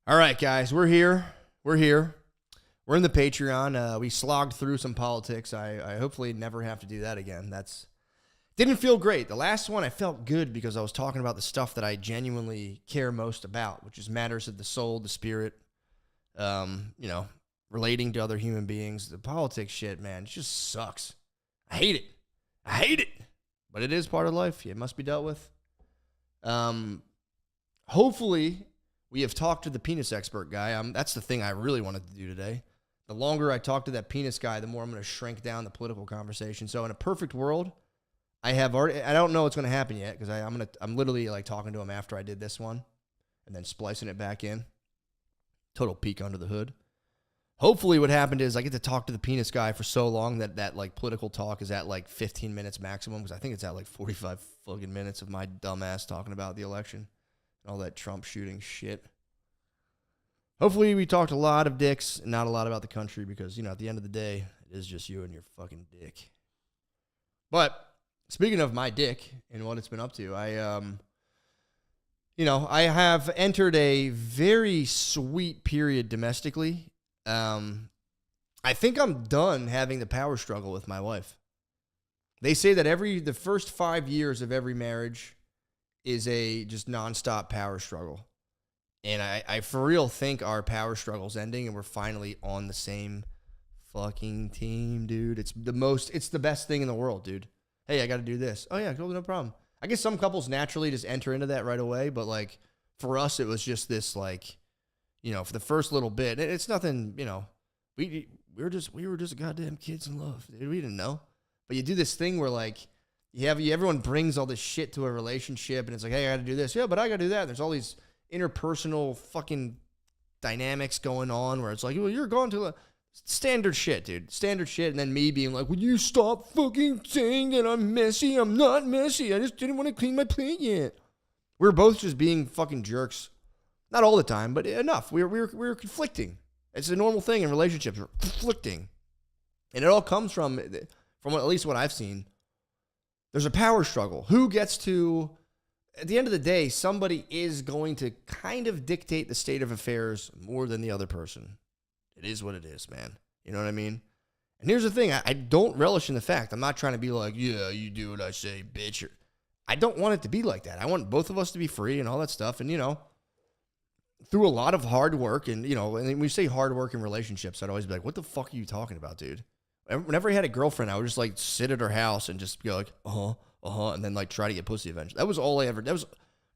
All right, guys, we're here. We're here. We're in the Patreon. We slogged through some politics. I hopefully never have to do that again. Didn't feel great. The last one I felt good because I was talking about the stuff that I genuinely care most about, which is matters of the soul, the spirit, relating to other human beings. The politics shit, man, it just sucks. I hate it. But it is part of life. It must be dealt with. Hopefully we have talked to the penis expert guy. That's the thing I really wanted to do today. The longer I talk to that penis guy, the more I'm going to shrink down the political conversation. So in a perfect world, I don't know what's going to happen yet because I'm literally like talking to him after I did this one and then splicing it back in. Total peek under the hood. Hopefully what happened is I get to talk to the penis guy for so long that like political talk is at like 15 minutes maximum because I think it's at like 45 fucking minutes of my dumb ass talking about the election and all that Trump shooting shit. Hopefully we talked a lot of dicks and not a lot about the country because, at the end of the day, it is just you and your fucking dick. But speaking of my dick and what it's been up to, I have entered a very sweet period domestically. I think I'm done having the power struggle with my wife. They say that the first 5 years of every marriage is a just nonstop power struggle. And I for real think our power struggle's ending and we're finally on the same fucking team, dude. It's the best thing in the world, dude. Hey, I got to do this. Oh yeah, cool, no problem. I guess some couples naturally just enter into that right away, but like for us, it was just this like, for the first little bit, it's nothing, we were just goddamn kids in love, dude. We didn't know, but you do this thing where like everyone brings all this shit to a relationship, and it's like, hey, I got to do this, yeah, but I got to do that. And there's all these interpersonal fucking dynamics going on where it's like, well, you're going to standard shit, dude. Standard shit. And then me being like, would you stop fucking saying that I'm messy? I'm not messy. I just didn't want to clean my plate yet. We were both just being fucking jerks. Not all the time, but enough. We were conflicting. It's a normal thing in relationships. We're conflicting. And it all comes from at least what I've seen, there's a power struggle. Who gets to... At the end of the day, somebody is going to kind of dictate the state of affairs more than the other person. It is what it is, man. You know what I mean? And here's the thing. I don't relish in the fact. I'm not trying to be like, yeah, you do what I say, bitch. I don't want it to be like that. I want both of us to be free and all that stuff. And, through a lot of hard work and, and when we say hard work in relationships, I'd always be like, what the fuck are you talking about, dude? Whenever I had a girlfriend, I would just like sit at her house and just go like, and then like try to get pussy eventually. That was all I ever did.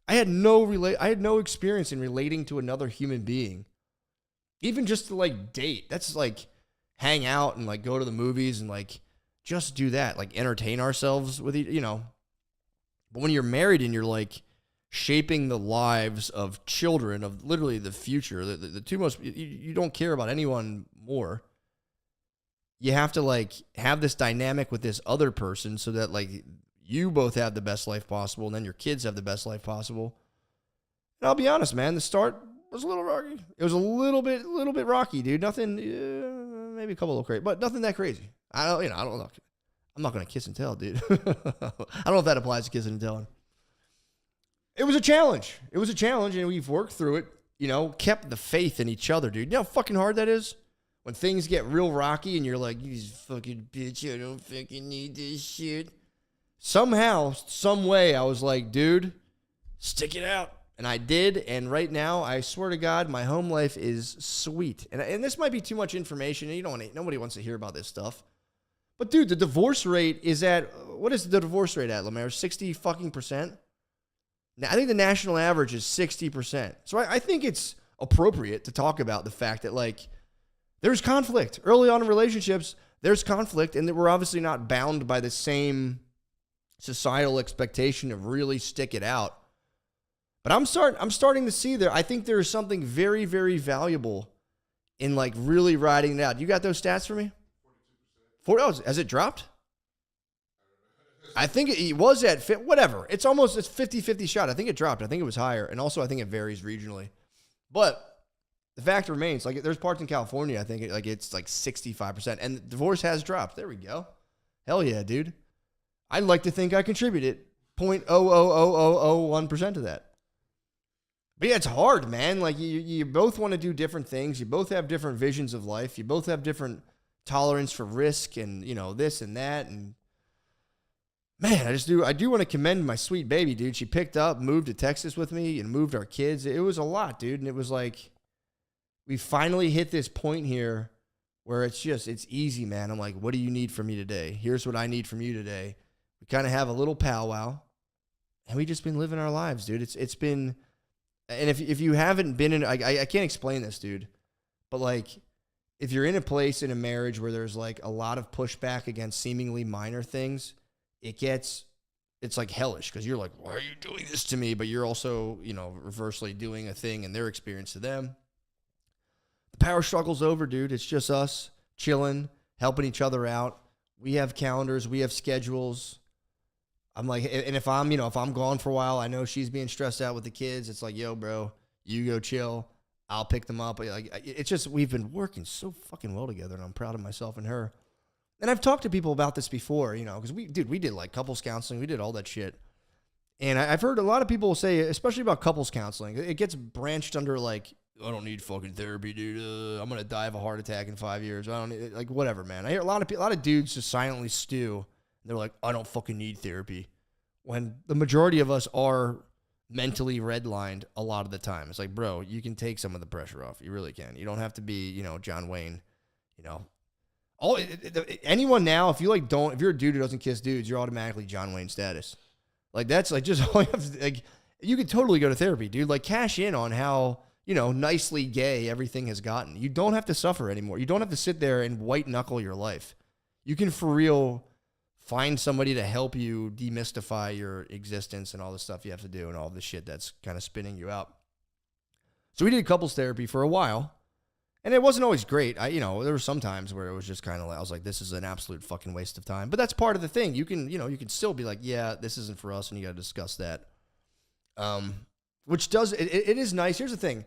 I had no experience in relating to another human being. Even just to like date. That's like hang out and like go to the movies and like just do that. Like entertain ourselves with But when you're married and you're like shaping the lives of children, of literally the future, the two most, you don't care about anyone more. You have to like have this dynamic with this other person so that like you both have the best life possible and then your kids have the best life possible. And I'll be honest, man, the start was a little rocky. It was a little bit rocky, dude. Nothing, maybe a couple of crazy, but nothing that crazy. I don't know. I'm not going to kiss and tell, dude. I don't know if that applies to kissing and telling. It was a challenge. And we've worked through it, kept the faith in each other, dude. You know how fucking hard that is? When things get real rocky and you're like, you fucking bitch, I don't fucking need this shit. Somehow, some way, I was like, dude, stick it out. And I did, and right now, I swear to God, my home life is sweet. And this might be too much information, and nobody wants to hear about this stuff. But dude, the divorce rate is what is the divorce rate at, Lemaire? 60 fucking %? I think the national average is 60%. So I think it's appropriate to talk about the fact that like, there's conflict. Early on in relationships, there's conflict, and that we're obviously not bound by the same societal expectation of really stick it out. But I'm starting to see I think there is something very, very valuable in like really riding it out. You got those stats for me? 42%. Has it dropped? I think it was at whatever. It's 50-50 shot. I think it dropped. I think it was higher. And also I think it varies regionally. But the fact remains, like there's parts in California, I think it's like 65%. And divorce has dropped. There we go. Hell yeah, dude. I'd like to think I contributed 0.00001% to that. But yeah, it's hard, man. Like you both want to do different things. You both have different visions of life. You both have different tolerance for risk and, this and that. And man, I do want to commend my sweet baby, dude. She picked up, moved to Texas with me and moved our kids. It was a lot, dude. And it was like, we finally hit this point here where it's easy, man. I'm like, what do you need from me today? Here's what I need from you today. We kind of have a little powwow and we just been living our lives, dude. It's been, and if you haven't been in, I can't explain this, dude, but like, if you're in a place in a marriage where there's like a lot of pushback against seemingly minor things, it's like hellish because you're like, why are you doing this to me? But you're also, reversely doing a thing in their experience to them. The power struggle's over, dude. It's just us chilling, helping each other out. We have calendars, we have schedules. I'm like, and if I'm gone for a while, I know she's being stressed out with the kids. It's like, yo, bro, you go chill. I'll pick them up. Like, it's just, we've been working so fucking well together, and I'm proud of myself and her. And I've talked to people about this before, because we did like couples counseling. We did all that shit. And I've heard a lot of people say, especially about couples counseling, it gets branched under like, I don't need fucking therapy, dude. I'm going to die of a heart attack in 5 years. I don't need, like, whatever, man. I hear a lot of dudes just silently stew. They're like, I don't fucking need therapy. When the majority of us are mentally redlined a lot of the time. It's like, bro, you can take some of the pressure off. You really can. You don't have to be, John Wayne, anyone now, if you're a dude who doesn't kiss dudes, you're automatically John Wayne status. Like, that's like just all you have to, like, you could totally go to therapy, dude. Like, cash in on how, nicely gay everything has gotten. You don't have to suffer anymore. You don't have to sit there and white knuckle your life. You can for real find somebody to help you demystify your existence and all the stuff you have to do and all the shit that's kind of spinning you out. So we did couples therapy for a while, and it wasn't always great. There were some times where it was just kind of like, I was like, this is an absolute fucking waste of time. But that's part of the thing. You can still be like, yeah, this isn't for us, and you got to discuss that. Which does, it is nice. Here's the thing.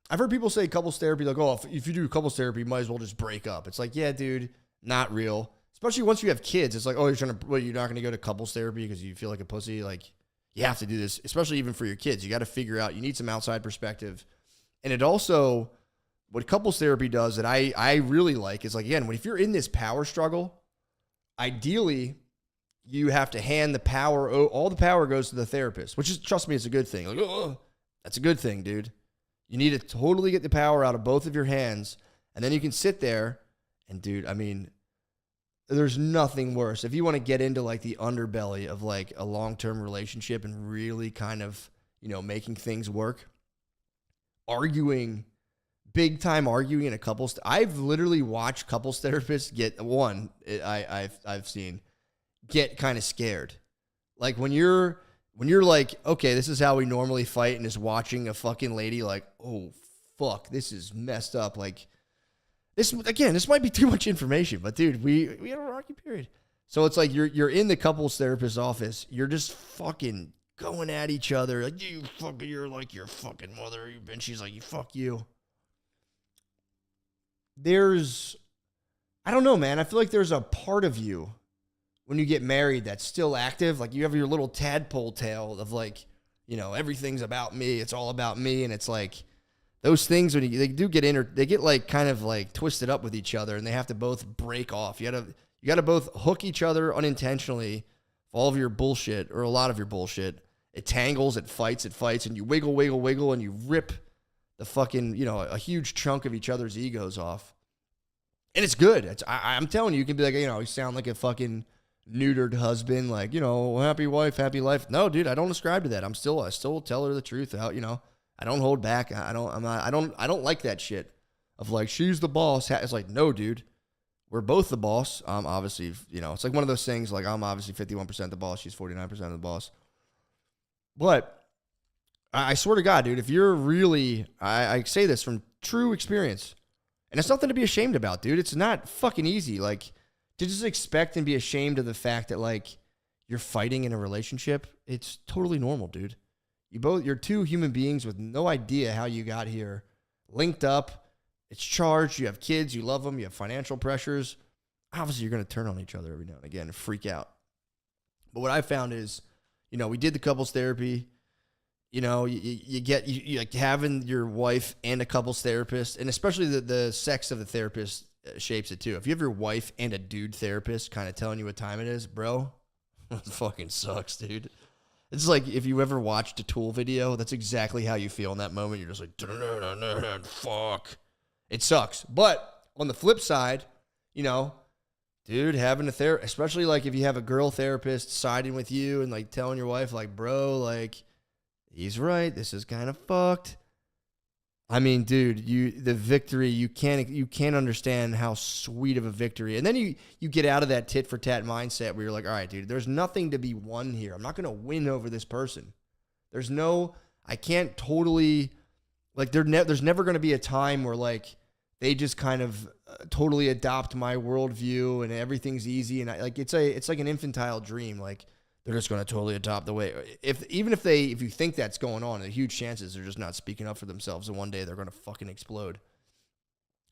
I've heard people say couples therapy, like, oh, if you do couples therapy, you might as well just break up. It's like, yeah, dude, not real. Especially once you have kids, it's like, oh, you're not going to go to couples therapy because you feel like a pussy. Like, you have to do this, especially even for your kids. You got to figure out, you need some outside perspective. And it also, what couples therapy does that I really like is, like, again, if you're in this power struggle, ideally, you have to hand the power, all the power goes to the therapist, which is, trust me, it's a good thing. Like, oh, that's a good thing, dude. You need to totally get the power out of both of your hands, and then you can sit there and, dude, I mean, there's nothing worse. If you want to get into like the underbelly of like a long-term relationship and really kind of, making things work, big time arguing in a couples. I've literally watched couples therapists I've seen get kind of scared. Like when you're like, okay, this is how we normally fight, and is watching a fucking lady like, oh fuck, this is messed up. Like, this might be too much information, but dude, we had a rocky period. So it's like you're in the couples therapist office, you're just fucking going at each other, like, you're like your fucking mother, and she's like, you fuck you. I don't know, man. I feel like there's a part of you when you get married that's still active. Like, you have your little tadpole tail of like, everything's about me. It's all about me, and it's like, those things, when they do get they get like kind of like twisted up with each other, and they have to both break off. You got to both hook each other unintentionally. All of your bullshit, or a lot of your bullshit, it tangles, it fights, and you wiggle, and you rip the fucking, a huge chunk of each other's egos off. And it's good. I'm telling you, you can be like, you sound like a fucking neutered husband, like, happy wife, happy life. No, dude, I don't ascribe to that. I still tell her the truth out, I don't hold back. I don't like that shit of like, she's the boss. It's like, no, dude, we're both the boss. Obviously, it's like one of those things, like, I'm obviously 51% the boss. She's 49% of the boss. But I swear to God, dude, if you're really, I say this from true experience, and it's nothing to be ashamed about, dude. It's not fucking easy. Like, to just expect and be ashamed of the fact that like you're fighting in a relationship, it's totally normal, dude. You're two human beings with no idea how you got here, linked up. It's charged. You have kids. You love them. You have financial pressures. Obviously, you're going to turn on each other every now and again and freak out. But what I found is, we did the couples therapy. you like having your wife and a couples therapist, and especially the sex of the therapist shapes it too. If you have your wife and a dude therapist kind of telling you what time it is, bro, it fucking sucks, dude. It's like if you ever watched a Tool video, that's exactly how you feel in that moment. You're just like, fuck. It sucks. But on the flip side, dude, having a therapist, especially like if you have a girl therapist siding with you and like telling your wife, like, bro, like, he's right, this is kind of fucked. I mean, dude, the victory, you can't understand how sweet of a victory. And then you get out of that tit for tat mindset where you're like, all right, dude, there's nothing to be won here. I'm not going to win over this person. I can't totally, like, there's never going to be a time where like they just kind of totally adopt my worldview and everything's easy. And it's like an infantile dream. Like, they're just going to totally adopt the way. If you think that's going on, the huge chances they're just not speaking up for themselves, and one day they're going to fucking explode.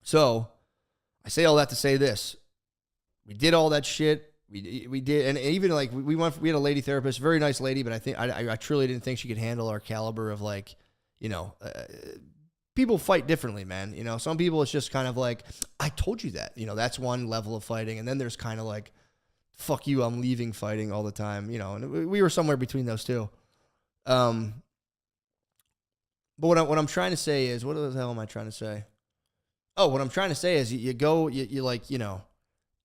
So, I say all that to say this: we did all that shit. We did, and even like we had a lady therapist, very nice lady, but I think I truly didn't think she could handle our caliber of like, people fight differently, man. Some people it's just kind of like, I told you that. That's one level of fighting, and then there's kind of like, fuck you, I'm leaving fighting all the time, and we were somewhere between those two. But what I'm trying to say is, what the hell am I trying to say? Oh, what I'm trying to say is you like,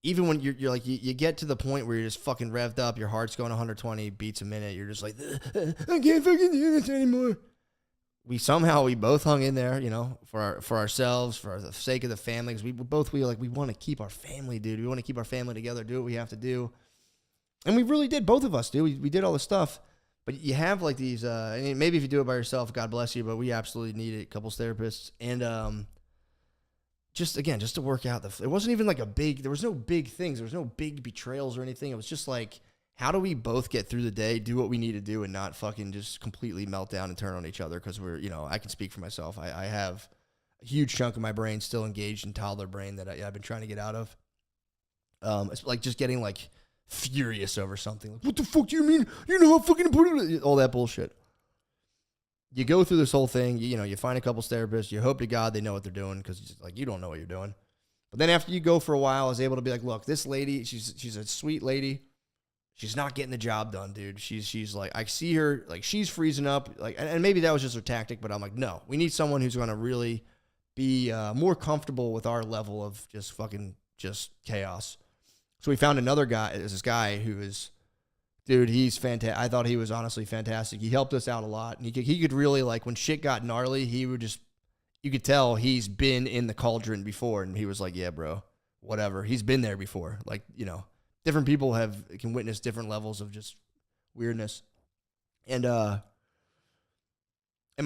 even when you're like, you get to the point where you're just fucking revved up, your heart's going 120 beats a minute, you're just like, I can't fucking do this anymore. We both hung in there, for ourselves, for the sake of the family. Because we want to keep our family, dude. We want to keep our family together, do what we have to do. And we really did, both of us, dude. We did all this stuff. But you have like these, and maybe if you do it by yourself, God bless you, but we absolutely needed couples therapists. And just to work out, it wasn't even like there was no big things. There was no big betrayals or anything. It was just like, how do we both get through the day, do what we need to do, and not fucking just completely melt down and turn on each other? Because I can speak for myself. I have a huge chunk of my brain still engaged in toddler brain that I've been trying to get out of. It's like just getting like furious over something. Like, what the fuck do you mean? You know how fucking important it is? All that bullshit. You go through this whole thing. You find a couples therapist. You hope to God they know what they're doing, because like you don't know what you're doing. But then after you go for a while, I was able to be like, look, this lady, she's a sweet lady. She's not getting the job done, dude. She's like, I see her, like, she's freezing up. Like, and maybe that was just her tactic, but I'm like, no, we need someone who's going to really be more comfortable with our level of just chaos. So we found another guy. There's this guy who is, dude, he's fantastic. I thought he was honestly fantastic. He helped us out a lot. And he could really, like, when shit got gnarly, he would just, you could tell he's been in the cauldron before. And he was like, yeah, bro, whatever. He's been there before. Like, different people can witness different levels of just weirdness. And my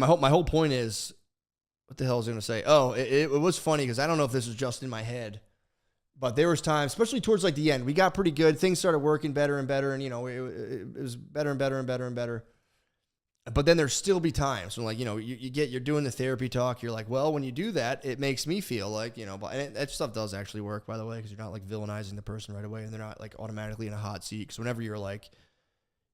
whole point is, what the hell was I going to say? Oh, it was funny because I don't know if this was just in my head, but there was times, especially towards like the end, we got pretty good. Things started working better and better, and it was better and better and better and better. But then there'd still be times when, like, you're doing the therapy talk. You're like, well, when you do that, it makes me feel like, and that stuff does actually work, by the way, because you're not like villainizing the person right away, and they're not like automatically in a hot seat. Because whenever you're like,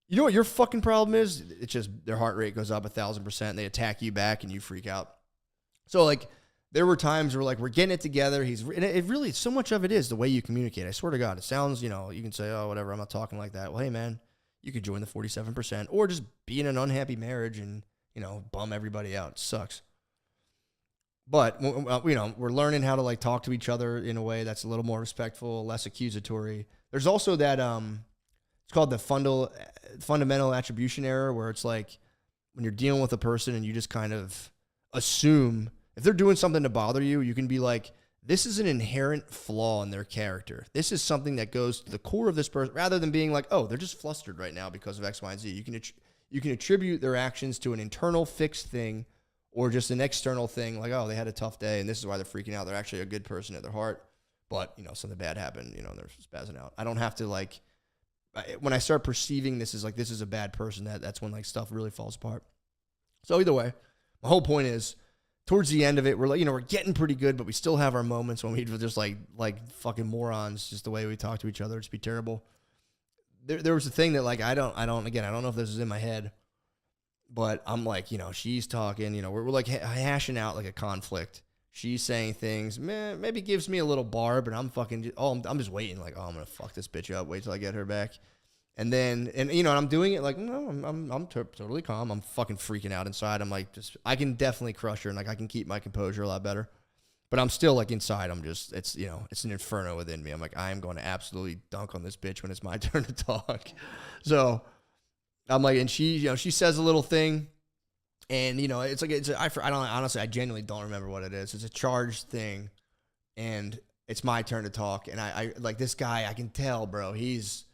you know what your fucking problem is? It's just their heart rate goes up 1,000%, and they attack you back, and you freak out. So like, there were times where like we're getting it together. And it really, so much of it is the way you communicate. I swear to God, it sounds, you can say, oh, whatever, I'm not talking like that. Well, hey man, you could join the 47%, or just be in an unhappy marriage and, bum everybody out. It sucks. But, we're learning how to like talk to each other in a way that's a little more respectful, less accusatory. There's also that, it's called the fundamental attribution error, where it's like when you're dealing with a person and you just kind of assume if they're doing something to bother you, you can be like, this is an inherent flaw in their character. This is something that goes to the core of this person, rather than being like, oh, they're just flustered right now because of X, Y, and Z. You can attribute their actions to an internal fixed thing, or just an external thing, like, oh, they had a tough day and this is why they're freaking out. They're actually a good person at their heart, but something bad happened. They're spazzing out. I don't have to like, when I start perceiving this is a bad person, that's when like stuff really falls apart. So either way, my whole point is, towards the end of it, we're like, we're getting pretty good, but we still have our moments when we just like fucking morons, just the way we talk to each other. Just be terrible. There was a thing that like, I don't know if this is in my head, But I'm like, she's talking, we're like hashing out like a conflict. She's saying things, maybe gives me a little bar, but I'm fucking, I'm just waiting like, I'm going to fuck this bitch up. Wait till I get her back. And then, and I'm doing it like, no, I'm totally calm. I'm fucking freaking out inside. I'm like, I can definitely crush her and like I can keep my composure a lot better. But I'm still like inside. I'm just, it's an inferno within me. I'm like, I am going to absolutely dunk on this bitch when it's my turn to talk. So I'm like, and she says a little thing. And, it's like, I don't, honestly, I genuinely don't remember what it is. It's a charged thing. And it's my turn to talk. And I like this guy, I can tell, bro, he's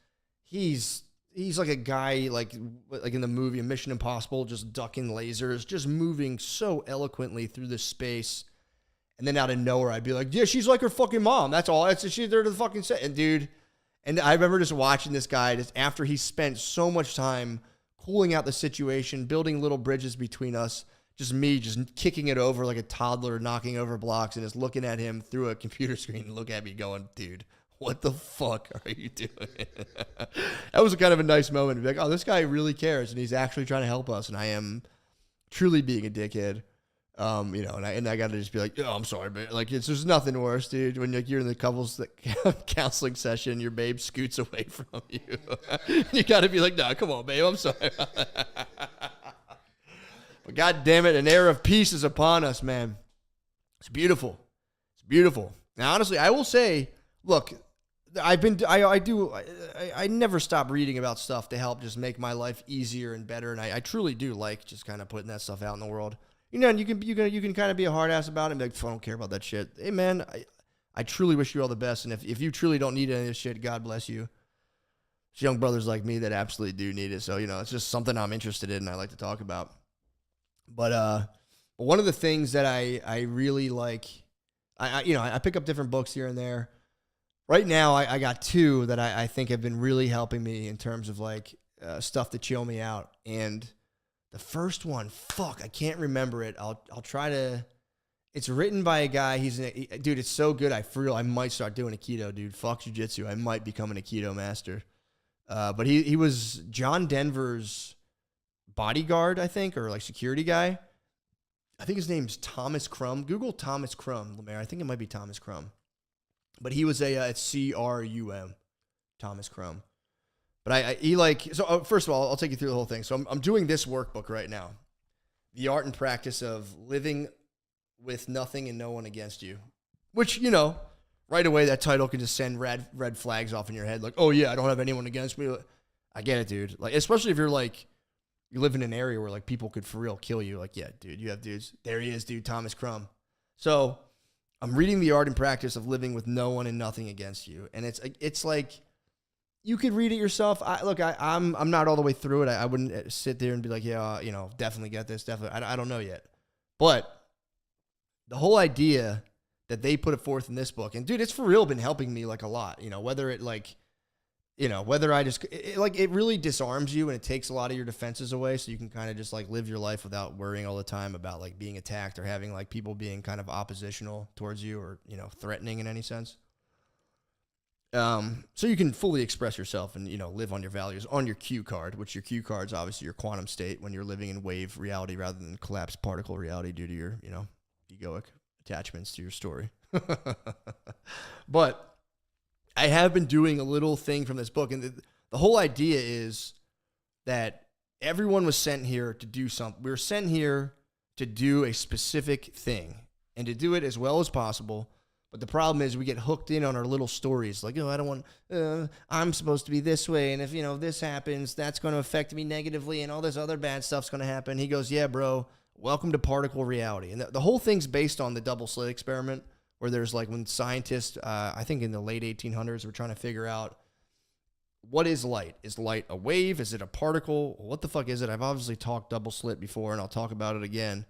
like a guy like in the movie Mission Impossible, just ducking lasers, just moving so eloquently through this space. And then out of nowhere, I'd be like, yeah, she's like her fucking mom. That's all. She's there to the fucking set. And dude, and I remember just watching this guy just after he spent so much time cooling out the situation, building little bridges between us, just me just kicking it over like a toddler, knocking over blocks, and just looking at him through a computer screen and look at me going, dude, what the fuck are you doing? That was kind of a nice moment to be like, oh, this guy really cares and he's actually trying to help us. And I am truly being a dickhead. And I got to just be like, oh, I'm sorry, but like, there's nothing worse, dude. When you're in the couples counseling session, your babe scoots away from you. You got to be like, no, come on, babe. I'm sorry. But God damn it, an era of peace is upon us, man. It's beautiful. It's beautiful. Now, honestly, I will say, look, I never stop reading about stuff to help just make my life easier and better. And I truly do like just kind of putting that stuff out in the world. And you can kind of be a hard ass about it and be like, I don't care about that shit. Hey, man, I truly wish you all the best. And if you truly don't need any of this shit, God bless you. It's young brothers like me that absolutely do need it. So, it's just something I'm interested in and I like to talk about. But one of the things that I really like, I pick up different books here and there. Right now, I got two that I think have been really helping me in terms of like stuff to chill me out. And the first one, I can't remember it. I'll try to. It's written by a guy. Dude, it's so good. For real, I might start doing Aikido, dude. Fuck jiu-jitsu. I might become an Aikido master. But he was John Denver's bodyguard, I think, or like security guy. I think his name's Thomas Crum. Google Thomas Crum, Lemaire. I think it might be Thomas Crum. But he was it's C-R-U-M, Thomas Crum. But first of all, I'll take you through the whole thing. So I'm doing this workbook right now. The art and practice of living with nothing and no one against you. Which, right away that title can just send red flags off in your head. Like, oh yeah, I don't have anyone against me. I get it, dude. Like, especially if you're like, you live in an area where like people could for real kill you. Like, yeah, dude, you have dudes. There he is, dude, Thomas Crum. So I'm reading the art and practice of living with no one and nothing against you. And it's like, you could read it yourself. I'm not all the way through it. I wouldn't sit there and be like, yeah, definitely get this. Definitely. I don't know yet. But the whole idea that they put it forth in this book, and dude, it's for real been helping me like a lot, whether it like, whether I just, it really disarms you and it takes a lot of your defenses away. So you can kind of just like live your life without worrying all the time about like being attacked or having like people being kind of oppositional towards you or, threatening in any sense. So you can fully express yourself and, live on your values on your Q card, which your Q card is obviously your quantum state when you're living in wave reality rather than collapsed particle reality due to your, egoic attachments to your story. But I have been doing a little thing from this book, and the whole idea is that everyone was sent here to do something. We were sent here to do a specific thing and to do it as well as possible. But the problem is we get hooked in on our little stories. Like, I don't want, I'm supposed to be this way. And if, this happens, that's going to affect me negatively and all this other bad stuff's going to happen. He goes, yeah, bro, welcome to particle reality. And the whole thing's based on the double slit experiment where there's like when scientists, I think in the late 1800s, were trying to figure out what is light? Is light a wave? Is it a particle? What the fuck is it? I've obviously talked double slit before and I'll talk about it again.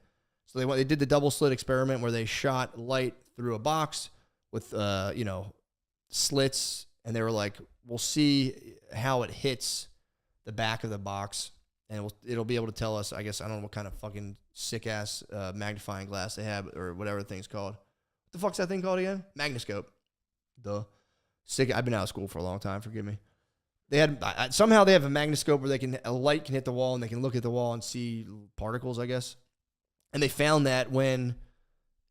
So they did the double slit experiment where they shot light through a box with, slits, and they were like, we'll see how it hits the back of the box, and it'll be able to tell us, I guess, I don't know what kind of fucking sick-ass magnifying glass they have, or whatever the thing's called. What the fuck's that thing called again? Magnoscope. Duh. Sick. I've been out of school for a long time, forgive me. they had somehow they have a magnascope where a light can hit the wall and they can look at the wall and see particles, I guess. And they found that when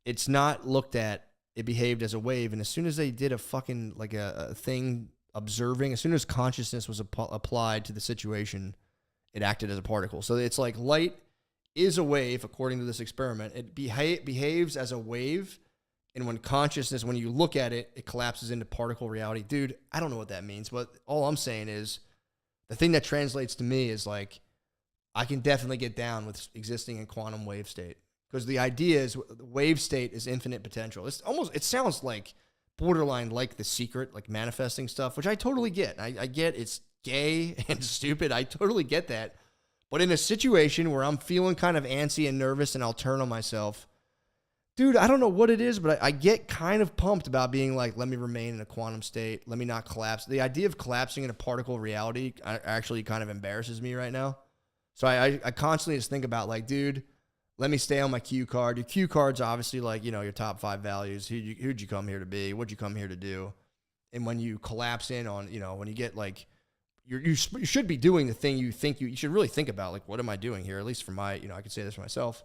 it's not looked at, it behaved as a wave. And as soon as they did a fucking like a thing observing, as soon as consciousness was applied to the situation, it acted as a particle. So it's like light is a wave according to this experiment. It behaves as a wave. And when consciousness, when you look at it, it collapses into particle reality. Dude, I don't know what that means, but all I'm saying is the thing that translates to me is like, I can definitely get down with existing in quantum wave state. Because the idea is the wave state is infinite potential. It sounds like borderline like The Secret, like manifesting stuff, which I totally get. I get it's gay and stupid. I totally get that. But in a situation where I'm feeling kind of antsy and nervous and I'll turn on myself, dude, I don't know what it is, but I get kind of pumped about being like, let me remain in a quantum state. Let me not collapse. The idea of collapsing in a particle reality actually kind of embarrasses me right now. So I constantly just think about like, dude, let me stay on my cue card. Your cue card's obviously like, your top 5 values. Who'd you come here to be? What'd you come here to do? And when you collapse in on, when you get like, you should be doing the thing you think you should really think about. Like, what am I doing here? At least for my, I could say this for myself.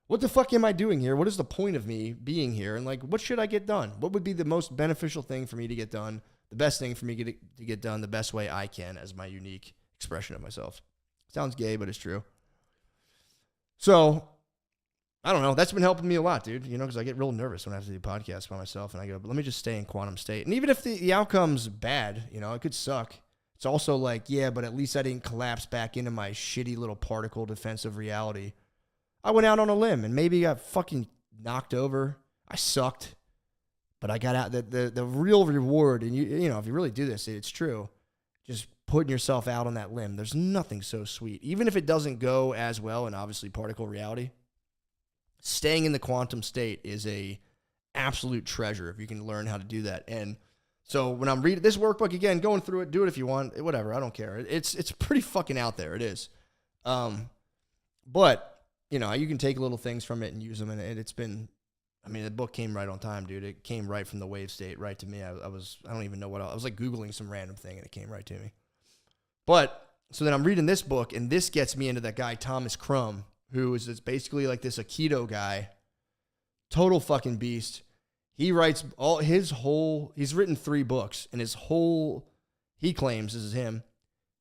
What the fuck am I doing here? What is the point of me being here? And like, what should I get done? What would be the most beneficial thing for me to get done? The best thing for me to get done the best way I can as my unique expression of myself. Sounds gay, but it's true. So, I don't know. That's been helping me a lot, dude. Because I get real nervous when I have to do podcasts by myself. And I go, but let me just stay in quantum state. And even if the outcome's bad, it could suck. It's also like, yeah, but at least I didn't collapse back into my shitty little particle defensive reality. I went out on a limb and maybe got fucking knocked over. I sucked, but I got out. The real reward, and if you really do this, it's true. Just putting yourself out on that limb. There's nothing so sweet, even if it doesn't go as well. And obviously, particle reality, staying in the quantum state is a absolute treasure if you can learn how to do that. And so when I'm reading this workbook again, going through it, do it if you want, whatever. I don't care. It's pretty fucking out there. It is, but. You can take little things from it and use them, and it's been, the book came right on time, dude. It came right from the wave state, right to me. I don't even know what else. I was like Googling some random thing, and it came right to me. But, so then I'm reading this book, and this gets me into that guy, Thomas Crum, who is basically like this Aikido guy, total fucking beast. He writes he's written 3 books, and he claims, this is him,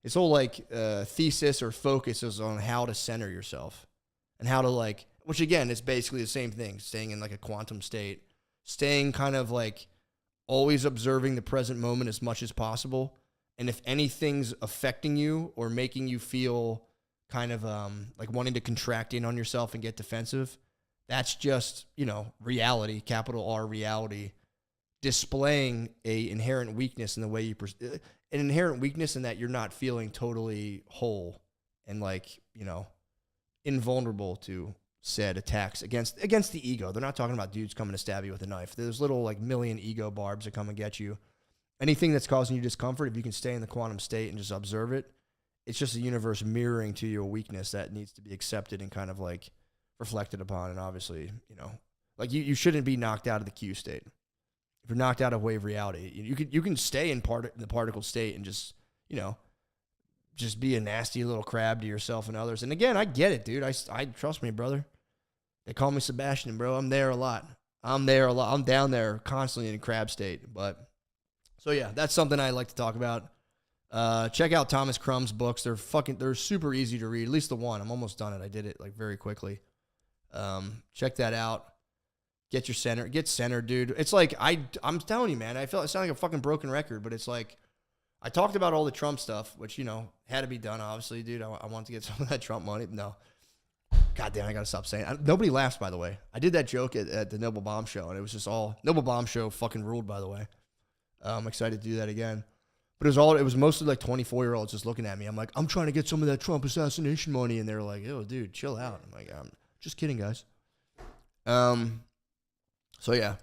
his whole thesis or focus is on how to center yourself. And how to which again, is basically the same thing, staying in like a quantum state, staying kind of like always observing the present moment as much as possible. And if anything's affecting you or making you feel kind of like wanting to contract in on yourself and get defensive, that's just, reality, capital R reality, displaying a inherent weakness in the way you, an inherent weakness in that you're not feeling totally whole and invulnerable to said attacks against the ego. They're not talking about dudes coming to stab you with a knife. There's little million ego barbs that come and get you. Anything that's causing you discomfort, if you can stay in the quantum state and just observe it, it's just the universe mirroring to you a weakness that needs to be accepted and kind of reflected upon. And obviously, you shouldn't be knocked out of the Q state. If you're knocked out of wave reality, you can stay in the particle state and just just be a nasty little crab to yourself and others. And again, I get it, dude. I trust me, brother. They call me Sebastian, bro. I'm there a lot. I'm down there constantly in crab state. But so yeah, that's something I like to talk about. Check out Thomas Crum's books. They're super easy to read. At least the one. I'm almost done it. I did it very quickly. Check that out. Get centered, dude. It's like I'm telling you, man. I sound like a fucking broken record, but it's like I talked about all the Trump stuff, which, had to be done, obviously, dude. I want to get some of that Trump money. No. God damn, I got to stop saying it. Nobody laughs, by the way. I did that joke at the Noble Bomb Show, and it was just all... Noble Bomb Show fucking ruled, by the way. I'm excited to do that again. But it was mostly 24-year-olds just looking at me. I'm like, I'm trying to get some of that Trump assassination money. And they're like, oh, dude, chill out. I'm like, I'm just kidding, guys. So, yeah.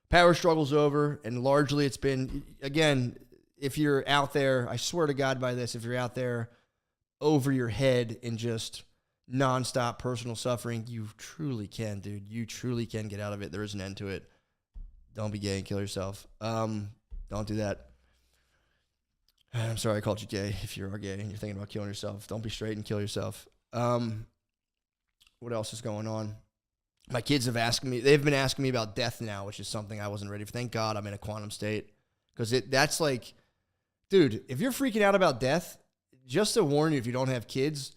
Power struggle's over, and largely it's been... Again... If you're out there, I swear to God by this, if you're out there over your head in just nonstop personal suffering, you truly can, dude. You truly can get out of it. There is an end to it. Don't be gay and kill yourself. Don't do that. I'm sorry I called you gay. If you are gay and you're thinking about killing yourself, don't be straight and kill yourself. What else is going on? My kids have asked me, they've been asking me about death now, which is something I wasn't ready for. Thank God I'm in a quantum state. Because that's like, dude, if you're freaking out about death, just to warn you, if you don't have kids,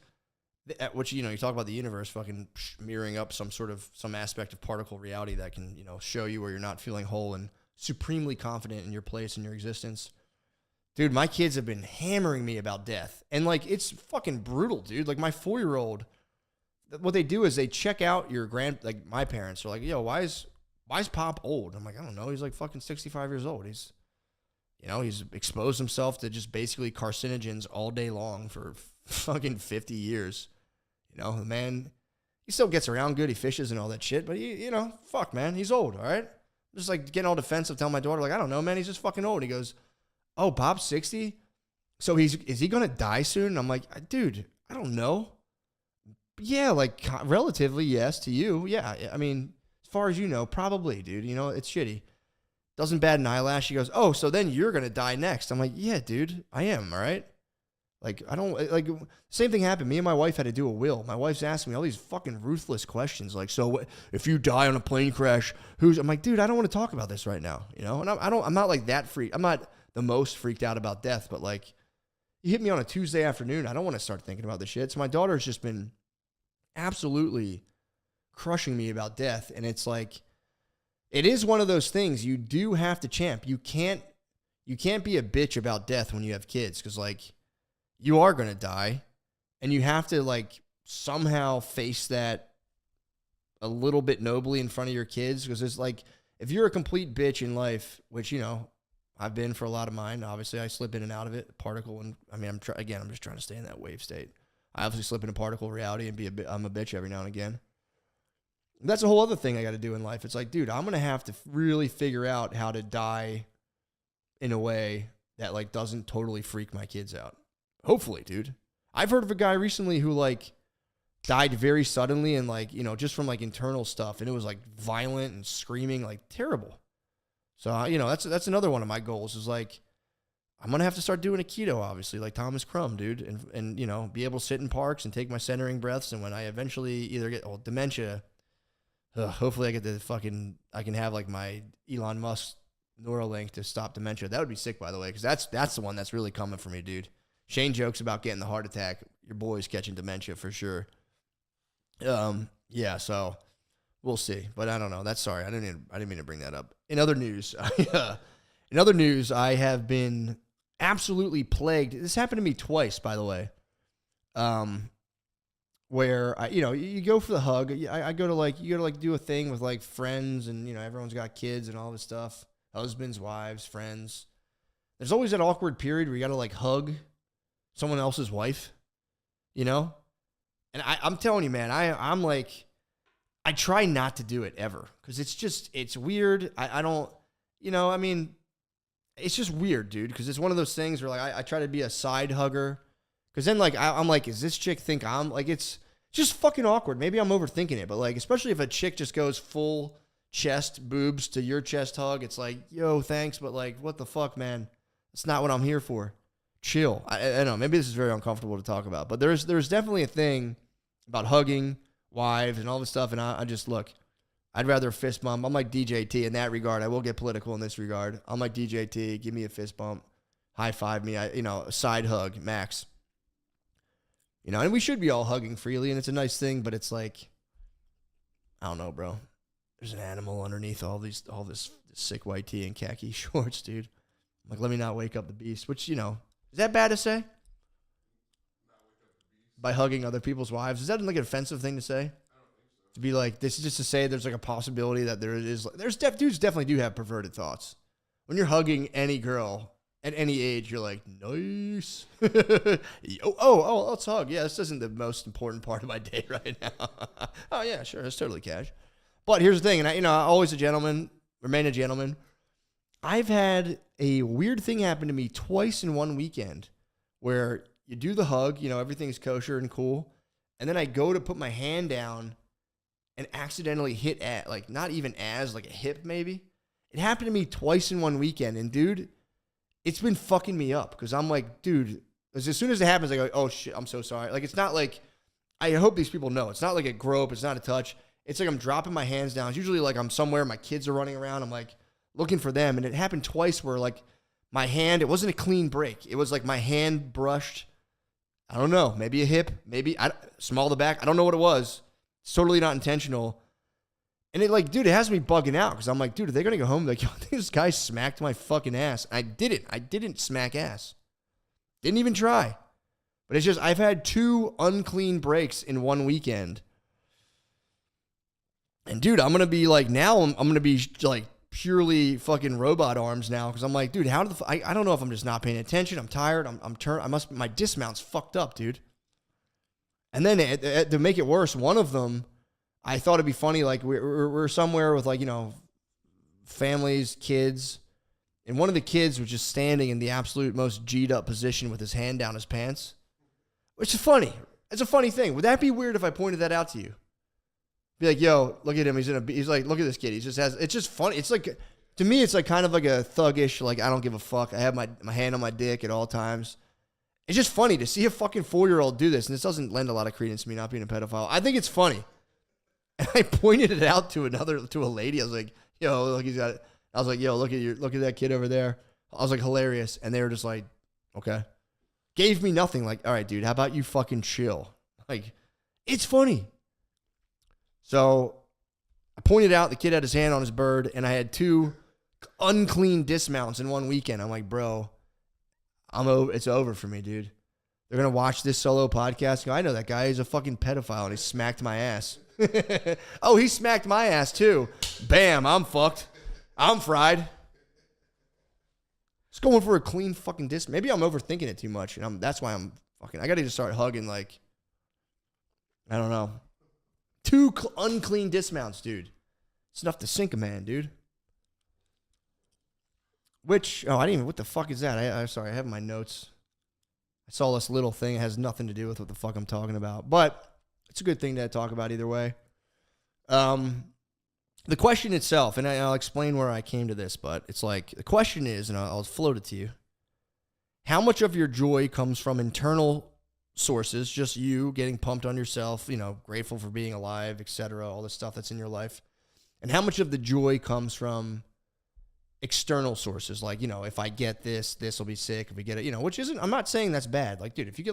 which, you talk about the universe fucking mirroring up some aspect of particle reality that can, show you where you're not feeling whole and supremely confident in your place in your existence. Dude, my kids have been hammering me about death. And, like, it's fucking brutal, dude. Like, my 4-year-old, what they do is they check out your like, my parents are like, yo, why is Pop old? I'm like, I don't know. He's, like, fucking 65 years old. He's exposed himself to just basically carcinogens all day long for fucking 50 years. The man, he still gets around good. He fishes and all that shit. But, fuck, man. He's old, all right? I'm just, like, getting all defensive, telling my daughter, like, I don't know, man. He's just fucking old. He goes, oh, Pop's 60? So is he going to die soon? And I'm like, dude, I don't know. Yeah, like, relatively, yes, to you. Yeah, I mean, as far as you know, probably, dude. It's shitty. Doesn't bat an eyelash. She goes, oh, so then you're going to die next. I'm like, yeah, dude, I am, all right? Like, I don't, like, same thing happened. Me and my wife had to do a will. My wife's asking me all these fucking ruthless questions. Like, so if you die on a plane crash, I'm like, dude, I don't want to talk about this right now, And I'm not like that freaked. I'm not the most freaked out about death, but like, you hit me on a Tuesday afternoon, I don't want to start thinking about this shit. So my daughter's just been absolutely crushing me about death. And it's like, it is one of those things you do have to champ. You can't be a bitch about death when you have kids, because, like, you are going to die, and you have to, like, somehow face that a little bit nobly in front of your kids, because it's like, if you're a complete bitch in life, which, I've been for a lot of mine. Obviously, I slip in and out of it. Particle, and I mean, I'm just trying to stay in that wave state. I obviously slip into particle reality and I'm a bitch every now and again. That's a whole other thing I got to do in life. It's like, dude, I'm going to have to really figure out how to die in a way that, like, doesn't totally freak my kids out. Hopefully, dude. I've heard of a guy recently who, like, died very suddenly and, like, just from, like, internal stuff. And it was, like, violent and screaming, like, terrible. So, that's another one of my goals is, like, I'm going to have to start doing a keto, obviously, like Thomas Crumb, dude, and be able to sit in parks and take my centering breaths. And when I eventually either get dementia, hopefully I can have, like, my Elon Musk Neuralink to stop dementia. That would be sick, by the way, because that's the one that's really coming for me, dude. Shane jokes about getting the heart attack. Your boy's catching dementia for sure. Yeah, so we'll see. But I don't know. I didn't mean to bring that up. In other news, I have been absolutely plagued. This happened to me twice, by the way. Where you go for the hug. I go to do a thing with, like, friends, and everyone's got kids and all this stuff. Husbands, wives, friends. There's always that awkward period where you got to, like, hug someone else's wife, And I'm telling you, man, I'm like, I try not to do it ever, because it's weird. I don't, I mean, it's just weird, dude, because it's one of those things where, like, I try to be a side hugger, because then, like, I'm like, is this chick think I'm, like, it's just fucking awkward. Maybe I'm overthinking it, but, like, especially if a chick just goes full chest boobs to your chest hug, it's like, yo, thanks, but, like, what the fuck, man? That's not what I'm here for. Chill. I don't know. Maybe this is very uncomfortable to talk about, but there's definitely a thing about hugging wives and all this stuff, and I just, look, I'd rather fist bump. I'm like DJT in that regard. I will get political in this regard. I'm like DJT. Give me a fist bump. High five me. A side hug, max. And we should be all hugging freely, and it's a nice thing, but it's like, I don't know, bro. There's an animal underneath all this sick white tee and khaki shorts, dude. I'm like, let me not wake up the beast, which, is that bad to say? By hugging other people's wives? Is that, like, an offensive thing to say? I don't think so. To be like, this is just to say there's, like, a possibility that dudes definitely do have perverted thoughts. When you're hugging any girl at any age, you're like, nice. oh, let's hug. Yeah, this isn't the most important part of my day right now. Oh, yeah, sure. It's totally cash. But here's the thing, and I'm always a gentleman, remain a gentleman. I've had a weird thing happen to me twice in one weekend where you do the hug, everything's kosher and cool, and then I go to put my hand down and accidentally hit at, like, not even as, like, a hip maybe. It happened to me twice in one weekend, and dude, it's been fucking me up because I'm like, dude, as soon as it happens, I go, oh shit, I'm so sorry. Like, it's not like, I hope these people know, it's not like a grope, it's not a touch. It's like I'm dropping my hands down. It's usually like I'm somewhere, my kids are running around, I'm like looking for them. And it happened twice where like my hand, it wasn't a clean break. It was like my hand brushed, I don't know, maybe a hip, maybe small the back. I don't know what it was. It's totally not intentional. And it like, dude, it has me bugging out because I'm like, dude, are they going to go home? Like, yo, I think this guy smacked my fucking ass. I didn't smack ass. Didn't even try. But it's just, I've had 2 unclean breaks in one weekend. And dude, I'm going to be like, now I'm going to be like purely fucking robot arms now. Cause I'm like, dude, how did I don't know if I'm just not paying attention. I'm tired. My dismount's fucked up, dude. And then to make it worse, one of them, I thought it'd be funny. Like we're somewhere with like, you know, families, kids. And one of the kids was just standing in the absolute most G'd up position with his hand down his pants. Which is funny. It's a funny thing. Would that be weird if I pointed that out to you? Be like, yo, look at him. He's like, look at this kid. It's just funny. It's like, to me, it's like kind of like a thuggish, like, I don't give a fuck. I have my hand on my dick at all times. It's just funny to see a fucking 4-year-old do this. And this doesn't lend a lot of credence to me not being a pedophile. I think it's funny. And I pointed it out to a lady. I was like, yo, look, he's got it. I was like, yo, look at that kid over there. I was like, hilarious. And they were just like, okay. Gave me nothing. Like, all right, dude, how about you fucking chill? Like, it's funny. So I pointed out the kid had his hand on his bird, and I had 2 unclean dismounts in one weekend. I'm like, bro, it's over for me, dude. They're going to watch this solo podcast. Go, I know that guy. He's a fucking pedophile, and he smacked my ass. Oh, he smacked my ass, too. Bam, I'm fucked. I'm fried. Just going for a clean fucking dismount. Maybe I'm overthinking it too much, and that's why I'm fucking, I got to just start hugging, like, I don't know. 2 unclean dismounts, dude. It's enough to sink a man, dude. Which, I didn't even, what the fuck is that? I'm sorry, I have my notes. I saw this little thing. It has nothing to do with what the fuck I'm talking about. But it's a good thing to talk about either way. The question itself, and I'll explain where I came to this, but it's like, the question is, and I'll float it to you. How much of your joy comes from internal sources, just you getting pumped on yourself, you know, grateful for being alive, etc., all the stuff that's in your life, and how much of the joy comes from external sources, like, you know, if I get this will be sick, if we get it, you know, which isn't, I'm not saying that's bad. Like, dude, if you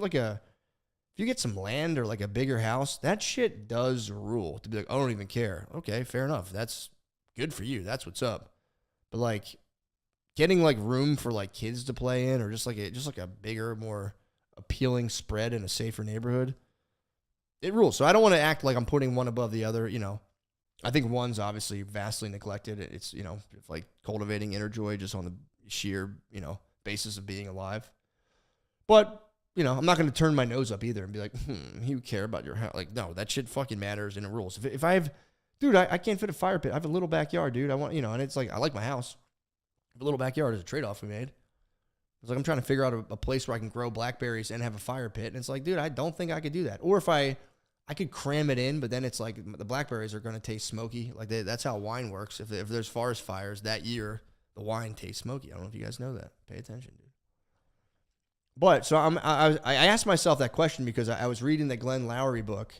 get some land or like a bigger house, that shit does rule. To be like, I don't even care. Okay, fair enough. That's good for you. That's what's up. But like getting like room for like kids to play in, or just like a bigger, more appealing spread in a safer neighborhood, it rules. So I don't want to act like I'm putting one above the other. You know, I think one's obviously vastly neglected. It's, you know, like cultivating inner joy just on the sheer, you know, basis of being alive. But, you know, I'm not going to turn my nose up either and be like, you care about your house. Like, no, that shit fucking matters and it rules. If I have, dude, I can't fit a fire pit. I have a little backyard, dude. I want, you know, and it's like, I like my house. A little backyard is a trade-off we made. It's like, I'm trying to figure out a place where I can grow blackberries and have a fire pit. And it's like, dude, I don't think I could do that. Or if I could cram it in, but then it's like the blackberries are going to taste smoky. Like that's how wine works. If there's forest fires that year, the wine tastes smoky. I don't know if you guys know that. Pay attention, dude. But so I asked myself that question because I was reading the Glenn Lowry book,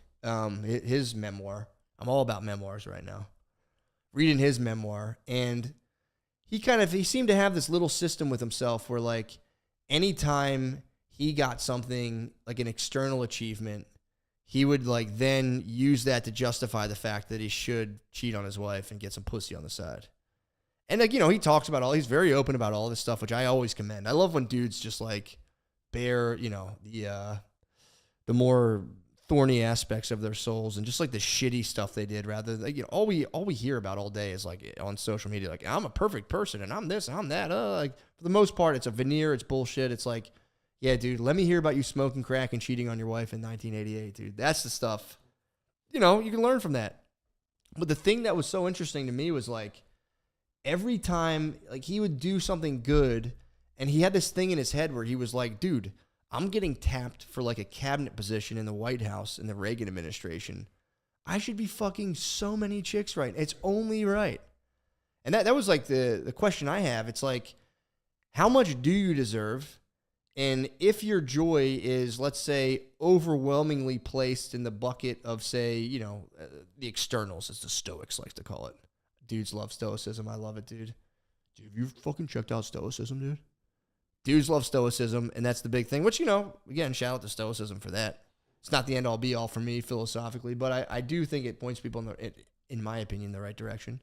his memoir. I'm all about memoirs right now. Reading his memoir, and he seemed to have this little system with himself where like anytime he got something like an external achievement, he would like then use that to justify the fact that he should cheat on his wife and get some pussy on the side. And like, you know, he talks about he's very open about all this stuff, which I always commend. I love when dudes just like bear, you know, the more thorny aspects of their souls and just like the shitty stuff they did, rather than, you know, all we hear about all day is like on social media, like I'm a perfect person and I'm this and I'm that. Like for the most part, it's a veneer, it's bullshit. It's like, yeah, dude, let me hear about you smoking crack and cheating on your wife in 1988, dude. That's the stuff, you know, you can learn from that. But the thing that was so interesting to me was like every time like he would do something good, and he had this thing in his head where he was like, dude, I'm getting tapped for like a cabinet position in the White House in the Reagan administration. I should be fucking so many chicks right. It's only right. And that was like the question I have. It's like, how much do you deserve? And if your joy is, let's say, overwhelmingly placed in the bucket of, say, the externals, as the Stoics like to call it. Dudes love Stoicism. I love it, dude. Dude, have you fucking checked out Stoicism, dude? Dudes love Stoicism, and that's the big thing, which, again, shout out to Stoicism for that. It's not the end-all, be-all for me philosophically, but I do think it points people, in my opinion, the right direction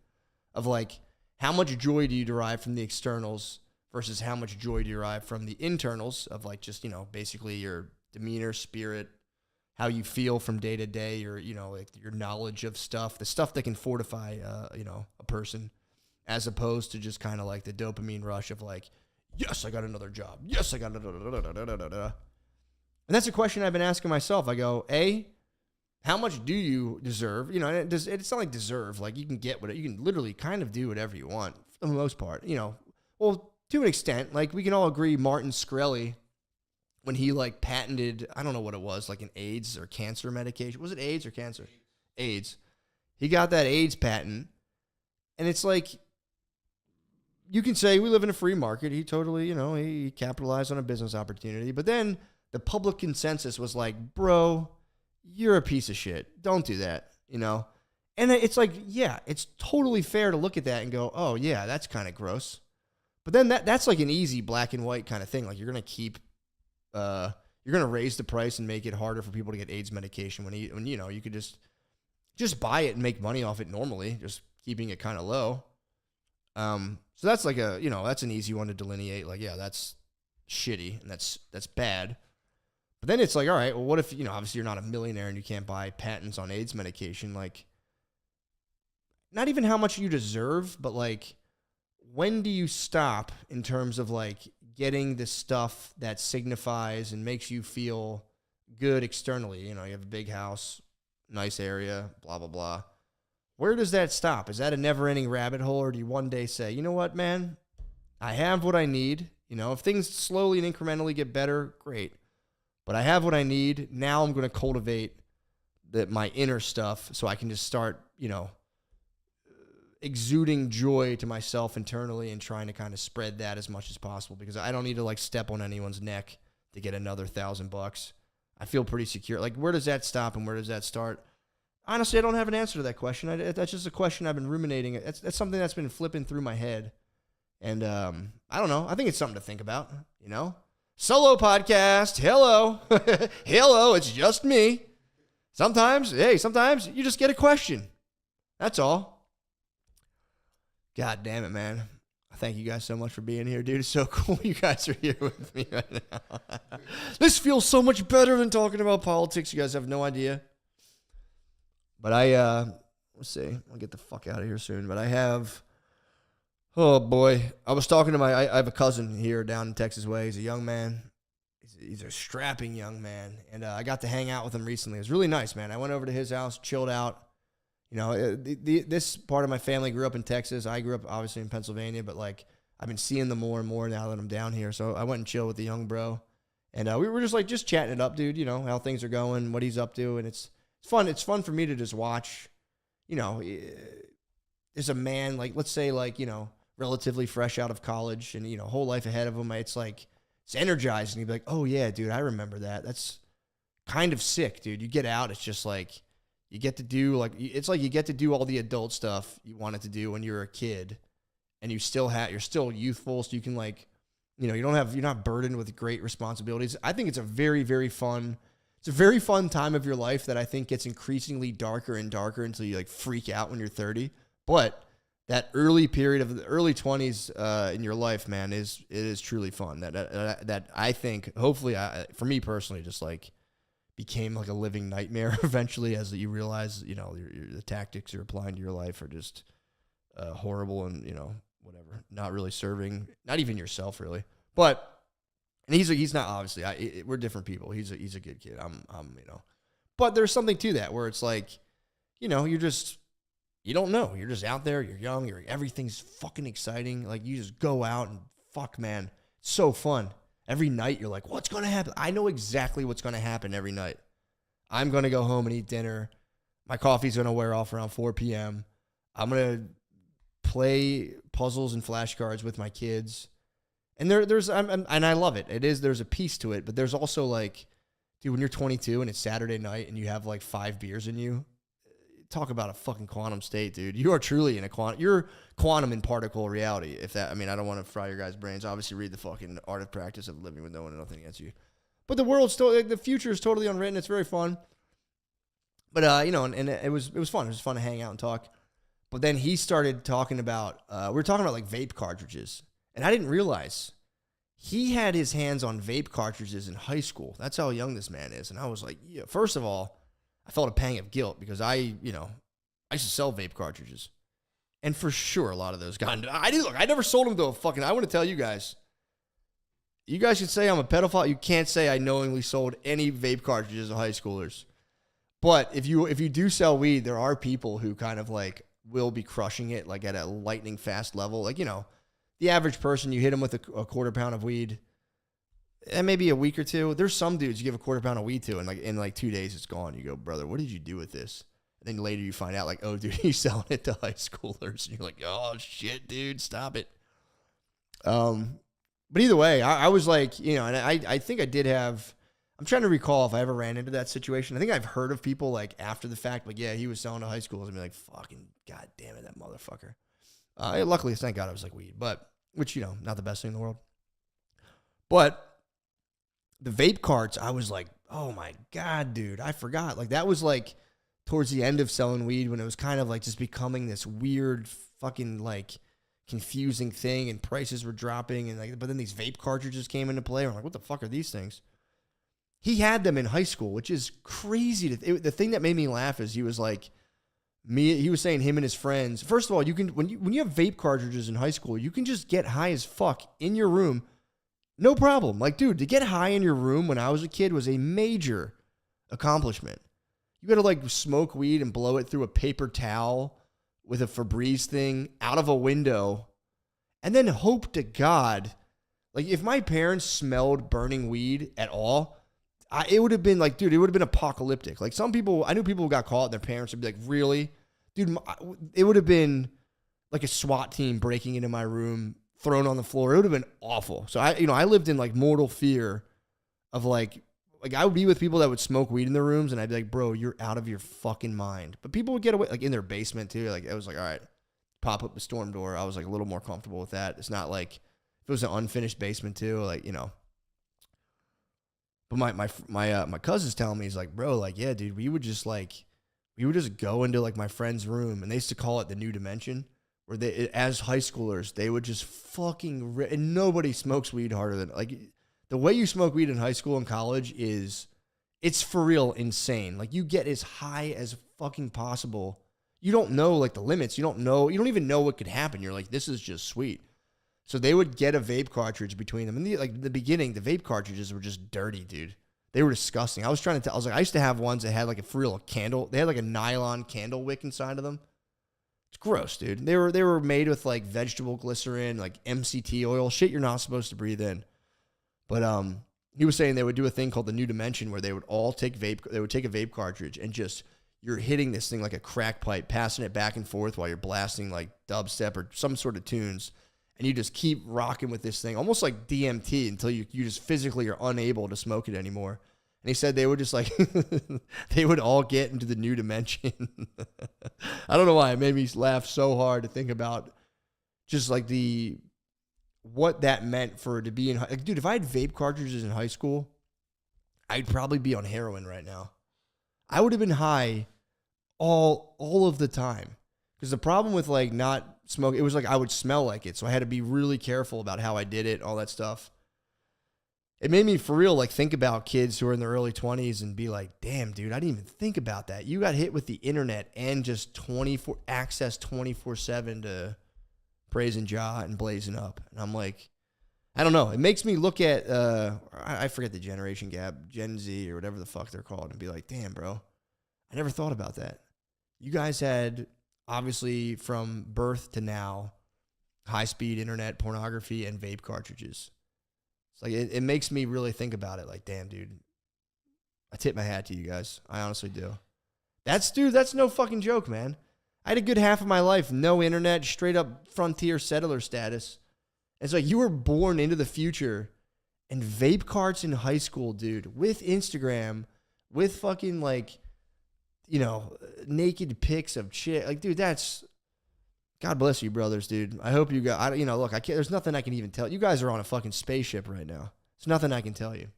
of, like, how much joy do you derive from the externals versus how much joy do you derive from the internals of, like, just, basically your demeanor, spirit, how you feel from day to day, or, like your knowledge of stuff, the stuff that can fortify, a person, as opposed to just kind of like the dopamine rush of, like, yes, I got another job. Yes, I got another. And that's a question I've been asking myself. I go, how much do you deserve? It's not like deserve. Like, you can get what you can literally kind of do whatever you want for the most part. Well, to an extent, like, we can all agree Martin Shkreli, when he, like, patented, I don't know what it was, like an AIDS or cancer medication. Was it AIDS or cancer? AIDS. He got that AIDS patent. And it's like, you can say we live in a free market. He totally, he capitalized on a business opportunity. But then the public consensus was like, bro, you're a piece of shit. Don't do that, And it's like, yeah, it's totally fair to look at that and go, oh, yeah, that's kind of gross. But then that's like an easy black and white kind of thing. Like, you're going to raise the price and make it harder for people to get AIDS medication when you could just buy it and make money off it normally, just keeping it kind of low. So that's like that's an easy one to delineate. Like, yeah, that's shitty and that's bad. But then it's like, all right, well, what if, obviously you're not a millionaire and you can't buy patents on AIDS medication? Like, not even how much you deserve, but, like, when do you stop in terms of, like, getting the stuff that signifies and makes you feel good externally? You have a big house, nice area, blah, blah, blah. Where does that stop? Is that a never-ending rabbit hole, or do you one day say, you know what, man, I have what I need. If things slowly and incrementally get better, great. But I have what I need. Now I'm going to cultivate my inner stuff so I can just start, exuding joy to myself internally and trying to kind of spread that as much as possible, because I don't need to, like, step on anyone's neck to get another $1,000. I feel pretty secure. Like, where does that stop and where does that start? Honestly, I don't have an answer to that question. That's just a question I've been ruminating. That's something that's been flipping through my head. And I don't know. I think it's something to think about, Solo podcast. Hello. Hello, it's just me. Sometimes you just get a question. That's all. God damn it, man. Thank you guys so much for being here, dude. It's so cool you guys are here with me right now. This feels so much better than talking about politics. You guys have no idea. But let's see. I'll get the fuck out of here soon. But I have, oh boy. I was talking to I have a cousin here down in Texas way. He's a young man. He's a strapping young man. And I got to hang out with him recently. It was really nice, man. I went over to his house, chilled out. This part of my family grew up in Texas. I grew up obviously in Pennsylvania, but, like, I've been seeing them more and more now that I'm down here. So I went and chilled with the young bro. And we were just chatting it up, dude, how things are going, what he's up to. And it's fun. It's fun for me to just watch, as a man, like, let's say, like, relatively fresh out of college and, whole life ahead of him. It's like, it's energizing. He'd be like, oh yeah, dude, I remember that. That's kind of sick, dude. You get out. It's just like, you get to do, like, it's like you get to do all the adult stuff you wanted to do when you were a kid, and you're still youthful. So you can, like, you're not burdened with great responsibilities. I think it's a very, very fun time of your life that I think gets increasingly darker and darker until you, like, freak out when you're 30. But that early period of the early 20s in your life, man, it is truly fun. That I think, hopefully, for me personally, just, like, became like a living nightmare eventually, as you realize, the tactics you're applying to your life are just horrible and, whatever, not really serving, not even yourself really. But, and he's not, obviously, we're different people. He's a good kid. I'm, but there's something to that where it's like, you don't know. You're just out there. You're young. Everything's fucking exciting. Like, you just go out and fuck, man. It's so fun. Every night you're like, what's going to happen? I know exactly what's going to happen every night. I'm going to go home and eat dinner. My coffee's going to wear off around 4 p.m. I'm going to play puzzles and flashcards with my kids. And and I love it. There's a piece to it, but there's also like, dude, when you're 22 and it's Saturday night and you have like 5 beers in you, talk about a fucking quantum state, dude. You are truly in you're quantum in particle reality. I don't want to fry your guys' brains. Obviously read the fucking Art of Practice of Living with No One and Nothing Against You. But the world's still, like, the future is totally unwritten. It's very fun. But, and it was fun. It was fun to hang out and talk. But then he started talking about, we were talking about like vape cartridges. And I didn't realize he had his hands on vape cartridges in high school. That's how young this man is. And I was like, yeah, first of all, I felt a pang of guilt because I used to sell vape cartridges. And for sure, a lot of those got into, I never sold them to I want to tell you guys should say I'm a pedophile. You can't say I knowingly sold any vape cartridges to high schoolers. But if you do sell weed, there are people who kind of like will be crushing it like at a lightning fast level. Like, the average person, you hit them with a quarter pound of weed, and maybe a week or two. There's some dudes you give a quarter pound of weed to, and like in like 2 days it's gone. You go, brother, what did you do with this? And then later you find out, like, oh, dude, he's selling it to high schoolers. And you're like, oh shit, dude, stop it. But either way, I was like, and I think I did have. I'm trying to recall if I ever ran into that situation. I think I've heard of people like after the fact, like, yeah, he was selling to high schoolers, and be like, fucking god damn it, that motherfucker. Luckily, thank God, I was like weed, which, not the best thing in the world. But the vape carts, I was like, oh my God, dude, I forgot. Like, that was like towards the end of selling weed when it was kind of like just becoming this weird fucking like confusing thing, and prices were dropping, and like, but then these vape cartridges came into play. I'm like, what the fuck are these things? He had them in high school, which is crazy. The thing that made me laugh is he was like, he was saying him and his friends. First of all, you can when you have vape cartridges in high school, you can just get high as fuck in your room, no problem. Like, dude, to get high in your room when I was a kid was a major accomplishment. You got to like smoke weed and blow it through a paper towel with a Febreze thing out of a window, and then hope to God, like if my parents smelled burning weed at all, it would have been like, dude, it would have been apocalyptic. Like some people, I knew people who got caught and their parents would be like, really? Dude, it would have been like a SWAT team breaking into my room, thrown on the floor. It would have been awful. So I lived in like mortal fear of like I would be with people that would smoke weed in their rooms, and I'd be like, bro, you're out of your fucking mind. But people would get away, like in their basement too. Like I was like, all right, pop up the storm door. I was like a little more comfortable with that. It's not like if it was an unfinished basement too, like, But my cousin's telling me, he's like, bro, like, yeah, dude, we would just go into like my friend's room, and they used to call it the new dimension, where as high schoolers, they would just fucking, and nobody smokes weed harder than, like, the way you smoke weed in high school and college it's for real insane. Like, you get as high as fucking possible. You don't know like the limits. You don't even know what could happen. You're like, this is just sweet. So they would get a vape cartridge between them. And the beginning, the vape cartridges were just dirty, dude. They were disgusting. I was like, I used to have ones that had like a candle. They had like a nylon candle wick inside of them. It's gross, dude. They were made with like vegetable glycerin, like MCT oil, shit you're not supposed to breathe in. But he was saying they would do a thing called the new dimension, where they would all take a vape cartridge and just, you're hitting this thing like a crack pipe, passing it back and forth while you're blasting like dubstep or some sort of tunes. And you just keep rocking with this thing, almost like DMT, until you just physically are unable to smoke it anymore. And he said they would just like, they would all get into the new dimension. I don't know why. It made me laugh so hard to think about just like what that meant for to be in, like, dude, if I had vape cartridges in high school, I'd probably be on heroin right now. I would have been high all of the time. Because the problem with like not smoke, it was like I would smell like it. So I had to be really careful about how I did it, all that stuff. It made me for real like think about kids who are in their early 20s and be like, damn, dude, I didn't even think about that. You got hit with the internet and just 24/7 to praising Jah and blazing up. And I'm like, I don't know. It makes me look at, I forget the generation gap, Gen Z or whatever the fuck they're called, and be like, damn, bro, I never thought about that. You guys had, obviously, from birth to now, high-speed internet, pornography, and vape cartridges. It's like, it makes me really think about it. Like, damn, dude, I tip my hat to you guys. I honestly do. That's no fucking joke, man. I had a good half of my life, no internet, straight up frontier settler status. It's like you were born into the future, and vape carts in high school, dude, with Instagram, with fucking like, you know, naked pics of chick. Like, dude, that's, God bless you, brothers, dude. I hope you got, you know, look, I can't, there's nothing I can even tell. You guys are on a fucking spaceship right now. There's nothing I can tell you.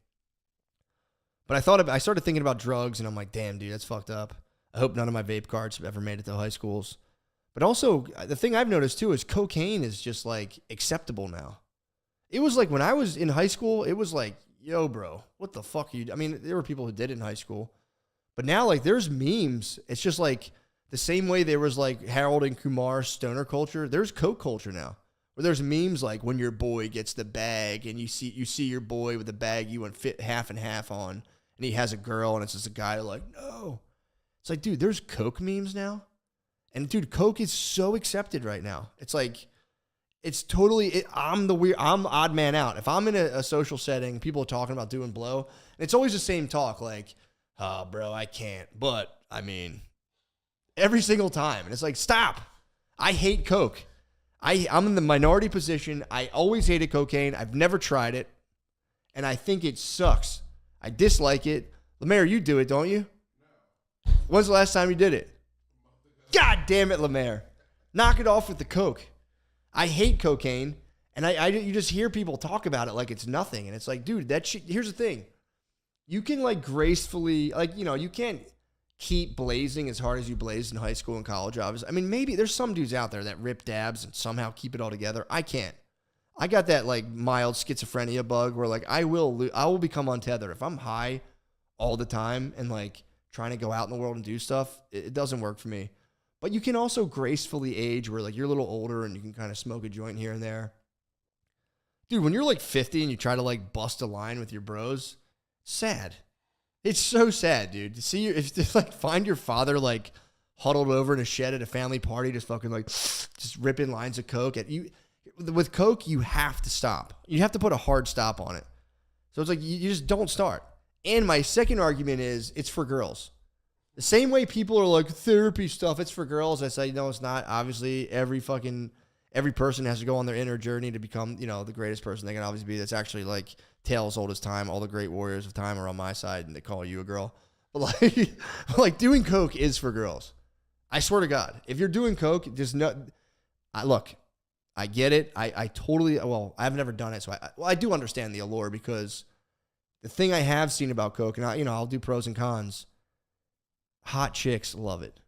But I started thinking about drugs, and I'm like, damn, dude, that's fucked up. I hope none of my vape carts have ever made it to high schools. But also, the thing I've noticed too is cocaine is just like acceptable now. It was like when I was in high school, it was like, yo, bro, what the fuck are you? I mean, there were people who did it in high school. But now, like, there's memes. It's just like the same way there was like Harold and Kumar stoner culture. There's coke culture now, where there's memes like when your boy gets the bag and you see your boy with the bag you went fit half and half on, and he has a girl, and it's just a guy like, no. It's like, dude, there's coke memes now. And dude, coke is so accepted right now. It's like, it's totally, I'm the odd man out. If I'm in a social setting, people are talking about doing blow, and it's always the same talk, like, oh, bro, I can't. But, I mean, every single time. And it's like, stop. I hate coke. I'm in the minority position. I always hated cocaine. I've never tried it. And I think it sucks. I dislike it. Lemaire, you do it, don't you? No. When's the last time you did it? God damn it, Lemaire. Knock it off with the coke. I hate cocaine, and you just hear people talk about it like it's nothing, and it's like, dude, that shit, here's the thing. You can, like, gracefully, like, you know, you can't keep blazing as hard as you blazed in high school and college, obviously. I mean, maybe there's some dudes out there that rip dabs and somehow keep it all together. I can't. I got that, like, mild schizophrenia bug where, like, I will become untethered. If I'm high all the time and, like, trying to go out in the world and do stuff, it doesn't work for me. But you can also gracefully age where, like, you're a little older and you can kind of smoke a joint here and there. Dude, when you're, like, 50 and you try to, like, bust a line with your bros, sad. It's so sad, dude. To see find your father, like, huddled over in a shed at a family party, just fucking, like, just ripping lines of coke at you. With coke, you have to stop. You have to put a hard stop on it. So it's like, you just don't start. And my second argument is, it's for girls. The same way people are like, therapy stuff, it's for girls. I say, no, it's not. Obviously, every person has to go on their inner journey to become, you know, the greatest person they can obviously be. That's actually like tales old as time. All the great warriors of time are on my side, and they call you a girl. But like doing coke is for girls. I swear to God, if you're doing coke, just look, I get it. I totally, well, I've never done it, so I do understand the allure, because the thing I have seen about coke, and I'll do pros and cons. Hot chicks love it.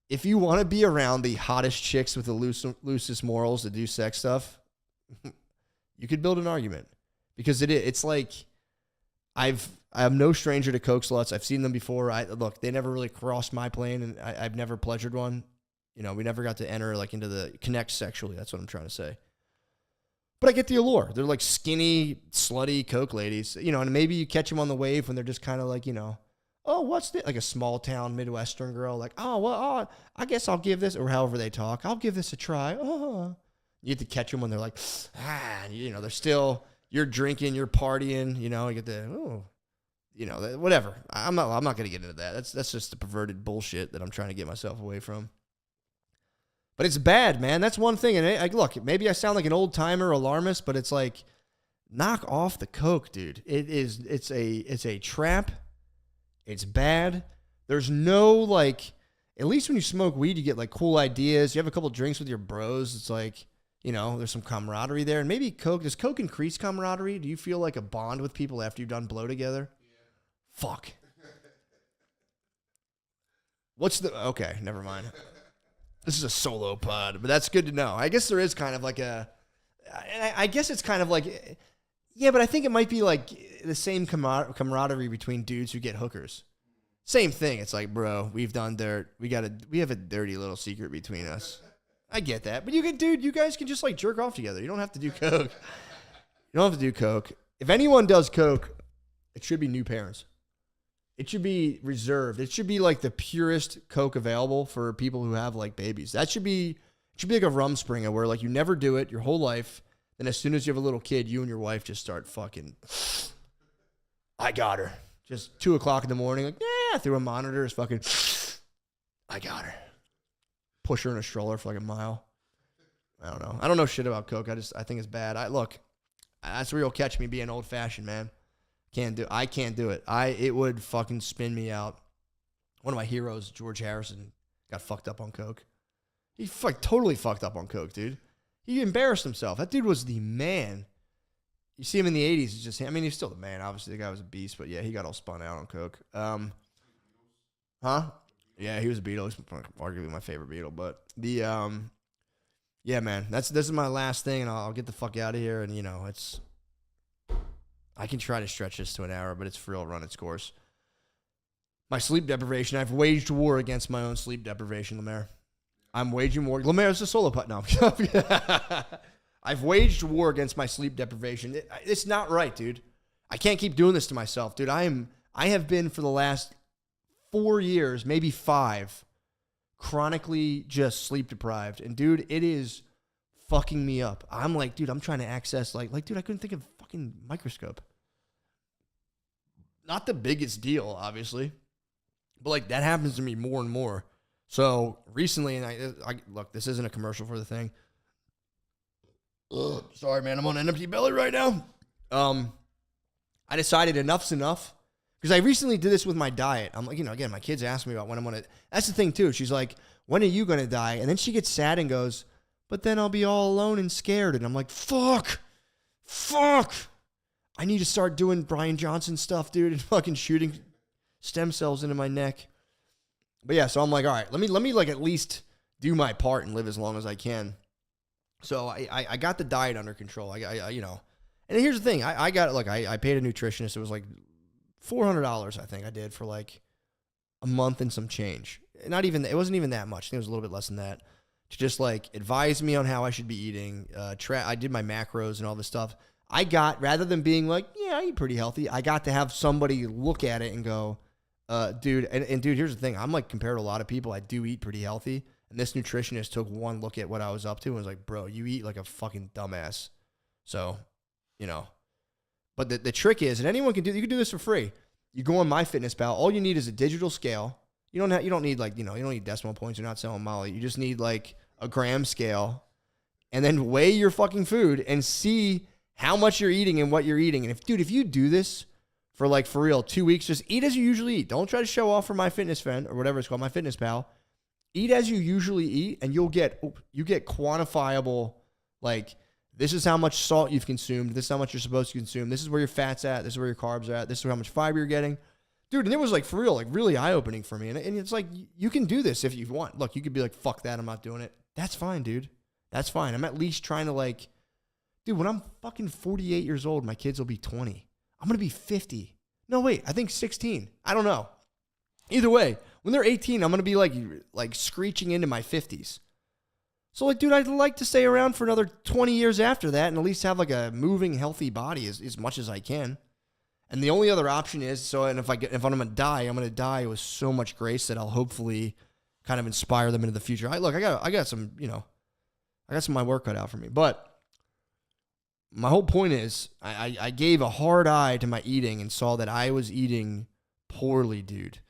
If you want to be around the hottest chicks with the loosest morals that do sex stuff, you could build an argument, because it's like, I'm no stranger to coke sluts. I've seen them before. Look, they never really crossed my plane, and I've never pleasured one. You know, we never got to enter like into the connect sexually. That's what I'm trying to say. But I get the allure. They're like skinny, slutty coke ladies, you know, and maybe you catch them on the wave when they're just kind of like, you know, oh, what's this? Like a small town Midwestern girl, like, oh, well, I guess I'll give this, or however they talk, I'll give this a try. Oh, you have to catch them when they're like, you know, they're still, you're drinking, you're partying, you know, you get the, oh, you know, whatever. I'm not going to get into that. That's just the perverted bullshit that I'm trying to get myself away from. But it's bad, man. That's one thing. And look, maybe I sound like an old timer alarmist, but it's like, knock off the coke, dude. It's a trap. It's bad. There's no, like, at least when you smoke weed, you get like cool ideas. You have a couple drinks with your bros. It's like, you know, there's some camaraderie there. And maybe does coke increase camaraderie? Do you feel like a bond with people after you've done blow together? Yeah. Fuck. Okay, never mind. This is a solo pod, but that's good to know. I guess there is kind of like I guess it's kind of like, yeah, but I think it might be like the same camaraderie between dudes who get hookers. Same thing. It's like, bro, we've done dirt. We have a dirty little secret between us. I get that. But you guys can just like jerk off together. You don't have to do coke. You don't have to do coke. If anyone does coke, it should be new parents. It should be reserved. It should be like the purest coke available for people who have like babies. It should be like a rum springer where like you never do it your whole life. Then as soon as you have a little kid, you and your wife just start fucking, I got her. Just 2:00 in the morning, like, yeah, through a monitor is fucking, I got her. Push her in a stroller for like a mile. I don't know. I don't know shit about coke. I think it's bad. Look, that's where you'll catch me being old fashioned, man. I can't do it. It would fucking spin me out. One of my heroes, George Harrison, got fucked up on coke. He totally fucked up on coke, dude. He embarrassed himself. That dude was the man. You see him in the 80s. He's still the man. Obviously, the guy was a beast, but yeah, he got all spun out on coke. Yeah, he was a Beatle. He's arguably my favorite Beatle. But yeah, man, this is my last thing, and I'll get the fuck out of here. And I can try to stretch this to an hour, but it's for real run its course. My sleep deprivation. I've waged war against my own sleep deprivation, Lemaire. I'm waging war. Lemaire's a solo putt now. I've waged war against my sleep deprivation. It's not right, dude. I can't keep doing this to myself, dude. I have been for the last 4 years, maybe 5, chronically just sleep deprived. And dude, it is fucking me up. I'm like, dude, I'm trying to access dude, I couldn't think of fucking microscope. Not the biggest deal, obviously. But that happens to me more and more. So recently, and I look, this isn't a commercial for the thing. Ugh, sorry, man, I'm on an empty belly right now. I decided enough's enough because I recently did this with my diet. I'm like, again, my kids ask me about when I'm gonna. That's the thing too. She's like, when are you gonna die? And then she gets sad and goes, but then I'll be all alone and scared. And I'm like, fuck. I need to start doing Brian Johnson stuff, dude, and fucking shooting stem cells into my neck. But yeah, so I'm like, all right, let me at least do my part and live as long as I can. So I got the diet under control. I and here's the thing, I paid a nutritionist. It was like $400, I think I did for a month and some change. It wasn't even that much. I think it was a little bit less than that. To just advise me on how I should be eating. I did my macros and all this stuff. Rather than being like, yeah, I eat pretty healthy, I got to have somebody look at it and go, dude, and dude, here's the thing. I'm compared to a lot of people, I do eat pretty healthy. And this nutritionist took one look at what I was up to and was like, bro, you eat like a fucking dumbass. So, but the trick is, and anyone can you can do this for free. You go on MyFitnessPal. All you need is a digital scale. You don't need you don't need decimal points. You're not selling Molly. You just need a gram scale, and then weigh your fucking food and see how much you're eating and what you're eating. And if you do this for real 2 weeks, just eat as you usually eat. Don't try to show off for MyFitnessFriend or whatever it's called, MyFitnessPal. Eat as you usually eat, and you get quantifiable, this is how much salt you've consumed. This is how much you're supposed to consume. This is where your fat's at. This is where your carbs are at. This is how much fiber you're getting. Dude, and it was for real, really eye-opening for me. And it's you can do this if you want. Look, you could be fuck that, I'm not doing it. That's fine, dude. That's fine. I'm at least trying to dude, when I'm fucking 48 years old, my kids will be 20. I'm going to be 50. No, wait, I think 16. I don't know. Either way, when they're 18, I'm going to be screeching into my 50s. So dude, I'd like to stay around for another 20 years after that and at least have a moving, healthy body as much as I can. And the only other option is, if I'm going to die, I'm going to die with so much grace that I'll hopefully kind of inspire them into the future. I got some, I got some of my work cut out for me. But my whole point is, I gave a hard eye to my eating and saw that I was eating poorly, dude.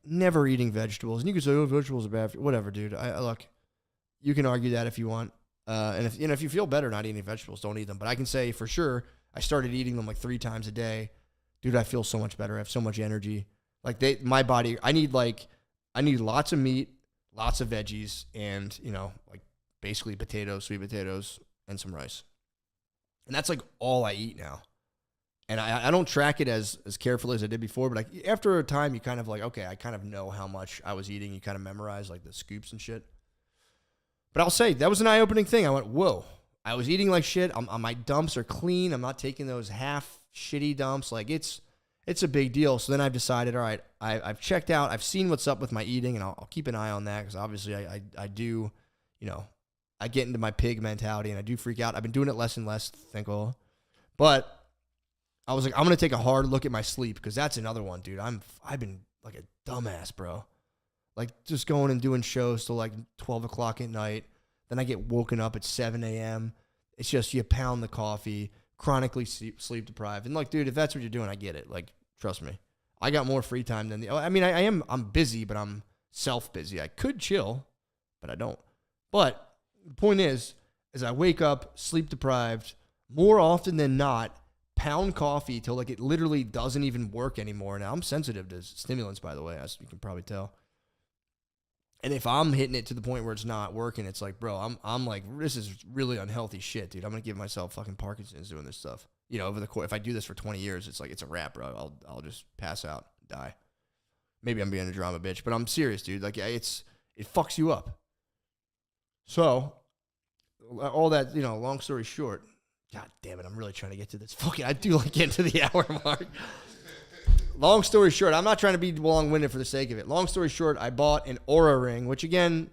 Never eating vegetables. And you can say, oh, vegetables are bad. Whatever, dude. Look, you can argue that if you want. And if you feel better not eating vegetables, don't eat them. But I can say for sure, I started eating them 3 times a day. Dude, I feel so much better. I have so much energy. My body, I need lots of meat, lots of veggies, and, basically potatoes, sweet potatoes, and some rice. And that's all I eat now. And I don't track it as carefully as I did before, but after a time, you kind of okay, I kind of know how much I was eating. You kind of memorize the scoops and shit. But I'll say, that was an eye-opening thing. I went, whoa, I was eating like shit. My dumps are clean. I'm not taking those half shitty dumps. It's a big deal. So then I've decided, all right, I've checked out. I've seen what's up with my eating, and I'll keep an eye on that because obviously I do, I get into my pig mentality, and I do freak out. I've been doing it less and less, thankful. But I was I'm going to take a hard look at my sleep because that's another one, dude. I've been like a dumbass, bro. Just going and doing shows till 12 o'clock at night. Then I get woken up at 7 a.m. It's just you pound the coffee, chronically sleep deprived. And dude, if that's what you're doing, I get it. Trust me. I got more free time than I'm busy, but I'm self-busy. I could chill, but I don't. But the point is, is I wake up sleep deprived more often than not, pound coffee till like it literally doesn't even work anymore. Now I'm sensitive to stimulants, by the way, as you can probably tell. And if I'm hitting it to the point where it's not working, it's like, bro, I'm like, this is really unhealthy shit, dude. I'm gonna give myself fucking Parkinson's doing this stuff. You know, over the course, if I do this for 20 years, it's like it's a wrap, bro. I'll just pass out, die. Maybe I'm being a drama bitch, but I'm serious, dude. Like it fucks you up. So all that, you know, long story short, God damn it, I'm really trying to get to this. Fucking, I do like getting to the hour mark. Long story short, I'm not trying to be long-winded for the sake of it. Long story short, I bought an Aura ring, which again,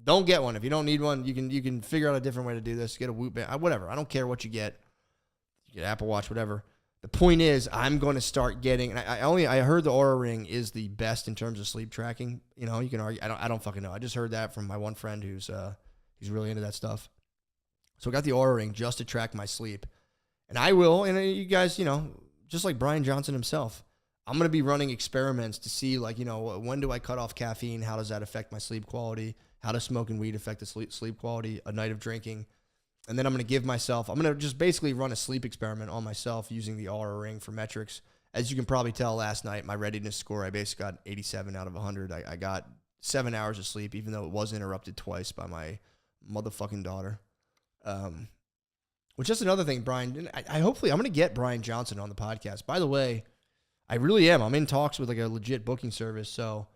don't get one. If you don't need one, you can figure out a different way to do this. Get a Whoop band, whatever. I don't care what you get. You get Apple Watch, whatever. The point is, I'm going to start getting. And I heard the Aura ring is the best in terms of sleep tracking. You know, you can argue. I don't fucking know. I just heard that from my one friend who's really into that stuff. So I got the Aura ring just to track my sleep, and I will. And you guys, you know, just like Brian Johnson himself. I'm going to be running experiments to see, like, you know, when do I cut off caffeine? How does that affect my sleep quality? How does smoking weed affect the sleep quality? A night of drinking. And then I'm going to just basically run a sleep experiment on myself using the Aura ring for metrics. As you can probably tell, last night, my readiness score, I basically got 87 out of 100. I got 7 hours of sleep, even though it was interrupted twice by my motherfucking daughter. Which is another thing, Brian. I'm going to get Brian Johnson on the podcast. By the way, I really am. I'm in talks with like a legit booking service. So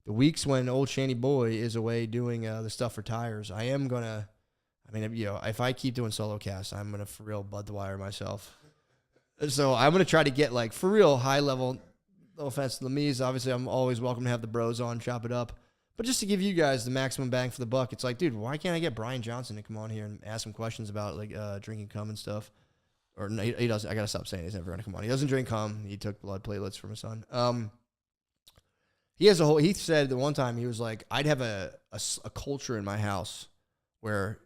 the weeks when old Shanny Boy is away doing the stuff for tires, I am going to, you know, if I keep doing solo casts, I'm going to for real bud the wire myself. So I'm going to try to get like for real high level, no offense to the me's. Obviously, I'm always welcome to have the bros on, chop it up. But just to give you guys the maximum bang for the buck, it's like, dude, why can't I get Brian Johnson to come on here and ask some questions about like drinking cum and stuff? Or no, he doesn't. I gotta stop saying he's never gonna come on. He doesn't drink cum. He took blood platelets from his son. He said the one time he was like, I'd have a culture in my house where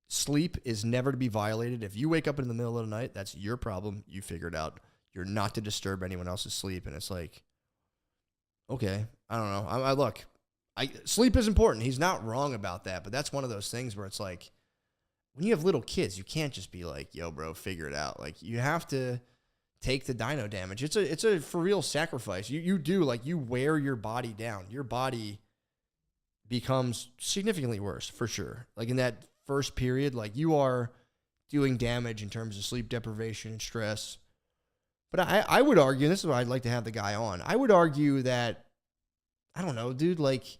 sleep is never to be violated. If you wake up in the middle of the night, that's your problem. You figure it out. You're not to disturb anyone else's sleep. And it's like, okay, I don't know. Look, sleep is important. He's not wrong about that. But that's one of those things where it's like, when you have little kids, you can't just be like, yo, bro, figure it out. Like, you have to take the dino damage. It's a for real sacrifice. You do, like, you wear your body down. Your body becomes significantly worse, for sure. Like, in that first period, like, you are doing damage in terms of sleep deprivation and stress. But I would argue, and this is why I'd like to have the guy on, I would argue that, I don't know, dude, like,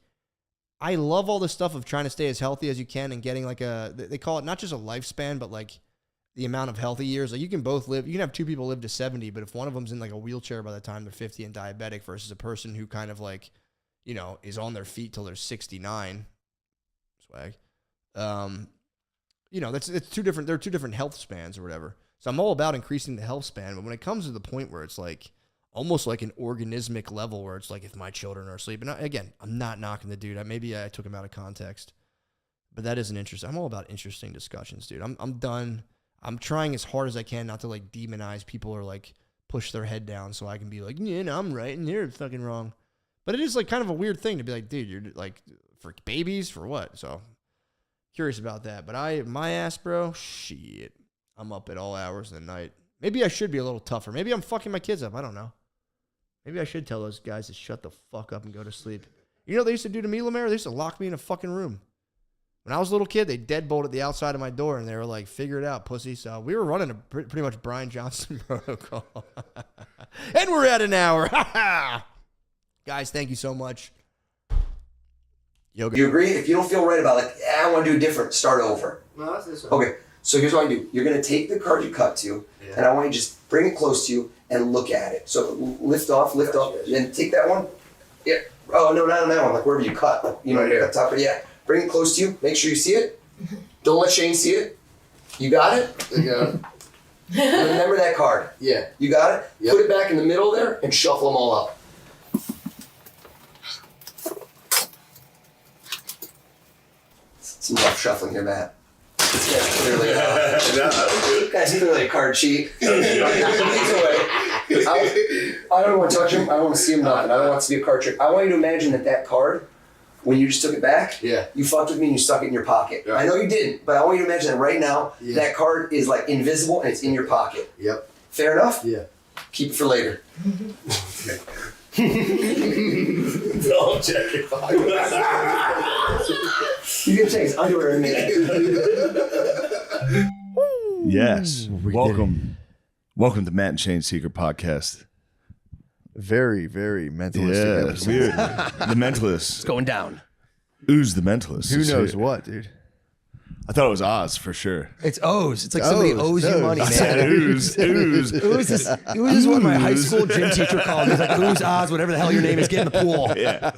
I love all this stuff of trying to stay as healthy as you can and getting like they call it not just a lifespan, but like the amount of healthy years. Like you can have two people live to 70, but if one of them's in like a wheelchair by the time they're 50 and diabetic versus a person who kind of like, you know, is on their feet till they're 69, swag, you know, they're two different health spans or whatever. So I'm all about increasing the health span, but when it comes to the point where it's like, almost like an organismic level where it's like if my children are asleep. And again, I'm not knocking the dude. Maybe I took him out of context. But that is an interesting. I'm all about interesting discussions, dude. I'm done. I'm trying as hard as I can not to like demonize people or like push their head down so I can be like, yeah, no, I'm right and you're fucking wrong. But it is like kind of a weird thing to be like, dude, you're like for babies for what? So curious about that. But my ass, bro, shit. I'm up at all hours of the night. Maybe I should be a little tougher. Maybe I'm fucking my kids up. I don't know. Maybe I should tell those guys to shut the fuck up and go to sleep. You know what they used to do to me, Lemaire? They used to lock me in a fucking room. When I was a little kid, they deadbolted the outside of my door, and they were like, figure it out, pussy. So we were running a pretty much Brian Johnson protocol. And we're at an hour. Guys, thank you so much. Yoga. You agree? If you don't feel right about it, like, I want to do different, start over. No, that's this one. Okay, so here's what I do. You're going to take the card you cut to, and I want you to just bring it close to you and look at it. So lift off, and take that one. Yeah. Oh, no, not on that one. Like wherever you cut. Like, you know, you cut top. But yeah. Bring it close to you. Make sure you see it. Don't let Shane see it. You got it? I got it. Remember that card. Yeah. You got it? Yep. Put it back in the middle there and shuffle them all up. Some rough shuffling here, Matt. Yeah, clearly. Guys, clearly a card cheat. I don't want to touch him. I don't want to see him nothing. I don't want it to be a card trick. I want you to imagine that card when you just took it back, you fucked with me and you stuck it in your pocket. I know you didn't, but I want you to imagine that right now, that card is like invisible and it's in your pocket. Fair enough? Yeah. Keep it for later. Don't check it. You can check his underwear in a minute. Yes. Welcome to Matt and Shane's Secret Podcast. Very, very mentalistic episode. Weird. The Mentalist. It's going down. Ooze the Mentalist. Who is knows here. what, dude? I thought it was Oz for sure. It's O's. It's like somebody owes you money, I said man. ooze. Ooze is what my high school gym teacher called me. He's like, Ooze, Oz, whatever the hell your name is, get in the pool. Yeah.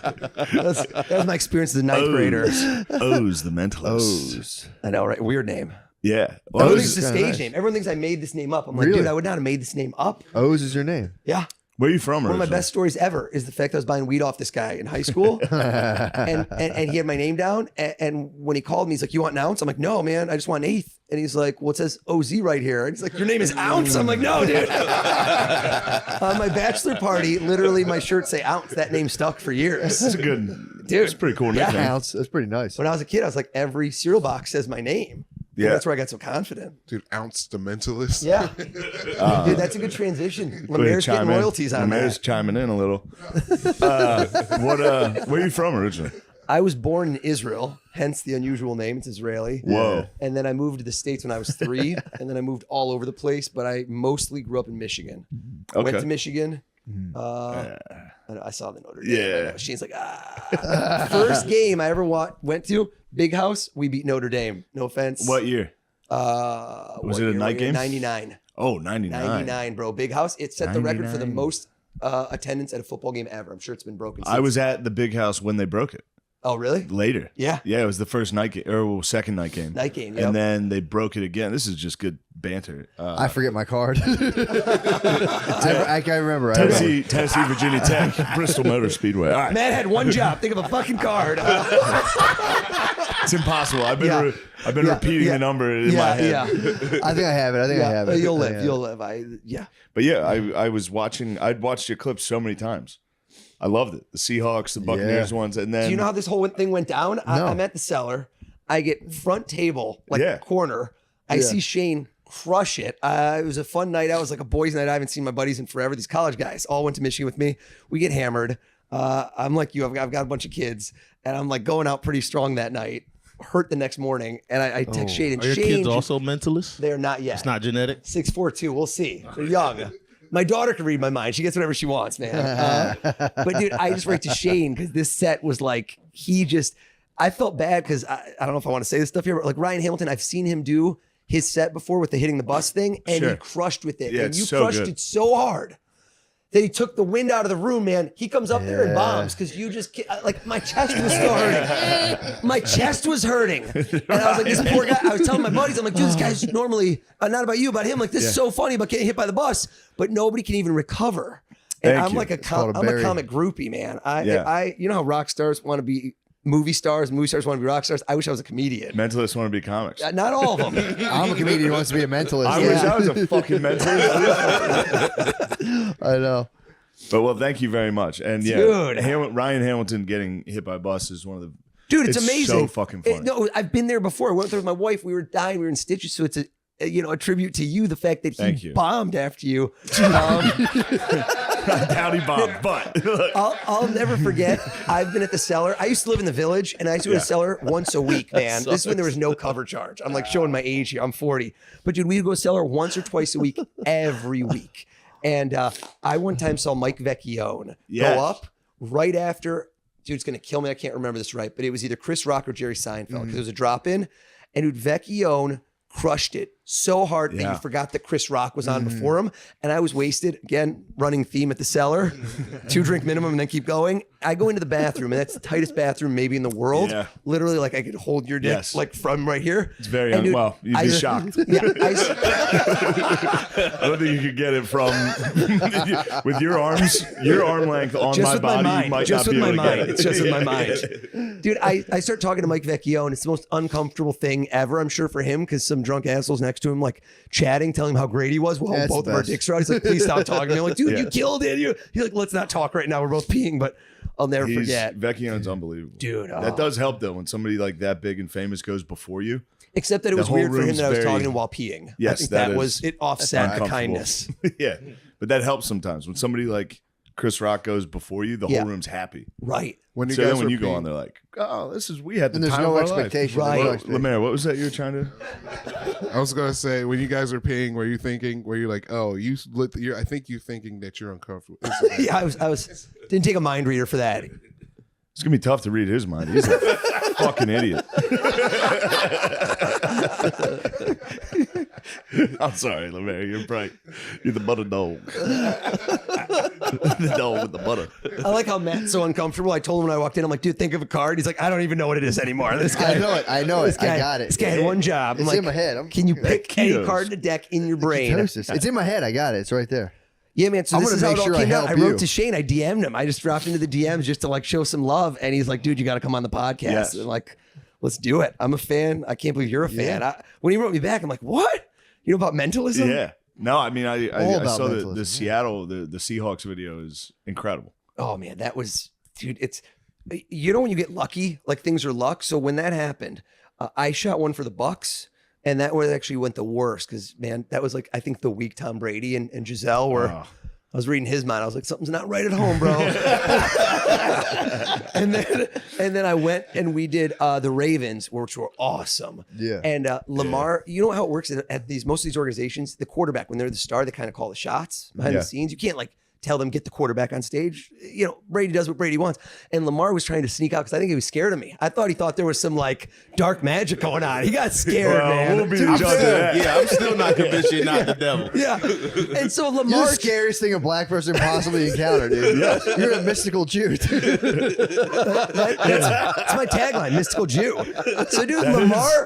That was my experience as a ninth grader. Ooze the Mentalist. O's. I know, right? Weird name. Yeah. Everyone Oz, thinks it's a kinda stage nice. name. Everyone thinks I made this name up. I'm like, Really? dude, I would not have made this name up. O's is your name. Yeah. where are you from One of my originally? best stories ever is the fact that I was buying weed off this guy in high school, and he had my name down. And when he called me, he's like, "You want an ounce?" I'm like, "No, man, I just want an eighth." And he's like, "Well, it says OZ right here." And he's like, "Your name is Ounce?" I'm like, "No, dude." On my bachelor party, literally, my shirt say Ounce. That name stuck for years. That's a good, Dude. It's a pretty cool Yeah. nickname. Ounce. That's pretty nice. When I was a kid, I was like, every cereal box says my name. And Yeah. that's where I got so confident. Dude, Ounce the Mentalist. Yeah. Dude, that's a good transition. Lemaire's getting Chime in. royalties on Lemaire's that. chiming in a little. Where are you from originally? I was born in Israel, hence the unusual name. It's Israeli. Whoa. And then I moved to the States when I was 3, and then I moved all over the place, but I mostly grew up in Michigan. Okay. Went to Michigan. I saw the Notre Dame. Yeah. I know. She's like, First game I ever went to, Big House, we beat Notre Dame. No offense. What year? Was it a night game? 99. Oh, 99. 99, bro. Big House. It set the record for the 99. most attendance at a football game ever. I'm sure it's been broken since. I was at the Big House when they broke it. Oh, really? Later. Yeah. Yeah, it was the first night game, or second night game. Night game, yep. And then they broke it again. This is just good banter. I forget my card. I can't remember. Tennessee, Virginia Tech, Bristol Motor Speedway. All right. Matt had one job. Think of a fucking card. It's impossible. I've been Yeah. I've been repeating the number in my head. I think I have it. I have it. You'll I live. have it. You'll live. But yeah, I was watching. I'd watched your clips so many times. I loved it. The Seahawks, the Buccaneers ones, and then Do you know how this whole thing went down? No. I'm at the cellar. I get front table, like Yeah. corner. I see Shane crush it. It was a fun night out. It was like a boys' night. I haven't seen my buddies in forever. These college guys all went to Michigan with me. We get hammered. I'm like you. I've got a bunch of kids, and I'm like going out pretty strong that night. Hurt the next morning, and I text Shane. And Are your Shane, kids also mentalists? They're not yet. It's not genetic. 6'4", we'll see. They're young. My daughter can read my mind. She gets whatever she wants, man. But dude, I just write to Shane because this set was like, I felt bad because I don't know if I want to say this stuff here, but like Ryan Hamilton, I've seen him do his set before with the hitting the bus thing, and he crushed with it. Yeah, and you it's so crushed good. it so hard that he took the wind out of the room, man. He comes up there and bombs because you just, like, my chest was still hurting. My chest was hurting. And I was like, this poor guy, I was telling my buddies, I'm like, dude, this guy's normally, not about you, about him. Like, this is so funny about getting hit by the bus, but nobody can even recover. And Thank I'm you. like called a I'm a berry. comic groupie, man. You know how rock stars want to be movie stars want to be rock stars? I wish I was a comedian. mentalists want to be comics. Not all of them. I'm a comedian who wants to be a mentalist. I wish I was a fucking mentalist. I know. But well, thank you very much. And yeah, Dude. Ryan Hamilton getting hit by a bus is one of the. Dude, it's amazing. So fucking funny. No, I've been there before. I went there with my wife. We were dying. We were in stitches. So it's a tribute to you. The fact that Thank he you. bombed after you. Dowdy Bob, but I'll never forget. I've been at the cellar. I used to live in the Village, and I used to go to the cellar once a week, man. This is when there was no cover charge. I'm like showing my age here. I'm 40. But dude, we would go to the cellar once or twice a week, every week. And I one time saw Mike Vecchione Yes. go up right after. Dude, it's gonna kill me. I can't remember this right, but it was either Chris Rock or Jerry Seinfeld because it was a drop in, and dude, Vecchione crushed it so hard that you forgot that Chris Rock was on before him, and I was wasted. Again, running theme at the cellar, 2 drink minimum, and then keep going. I go into the bathroom, and that's the tightest bathroom maybe in the world. Yeah. Literally, like I could hold your dick like from right here. it's very And dude, you'd be shocked. Yeah, I don't think you could get it from with your arms, your arm length on just my with body. my mind. You might Just not with be my able to get mind. it. It's just with my mind. Dude, I start talking to Mike Vecchione. It's the most uncomfortable thing ever, I'm sure, for him, because some drunk assholes next to him, like chatting, telling him how great he was while That's both the of our best. dicks are out. He's like, please stop talking to me. I'm like, dude, Yeah. you killed it. He's like, let's not talk right now. We're both peeing. But I'll never forget. Vecchione's unbelievable. Dude. That does help though when somebody like that big and famous goes before you. Except that it The was whole weird for him room's that I was very- talking to him while peeing. Yes, I think that that is was, it offset the uncomfortable. kindness. Yeah, but that helps sometimes when somebody like Chris Rock goes before you. The whole room's happy. Right. When you So guys then when were you go peeing- on, they're like, "Oh, this is we had the And there's time no of our life." expectation. Right. There's no Lemaire, what was that you were trying to? I was gonna say when you guys are peeing, were you thinking? Were you like, oh, you're? I think you thinking that you're uncomfortable. Yeah, I was didn't take a mind reader for that. It's gonna be tough to read his mind. He's a fucking idiot. I'm sorry, Lemaire. You're the butter dog. The dog with the butter. I like how Matt's so uncomfortable. I told him when I walked in, I'm like, dude, think of a card. He's like, I don't even know what it is anymore. This guy, I know it. I got it. This guy had one job. I'm It's like, in my head. Can you pick any Ketosis. card in the deck in your brain? Ketosis. It's in my head. I got it. It's right there. Yeah, man. So I'm this is gonna how it make all sure I came out. I help wrote you. to Shane. I DM'd him. I just dropped into the DMs just to like show some love. And he's like, dude, you got to come on the podcast. Yes. And like, let's do it. I'm a fan. I can't believe you're a fan. When he wrote me back, I'm like, what? You know about mentalism? Yeah. No, I mean, I about saw the mentalism. Seattle, the Seahawks video is incredible. Oh man, that was, dude. It's, you know, when you get lucky, like things are luck. So when that happened, I shot one for the Bucks, and that one actually went the worst because man, that was like I think the week Tom Brady and Giselle were. Oh. I was reading his mind. I was like, something's not right at home, bro. and then I went and we did the Ravens, which were awesome. Yeah. And Lamar, you know how it works at most of these organizations. The quarterback, when they're the star, they kind of call the shots behind Yeah. the scenes. You can't like tell them get the quarterback on stage. You know, Brady does what Brady wants. And Lamar was trying to sneak out because I think he was scared of me. I thought he thought there was some like dark magic going on. He got scared, Well, man. we'll be the judge of that. Yeah, I'm still not convinced you're not the devil. Yeah. And so You're Lamar the scariest thing a black person possibly encountered, dude. You're a mystical Jew, dude. That's my tagline, mystical Jew. So, dude,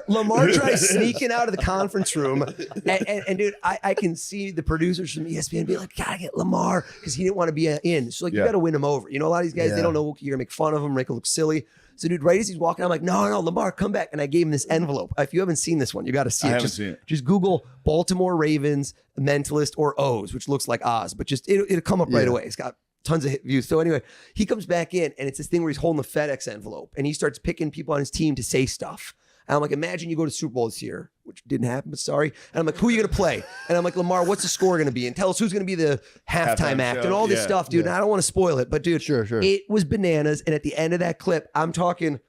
Lamar tries sneaking out of the conference room, and dude, I can see the producers from ESPN be like, "Gotta get Lamar," because he didn't want to be in. So, like, you Yeah. got to win him over. You know, a lot of these guys they Yeah. don't know you're gonna make fun of him, make him look silly. So, dude, right as he's walking, I'm like, "No, Lamar, come back!" And I gave him this envelope. If you haven't seen this one, you got to see I it. haven't Just, seen it. just Google Baltimore Ravens Mentalist or O's, which looks like Oz, but just it'll come up right Yeah. away. It's got tons of hit views. So anyway, he comes back in and it's this thing where he's holding the FedEx envelope and he starts picking people on his team to say stuff. And I'm like, imagine you go to Super Bowl this year, which didn't happen, but sorry. And I'm like, who are you going to play? And I'm like, Lamar, what's the score going to be? And tell us who's going to be the halftime act show. and all this Yeah. stuff, dude. And I don't want to spoil it, but dude, Sure. it was bananas. And at the end of that clip, I'm talking,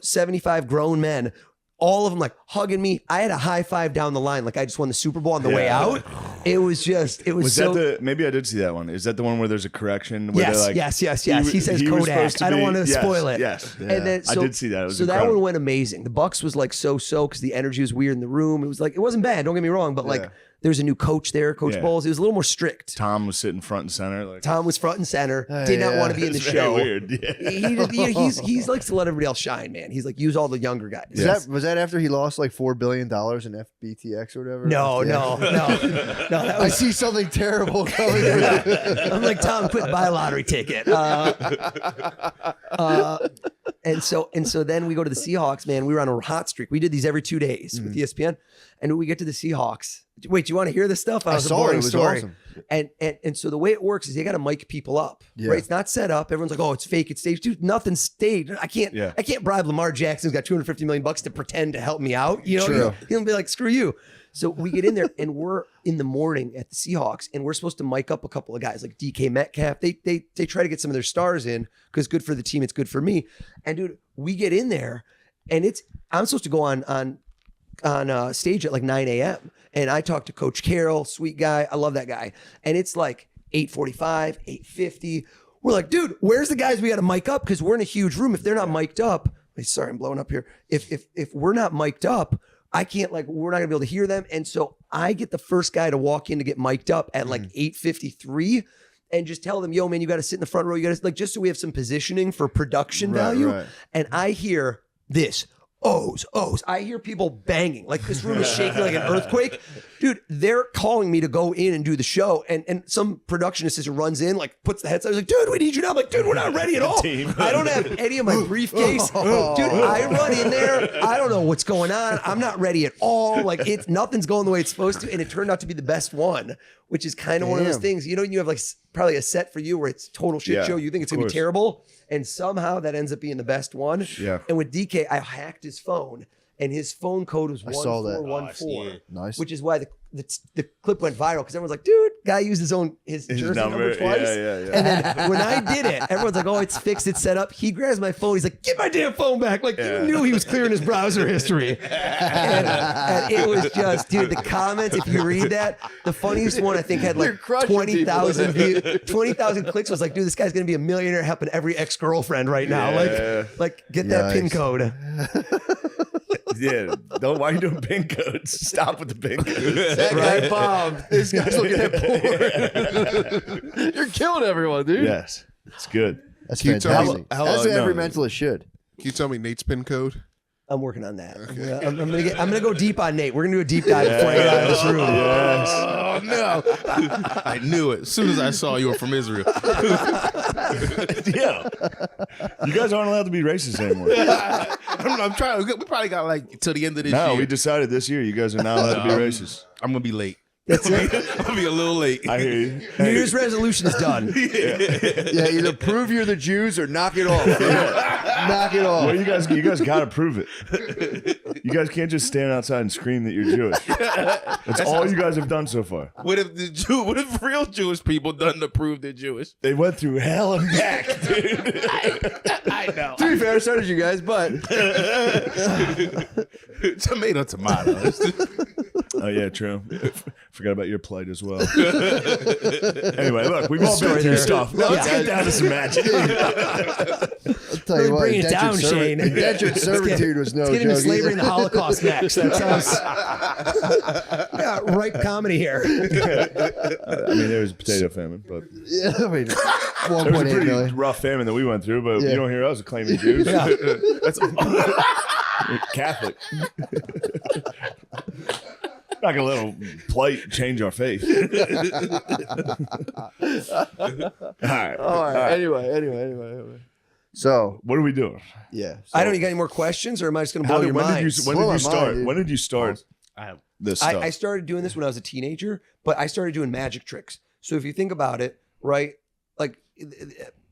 75 grown men, all of them like hugging me. I had a high five down the line. Like I just won the Super Bowl on the way Yeah. out. It was so. that maybe I did see that one. Is that the one where there's a correction? Where they're like, yes. He says was Kodak. supposed to I don't be- want to yes, spoil it. Yes. And then I did see that. It was so that incredible. one went amazing. The Bucks was like so because the energy was weird in the room. It was like it wasn't bad. Don't get me wrong, but like there's a new coach there, Coach Yeah. Bowles. He was a little more strict. Tom was sitting front and center. Like, Tom was front and center. Did not yeah. want to be in the it's very show. weird. Yeah. He likes to let everybody else shine, man. He's like use all the younger guys. Was that after he lost like $4 billion in FBTX or whatever? No. FTX? That I was, see something terrible coming. I'm like Tom, quit buy a lottery ticket. And so then we go to the Seahawks, man. We were on a hot streak. We did these every 2 days with ESPN. And we get to the Seahawks. Wait, do you want to hear this stuff? I was a saw it. boring It was story. awesome. And so the way it works is you got to mic people up, Yeah. right? It's not set up. Everyone's like, oh, it's fake, it's staged. Dude, nothing's staged. I can't bribe Lamar Jackson, who's got $250 million to pretend to help me out. You know, True. he'll be like, screw you. So we get in there and we're in the morning at the Seahawks and we're supposed to mic up a couple of guys like DK Metcalf. They try to get some of their stars in because good for the team, it's good for me. And dude, we get in there and I'm supposed to go on stage at like 9 a.m. And I talked to Coach Carroll, sweet guy. I love that guy. And it's like 8:45, 8:50. We're like, dude, where's the guys we got to mic up? Because we're in a huge room. If they're not mic'd up, sorry, I'm blowing up here. If we're not mic'd up, I can't we're not gonna be able to hear them. And so I get the first guy to walk in to get mic'd up at like 8:53 and just tell them, yo, man, you got to sit in the front row. You got to just so we have some positioning for production value. Right. And I hear this. O's. I hear people banging. Like this room is shaking like an earthquake. Dude, they're calling me to go in and do the show. And some production assistant runs in, like puts the headset. I was like, dude, we need you now. I'm like, dude, we're not ready at all. I don't have any of my briefcase. Dude, I run in there. I don't know what's going on. I'm not ready at all. Like nothing's going the way it's supposed to. And it turned out to be the best one, which is kind of one of those things. You know, you have like probably a set for you where it's total shit show. You think it's going to be terrible. And somehow that ends up being the best one. Yeah. And with DK, I hacked his phone, and his phone code was I saw that. 1414. Nice. Which is why the clip went viral, because everyone's like, dude, guy used his jersey number twice. Yeah. And then when I did it, everyone's like, oh, it's fixed, it's set up. He grabs my phone. He's like, get my damn phone back. Like, you knew he was clearing his browser history. And it was just, dude, the comments, if you read that, the funniest one I think had like 20,000 views, 20,000 clicks. Was like, dude, this guy's going to be a millionaire helping every ex-girlfriend right now. Like get that PIN code. Yeah, why are you doing PIN codes? Stop with the PIN codes. That guy bombed. This guy's looking at porn. You're killing everyone, dude. Yes, it's good. That's Can you tell me- fantastic. That's what every mentalist should. Can you tell me Nate's pin code? I'm working on that. I'm gonna go deep on Nate. We're gonna do a deep dive before I get out of this room. Yes. Oh no! I knew it. As soon as I saw you were from Israel. Yeah. You guys aren't allowed to be racist anymore. I'm trying. We probably got like till the end of this No, year. we decided this year you guys are not allowed to be racist. I'm gonna be late. That's it. I'm gonna be a little late. I hear you. New Year's resolution is done. Yeah, either prove you're the Jews or knock it off. Knock it off. Well, you guys got to prove it. You guys can't just stand outside and scream that you're Jewish. That's all you guys have done so far. What if real Jewish people done to prove they're Jewish? They went through hell and back, dude. I know. To be fair, so did you guys, but Tomato. Oh yeah, true. Forgot about your plight as well. Anyway, look, we've all been through stuff. Let's get down to some magic. I'll tell you what, Bring it down, Shane. indentured servitude was no Let's get into joke. slavery and either. the Holocaust next. That sounds ripe comedy here. I mean, there was a potato famine, but Yeah, I mean, it was a 1.8 pretty million. rough famine that we went through. But Yeah. you don't hear us claiming Jews. That's Catholic. Not gonna let a plight change our faith. All right. Anyway. So, What are we doing? yeah. I don't. You got any more questions, or am I just going to blow your When mind? did you Blow my start? mind, dude. When did you start this stuff? I started doing this when I was a teenager, but I started doing magic tricks. So if you think about it, right, like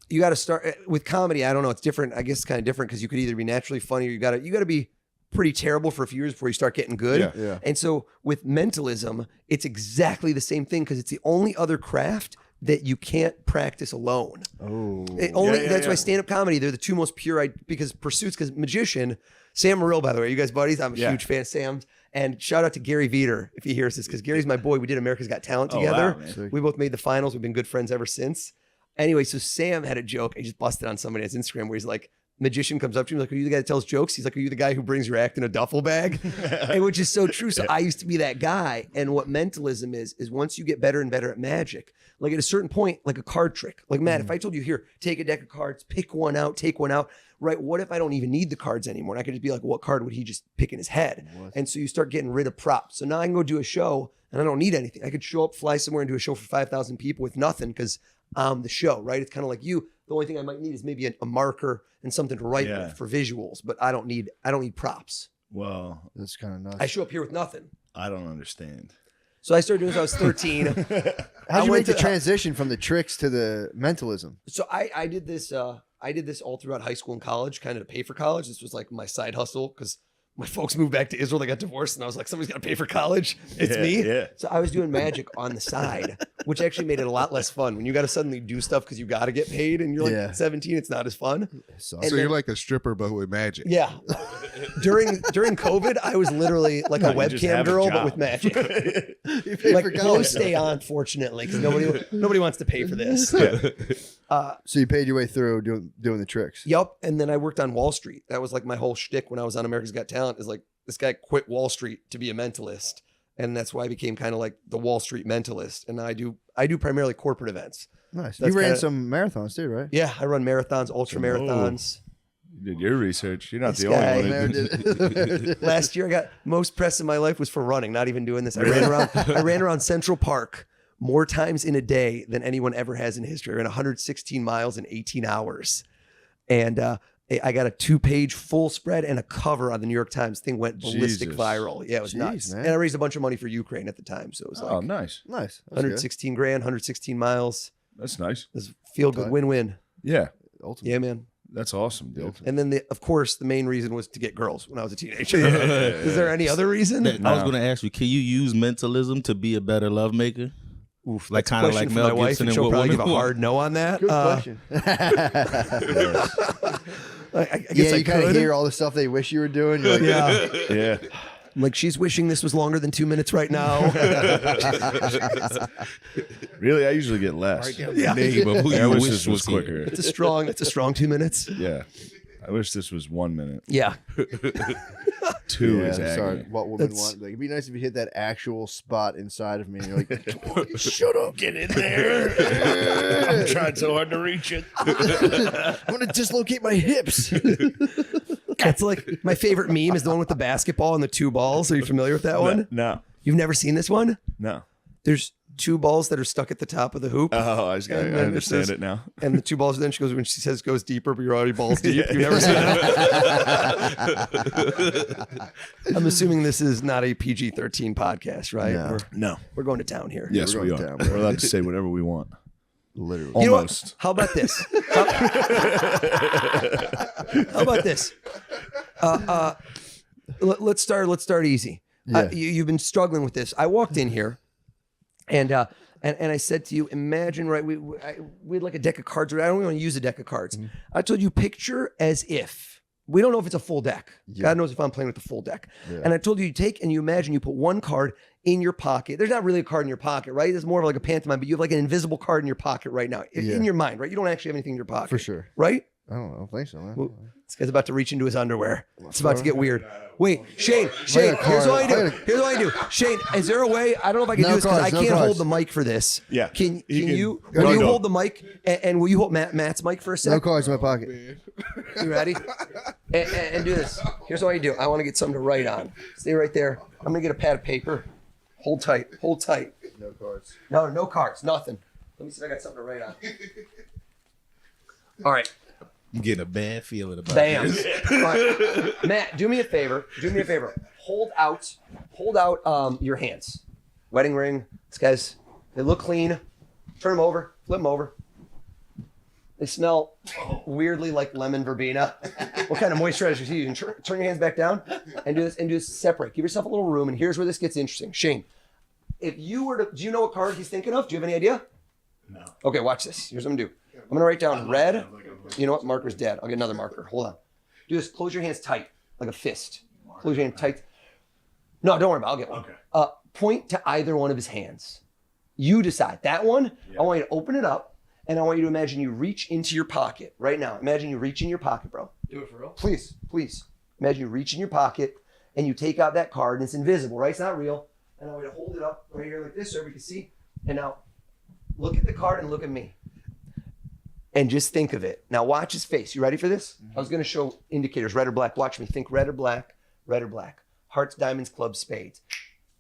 you got to start with comedy. I don't know. It's different. I guess it's kind of different because you could either be naturally funny or you got to be pretty terrible for a few years before you start getting good. Yeah. And so with mentalism, it's exactly the same thing because it's the only other craft that you can't practice alone. Oh. That's why stand-up comedy, they're the two most pure, because pursuits, because magician, Sam Morrill, by the way, you guys buddies? I'm a huge fan of Sam's. And shout out to Gary Veter if he hears this, because Gary's my boy. We did America's Got Talent together. wow, We both made the finals. We've been good friends ever since. Anyway, so Sam had a joke. He just busted on somebody on his Instagram where he's like, magician comes up to him like, are you the guy that tells jokes? He's like, are you the guy who brings your act in a duffel bag? And which is so true. So I used to be that guy. And what mentalism is once you get better and better at magic, like at a certain point, like a card trick, like Matt, if I told you here, take a deck of cards, pick one out, take one out, right? What if I don't even need the cards anymore? And I could just be like, what card would he just pick in his head? And so you start getting rid of props. So now I can go do a show and I don't need anything. I could show up, fly somewhere and do a show for 5,000 people with nothing because I'm the show, right? It's kind of like you. The only thing I might need is maybe a marker and something to write with for visuals, but I don't need props. Well, That's kind of nuts. I show up here with nothing. I don't understand. So I started doing this when I was 13. How'd you make the transition from the tricks to the mentalism? So I did this. I did this all throughout high school and college, kind of to pay for college. This was like my side hustle because my folks moved back to Israel. They got divorced, and I was like, somebody's got to pay for college. It's me. Yeah. So I was doing magic on the side, which actually made it a lot less fun. When you got to suddenly do stuff because you got to get paid, and you're like 17, it's not as fun. So, And So then- you're like a stripper, but with magic. Yeah. During COVID, I was literally like a you just webcam have a girl, job. but with magic. you paid Like for both college. stay on, fortunately, because nobody wants to pay for this. So you paid your way through doing the tricks. Yup. And then I worked on Wall Street. That was like my whole shtick when I was on America's Got Talent. Is like this guy quit Wall Street to be a mentalist, and that's why I became kind of like the Wall Street mentalist. And now I do primarily corporate events. Nice. That's You ran kinda- some marathons too, right? Yeah, I run marathons, ultra marathons. You did your research. You're not This the guy- only Mayor one. did it. Last year, I got most press in my life was for running. Not even doing this. I ran around Central Park more times in a day than anyone ever has in history. I ran 116 miles in 18 hours, and I got a 2-page full spread and a cover on the New York Times. Thing went ballistic Jesus. viral. Yeah, it was Jeez, nuts. man. And I raised a bunch of money for Ukraine at the time, so it was Oh, like nice. Nice. That's 116 grand, 116 miles. That's nice. It was feel good win-win. Yeah, good. Ultimate. Yeah, man. that's awesome, dude. And then, of course, the main reason was to get girls when I was a teenager. Is there any other reason? I was No. going to ask you, can you use mentalism to be a better love maker? Oof, Like that's a kind of question like for Mel my wife, Gibson and and she'll what probably women give a want. hard no on that. Good question. I guess Yeah, I you kind of could. hear all the stuff they wish you were doing. You're like, Yeah. Yeah. Like, she's wishing this was longer than 2 minutes right now. Really, I usually get less. Yeah. Name of who I you wish wish this was here. quicker. It's a strong 2 minutes. Yeah. I wish this was 1 minute. Yeah. 2 yeah, is I'm sorry. agony. What women That's- want? Like, it'd be nice if you hit that actual spot inside of me. And you're like, shut up, get in there. I'm trying so hard to reach it. I'm gonna dislocate my hips. That's like my favorite meme is the one with the basketball and the 2 balls. Are you familiar with that one? No. You've never seen this one? No. There's 2 balls that are stuck at the top of the hoop. Oh, I And then understand there's- it now. And the 2 balls, then she goes, when she says goes deeper, but you're already balls deep. You've never seen that? I'm assuming this is not a PG-13 podcast, right? No. No. We're going to town here. Yes, we're we going are. down, bro. We're allowed to say whatever we want. Literally. You know what? Almost. How about this? How about this? Let's start easy. Yeah. You've been struggling with this. I walked in here, and I said to you, imagine, right? We had like a deck of cards. I don't want to use a deck of cards. Mm-hmm. I told you, picture as if we don't know if it's a full deck. God knows if I'm playing with the full deck. Yeah. And I told you, you take and you imagine you put one card in your pocket. There's not really a card in your pocket, right? It's more of like a pantomime, but you have like an invisible card in your pocket right now, Yeah. in your mind, right? You don't actually have anything in your pocket, For sure. right? I don't think so, man. Well, this guy's about to reach into his underwear. It's about to get weird. Wait, Shane, here's card. what I do. I got a- Here's what I do. Shane, is there a way? I don't know if I can No do this because I cards, no can't hold cards. the mic for this. Yeah. Can You can- you? Go Will you ahead. hold the mic and will you hold Matt's mic for a No sec? cards in my pocket. You ready? And do this. Here's what I do. I want to get something to write on. Stay right there. I'm gonna get a pad of paper. Hold tight. Hold tight. No cards. No cards. Nothing. Let me see if I got something to write on. All right. I'm getting a bad feeling about Bam. this. All right. Matt, do me a favor. Hold out your hands. Wedding ring. These guys, they look clean. Turn them over. Flip them over. They smell weirdly like lemon verbena. What kind of moisturizer do you use? Turn your hands back down and do this separate. Give yourself a little room. And here's where this gets interesting. Shane, if you were to, do you know what card he's thinking of? Do you have any idea? No. Okay, watch this. Here's what I'm gonna do. I'm gonna write down red. You know what? Marker's dead. I'll get another marker. Hold on. Do this. Close your hands tight, like a fist. Close your hand tight. No, don't worry about it. I'll get one. Okay. Point to either one of his hands. You decide. That one, I want you to open it up, and I want you to imagine you reach into your pocket right now. Imagine you reach in your pocket, bro. Do it for real. Please. Imagine you reach in your pocket, and you take out that card, and it's invisible, right? It's not real. And I want you to hold it up right here like this so everybody can see. And now, look at the card and look at me. And just think of it. Now watch his face. You ready for this? I was going to show indicators, red or black. Watch me. Think red or black, red or black. Hearts, diamonds, clubs, spades.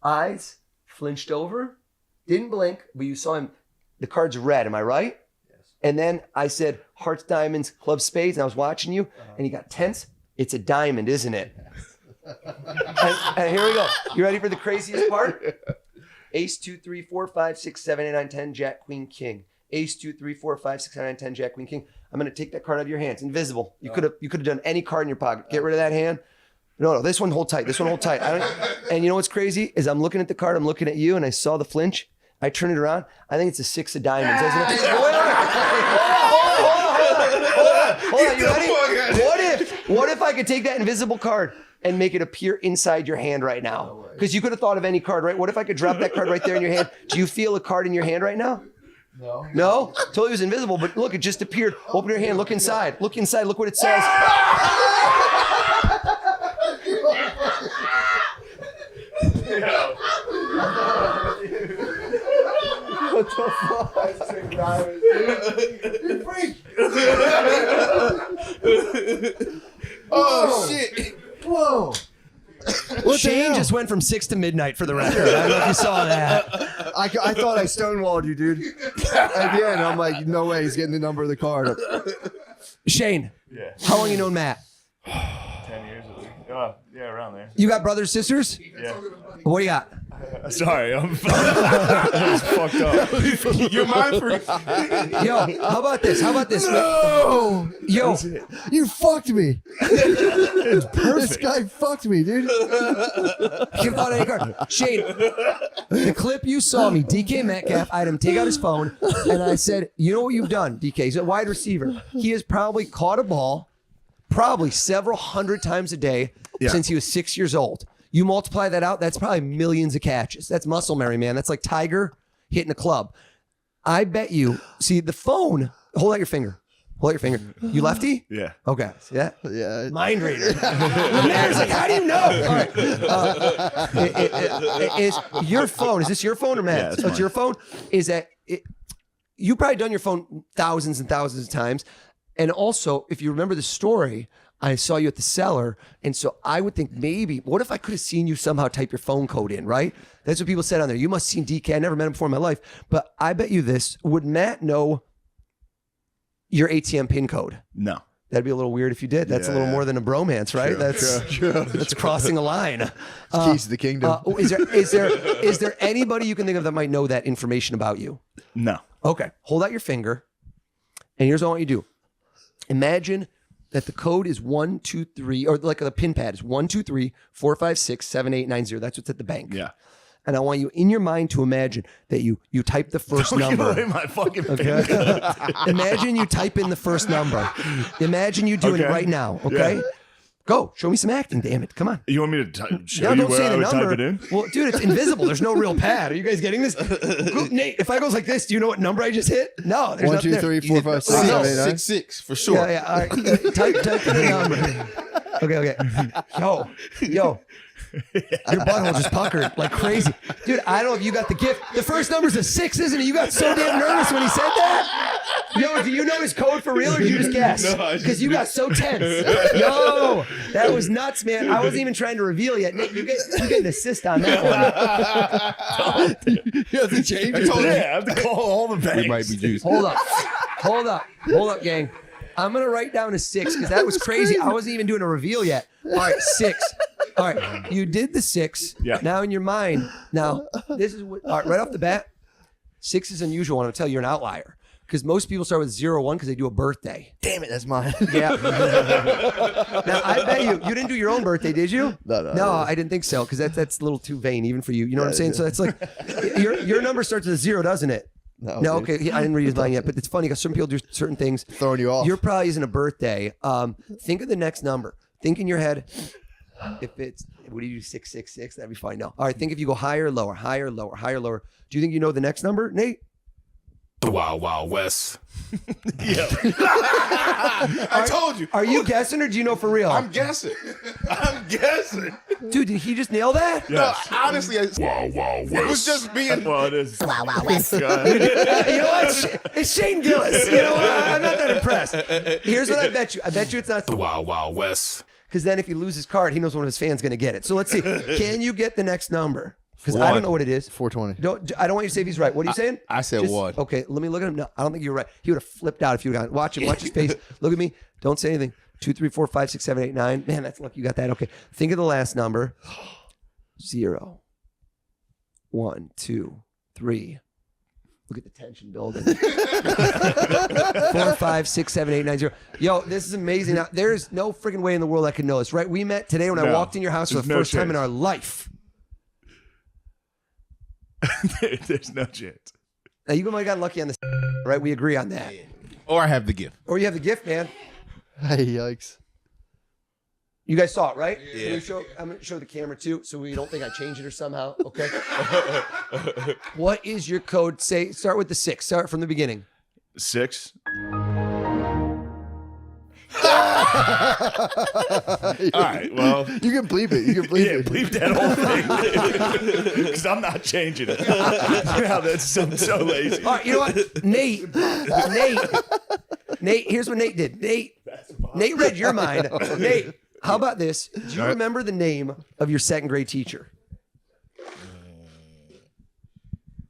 Eyes flinched over, didn't blink, but you saw him. The card's red, am I right? Yes. And then I said hearts, diamonds, clubs, spades, and I was watching you, and you got tense. It's a diamond, isn't it? and here we go. You ready for the craziest part? Ace, 2, 3, 4, 5, 6, 7, 8, 9, 10, Jack, Queen, King. Ace, 2, 3, 4, 5, 6, 7, 8, 9, 10, Jack, Queen, King. I'm gonna take that card out of your hands. Invisible. You could have done any card in your pocket. Get rid of that hand. No, this one hold tight. This one hold tight. And you know what's crazy is I'm looking at the card. I'm looking at you, and I saw the flinch. I turn it around. I think it's a 6 of diamonds, isn't it? Hold on. You ready? What if I could take that invisible card and make it appear inside your hand right now? Because you could have thought of any card, right? What if I could drop that card right there in your hand? Do you feel a card in your hand right now? No. No? Told you it was invisible, but look, it just appeared. Open your hand. Look inside. Look inside. Look what it says. What the fuck? Oh shit! Whoa. Shane just went from 6 to midnight for the record. I don't know if you saw that. I thought I stonewalled you, dude. At the end, I'm like, no way he's getting the number of the card. Shane, how long you known Matt? 10 years at least. Yeah, around there. You got brothers, sisters? Yeah. What do you got? Sorry, I'm fucked up. You're mine for. Yo, how about this? No! Yo, You fucked me. It's perfect. This guy fucked me, dude. give out any card. Shane, the clip you saw me, DK Metcalf, I had him take out his phone, and I said, you know what you've done, DK? He's a wide receiver. He has probably caught a ball probably several hundred times a day since he was 6 years old. You multiply that out, that's probably millions of catches. That's muscle memory, man. That's like Tiger hitting a club. I bet you, see the phone, hold out your finger. Hold out your finger. You lefty? Yeah. Okay. See that? Yeah. Mind reader. The man's like, how do you know? All right. Is your phone, is this your phone or Matt's? Yeah, It's your phone? Is that, you've probably done your phone thousands and thousands of times. And also, if you remember the story, I saw you at the cellar. And so I would think maybe, what if I could have seen you somehow type your phone code in, right? That's what people said on there. You must have seen DK. I never met him before in my life. But I bet you this, would Matt know your ATM PIN code? No. That'd be a little weird if you did. That's a little more than a bromance, right? That's crossing a line. Keys to the kingdom. Is there anybody you can think of that might know that information about you? No. Okay, hold out your finger, and here's what I want you to do. Imagine that the code is 1, 2, 3, or like the PIN pad is 1, 2, 3, 4, 5, 6, 7, 8, 9, 0. That's what's at the bank. Yeah. And I want you in your mind to imagine that you type the first Don't number. give away my fucking Okay. Imagine you type in the first number. Imagine you doing it right now. Okay. Yeah. Go. Show me some acting. Damn it. Come on. You want me to show No, you don't where say I the would number. type it in? Well, dude, it's invisible. There's no real pad. Are you guys getting this? Nate, if I goes like this, do you know what number I just hit? No. There's 1, nothing 2, there. 3, 4, 5, 6, 7, 8, 9. 6 for sure. Yeah, yeah. All right. Type the number. Okay. Yo. Your butthole just puckered like crazy. Dude, I don't know if you got the gift. The first number's a 6, isn't it? You got so damn nervous when he said that. Yo, do you know his code for real or did you just guess? No, Because you got so tense. Yo, that was nuts, man. I wasn't even trying to reveal yet. Nick, you get an assist on that one. You have to change it. I have to call all the banks. We might be juiced. Hold up, gang. I'm gonna write down a 6 because that was crazy. I wasn't even doing a reveal yet. All right, 6. All right, you did the 6. Yeah. Now in your mind, this is what, all right, right off the bat, 6 is unusual, and I'll tell you, you're an outlier because most people start with 0, 1 because they do a birthday. Damn it, that's mine. Yeah. Now I bet you didn't do your own birthday, did you? No. I didn't think so because that's a little too vain even for you. You know what I'm saying? So it's like your number starts with a 0, doesn't it? No, dude. okay. I didn't read his mind yet, but it's funny because some people do certain things. Throwing you off. Your probably isn't a birthday. Think of the next number. Think in your head. If it's, what do you do? 666? That'd be fine. No. All right. Think if you go higher, lower, higher, lower, higher, lower. Do you think you know the next number, Nate? The Wild Wild West. Yeah. I told you. Are you guessing or do you know for real? I'm guessing. I'm guessing. Dude, did he just nail that? No, honestly, Wild Wild West. It was just being. Well, it is. Wow, wow, West. You know what? It's Shane Gillis. You know what? I'm not that impressed. Here's what I bet you. I bet you it's not The Wild Wild West. because then if he loses his card, he knows one of his fans going to get it. So let's see. Can you get the next number? Because I don't know what it is. 420. I don't want you to say if he's right. What are you saying? I said what? Okay, let me look at him. No, I don't think you're right. He would have flipped out if you would have. Watch him. Watch his face. Look at me. Don't say anything. 2, 3, 4, 5, 6, 7, 8, 9. Man, that's lucky you got that. Okay. Think of the last number. 0, 1, 2, 3. Look at the tension building. 4, 5, 6, 7, 8, 9, 0. Yo, this is amazing. Now, there's no freaking way in the world I could know this, right? We met today when I walked in your house for the first time in our life. There's no chance. Now, you might have got lucky on this, right? We agree on that. Or I have the gift. Or you have the gift, man. Hey, yikes. You guys saw it, right? Yeah. I'm going to show the camera too, so we don't think I changed it or somehow. Okay. What is your code? Start with the 6. Start from the beginning. 6. All right. Well, You can bleep it. You can bleep yeah, it. bleep that whole thing because I'm not changing it. Yeah, I'm so lazy. All right. You know what? Nate, here's what Nate did. Nate, Nate read your mind. Nate, how about this? Do you remember the name of your second grade teacher?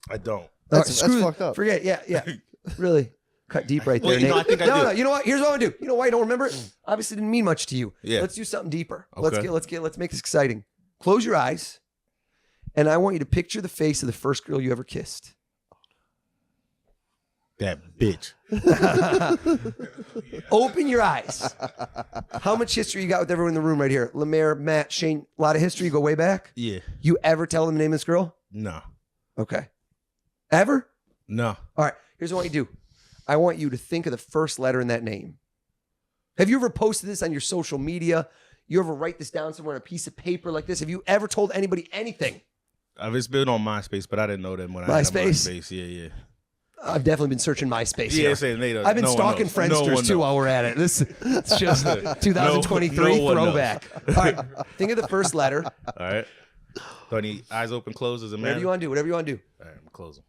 I don't. That's fucked up. Forget. Yeah. Really cut deep right there, Wait, Nate. no, I think I do. No. You know what? Here's what I'm gonna do. You know why I don't remember it? Obviously, didn't mean much to you. Yeah. Let's do something deeper. Okay. Let's make this exciting. Close your eyes, and I want you to picture the face of the first girl you ever kissed. That bitch. Open your eyes. How much history you got with everyone in the room right here? Lemaire, Matt, Shane, a lot of history. You go way back. Yeah. You ever tell them the name of this girl? No. Okay. Ever? No. All right. Here's what I want you to do. I want you to think of the first letter in that name. Have you ever posted this on your social media? You ever write this down somewhere on a piece of paper like this? Have you ever told anybody anything? It's been on MySpace, but I didn't know that when I had MySpace? MySpace. Yeah. I've definitely been searching MySpace. Yeah, here. saying Nate, I've been no one stalking knows. No Friendsters one too knows. while we're at it. It's just a 2023 no one throwback. All right. Think of the first letter. All right. Do I need eyes open, closed as a man? Whatever you want to do. Whatever you want to do. All right, I'm closing.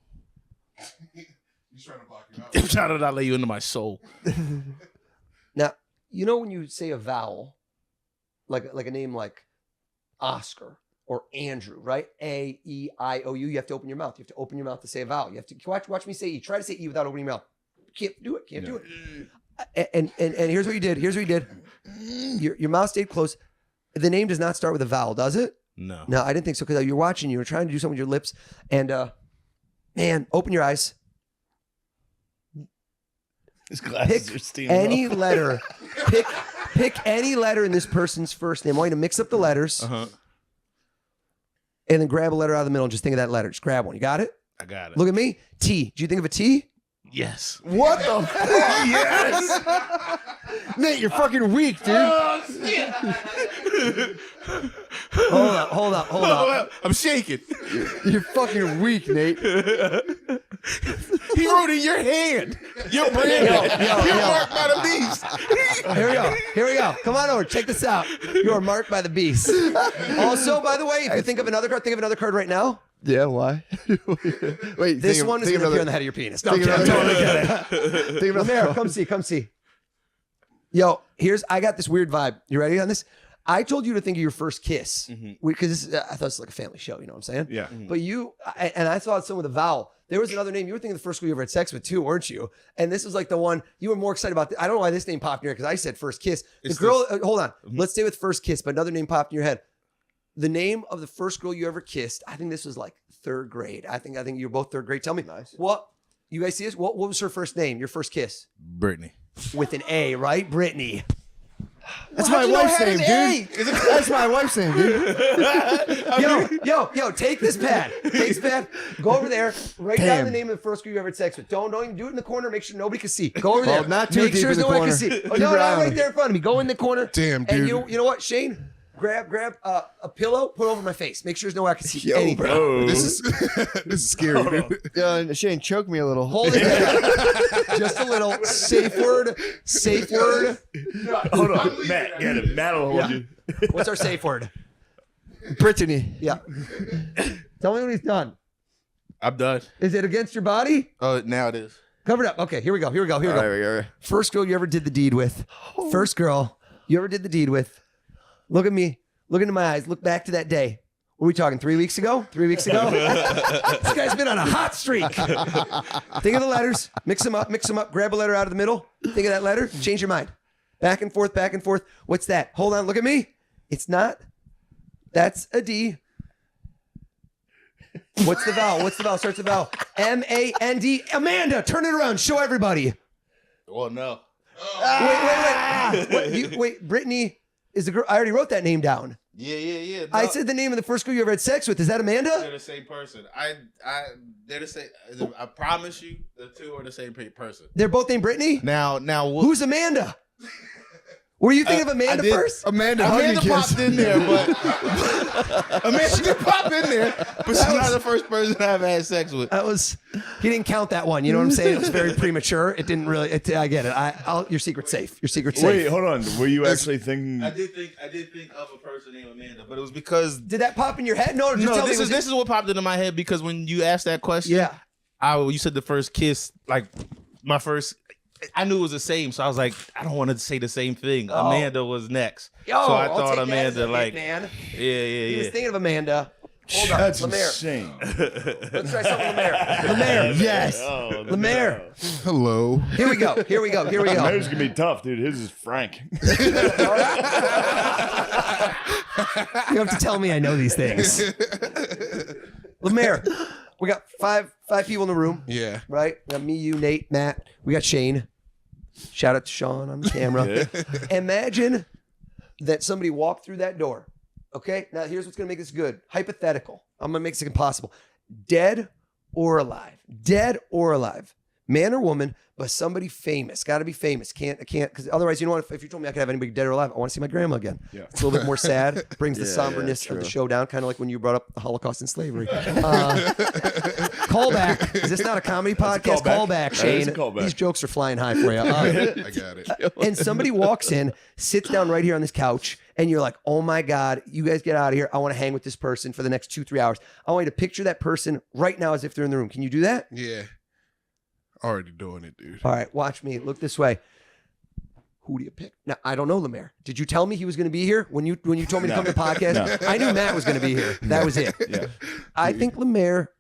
He's trying to block you out. I'm trying to not let you into my soul. Now, you know when you say a vowel, like a name like Oscar or Andrew, right? A-E-I-O-U. You have to open your mouth. You have to open your mouth to say a vowel. You have to watch me say E. Try to say E without opening your mouth. Can't do it. Can't do it. And here's what you did. Your mouth stayed closed. The name does not start with a vowel, does it? No. No, I didn't think so because you were watching. You were trying to do something with your lips. And man, open your eyes. His glasses are Pick steaming any up. letter. Pick any letter in this person's first name. I want you to mix up the letters. Uh-huh. And then grab a letter out of the middle and just think of that letter. Just grab one. You got it? I got it. Look at me. T. Do you think of a T? Yes. What the fuck? Yes. Nate, you're fucking weak, dude. Hold up. I'm shaking. You're fucking weak, Nate. He wrote in your hand. Your brand. You're marked by the beast. Here we go. Come on over. Check this out. You are marked by the beast. Also, by the way, if you think of another card right now. Yeah, why? Wait, This one is going to appear on the head of your penis. No, I'm kidding. I'm totally kidding. Think about Lemaire, come see. Yo, I got this weird vibe. You ready on this? I told you to think of your first kiss because I thought it was like a family show. You know what I'm saying? Yeah. But I saw someone with a vowel. There was another name. You were thinking of the first girl you ever had sex with too, weren't you? And this was like the one you were more excited about. I don't know why this name popped in your head because I said first kiss. The girl, hold on. Let's stay with first kiss, but another name popped in your head. The name of the first girl you ever kissed, I think this was like third grade. I think you were both third grade. Tell me. Nice. What? You guys see this? What was her first name? Your first kiss? Brittany. With an A, right? Brittany. That's my wife's name, dude. That's my wife's name, dude. Yo, take this pad. Go over there. Write down the name of the first girl you ever had sex with. Don't even do it in the corner. Make sure nobody can see. Go over there. Not too Make deep sure in the no one can corner. see. Keep No, your eye on right me. there in front of me. Go in the corner. Damn, And dude. you know what, Shane? Grab a pillow, put it over my face. Make sure there's no way I can see Yo, anything. Oh, this is scary, dude. Shane, choke me a little. Hold it down. Just a little. Safe word. Hold on, Matt. Get it. Matt will hold you. What's our safe word? Brittany. Yeah. Tell me when he's done. I'm done. Is it against your body? Oh, now it is. Cover it up. Okay, here we go. All right. First girl you ever did the deed with. First girl you ever did the deed with. Look at me. Look into my eyes. Look back to that day. What are we talking? 3 weeks ago? 3 weeks ago? This guy's been on a hot streak. Think of the letters. Mix them up. Grab a letter out of the middle. Think of that letter. Change your mind. Back and forth. What's that? Hold on. Look at me. It's not. That's a D. What's the vowel? Starts with the vowel. M-A-N-D. Amanda, turn it around. Show everybody. Well, no. Wait. Brittany is the girl. I already wrote that name down. Yeah. No. I said the name of the first girl you ever had sex with. Is that Amanda? They're the same person. They're the same. I promise you, the two are the same person. They're both named Brittany? Now, Who's Amanda? Were you thinking of Amanda first? Amanda popped in there, but Amanda did pop in there, but she's not the first person I've had sex with. He didn't count that one. You know what I'm saying? It was very premature. It didn't really. I get it. Your secret's safe. Wait, hold on. Were you actually thinking? I did think of a person named Amanda, but it was because Did that pop in your head? No, just tell me. this is what popped into my head because when you asked that question, Yeah. you said the first kiss, like my first I knew it was the same, so I was like, I don't want to say the same thing. Oh. Amanda was next. Yo, so I I'll thought take that as a Amanda, hit, like, man. yeah, He was yeah. thinking of Amanda. Hold on, That's Lemaire. insane. Let's try something, Lemaire. Lemaire, Yes. Oh, Lemaire. Hello. Here we go. Here we go. Here we go. Lemaire gonna be tough, dude. His is Frank. You have to tell me I know these things. Lemaire, we got five people in the room, Yeah. right? We got me, you, Nate, Matt. We got Shane. Shout out to Sean on the camera. Imagine that somebody walked through that door. Okay, now here's what's gonna make this good. Hypothetical. I'm gonna make this impossible. Dead or alive? Dead or alive? Man or woman, but somebody famous. Got to be famous. I can't, because otherwise, you know what? If you told me I could have anybody dead or alive, I want to see my grandma again. Yeah. It's a little bit more sad. Brings the Yeah, somberness yeah, of the true. show down, kind of like when you brought up the Holocaust and slavery. Callback. Is this not a comedy podcast? callback. Callback, That is Shane. a callback. These jokes are flying high for you. I got it. And somebody walks in, sits down right here on this couch, and you're like, oh my God, you guys get out of here. I want to hang with this person for the next 2-3 hours. I want you to picture that person right now as if they're in the room. Can you do that? Yeah. Already doing it, dude. All right, watch me. Look this way. Who do you pick? Now, I don't know Lemaire. Did you tell me he was going to be here when you told me to come to the podcast? No. I knew Matt was going to be here. That was it. Yeah. I think Lemaire,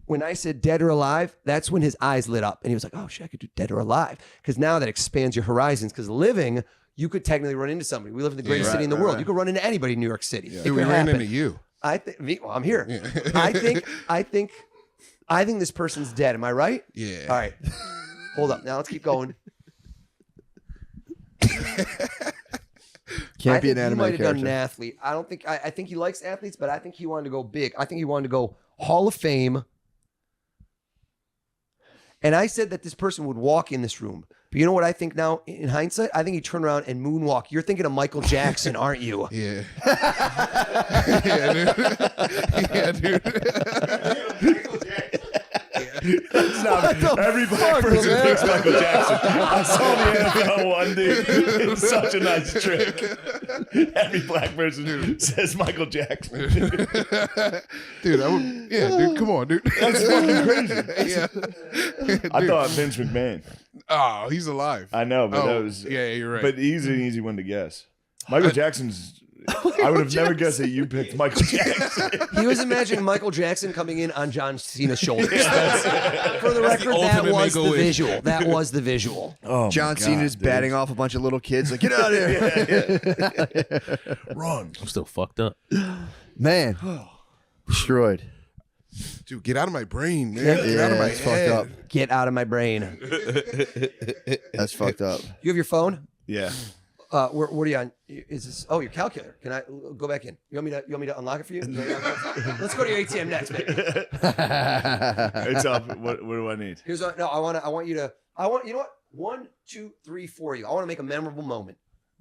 when I said dead or alive, that's when his eyes lit up. And he was like, oh, shit, I could do dead or alive. Because now that expands your horizons. Because living, you could technically run into somebody. We live in the greatest city in the world. You could run into anybody in New York City. It Dude, we could ran happen. into you. I think, well, I'm here. I think this person's dead. Am I right? Yeah. All right. Hold up. Now let's keep going. Can't be an He anime might have done an character. athlete. I don't think. I think he likes athletes, but I think he wanted to go big. I think he wanted to go Hall of Fame. And I said that this person would walk in this room. But you know what I think now in hindsight? I think he turned around and moonwalk. You're thinking of Michael Jackson, aren't you? Yeah. Yeah, dude. It's not, every black person thinks Michael Jackson. I saw the NFL one, dude. It's such a nice trick. Every black person says Michael Jackson. Dude, dude, come on, dude. That's fucking crazy. Yeah. I Dude. thought Vince McMahon. Oh, he's alive. I know, but that was. Yeah, you're right. But he's an easy one to guess. Michael Jackson's. I would have never guessed that you picked Michael Jackson. He was imagining Michael Jackson coming in on John Cena's shoulders. For the record, that ultimate was the make-a-wish. visual. That was the visual. Oh, John my Cena's God, batting off a bunch of little kids like, get out of here. Run. I'm still fucked up. Man. Destroyed. Dude, get out of my brain, man. Get out of my it's head. fucked up. Get out of my brain. That's fucked up. You have your phone? Yeah. What are you on? Is this? Oh, your calculator. Can I go back in? You want me to unlock it for you? Let's go to your ATM next, baby. It's up. What do I need? Here's what, no. I want you to. You know what? 1, 2, 3, 4. You. I want to make a memorable moment.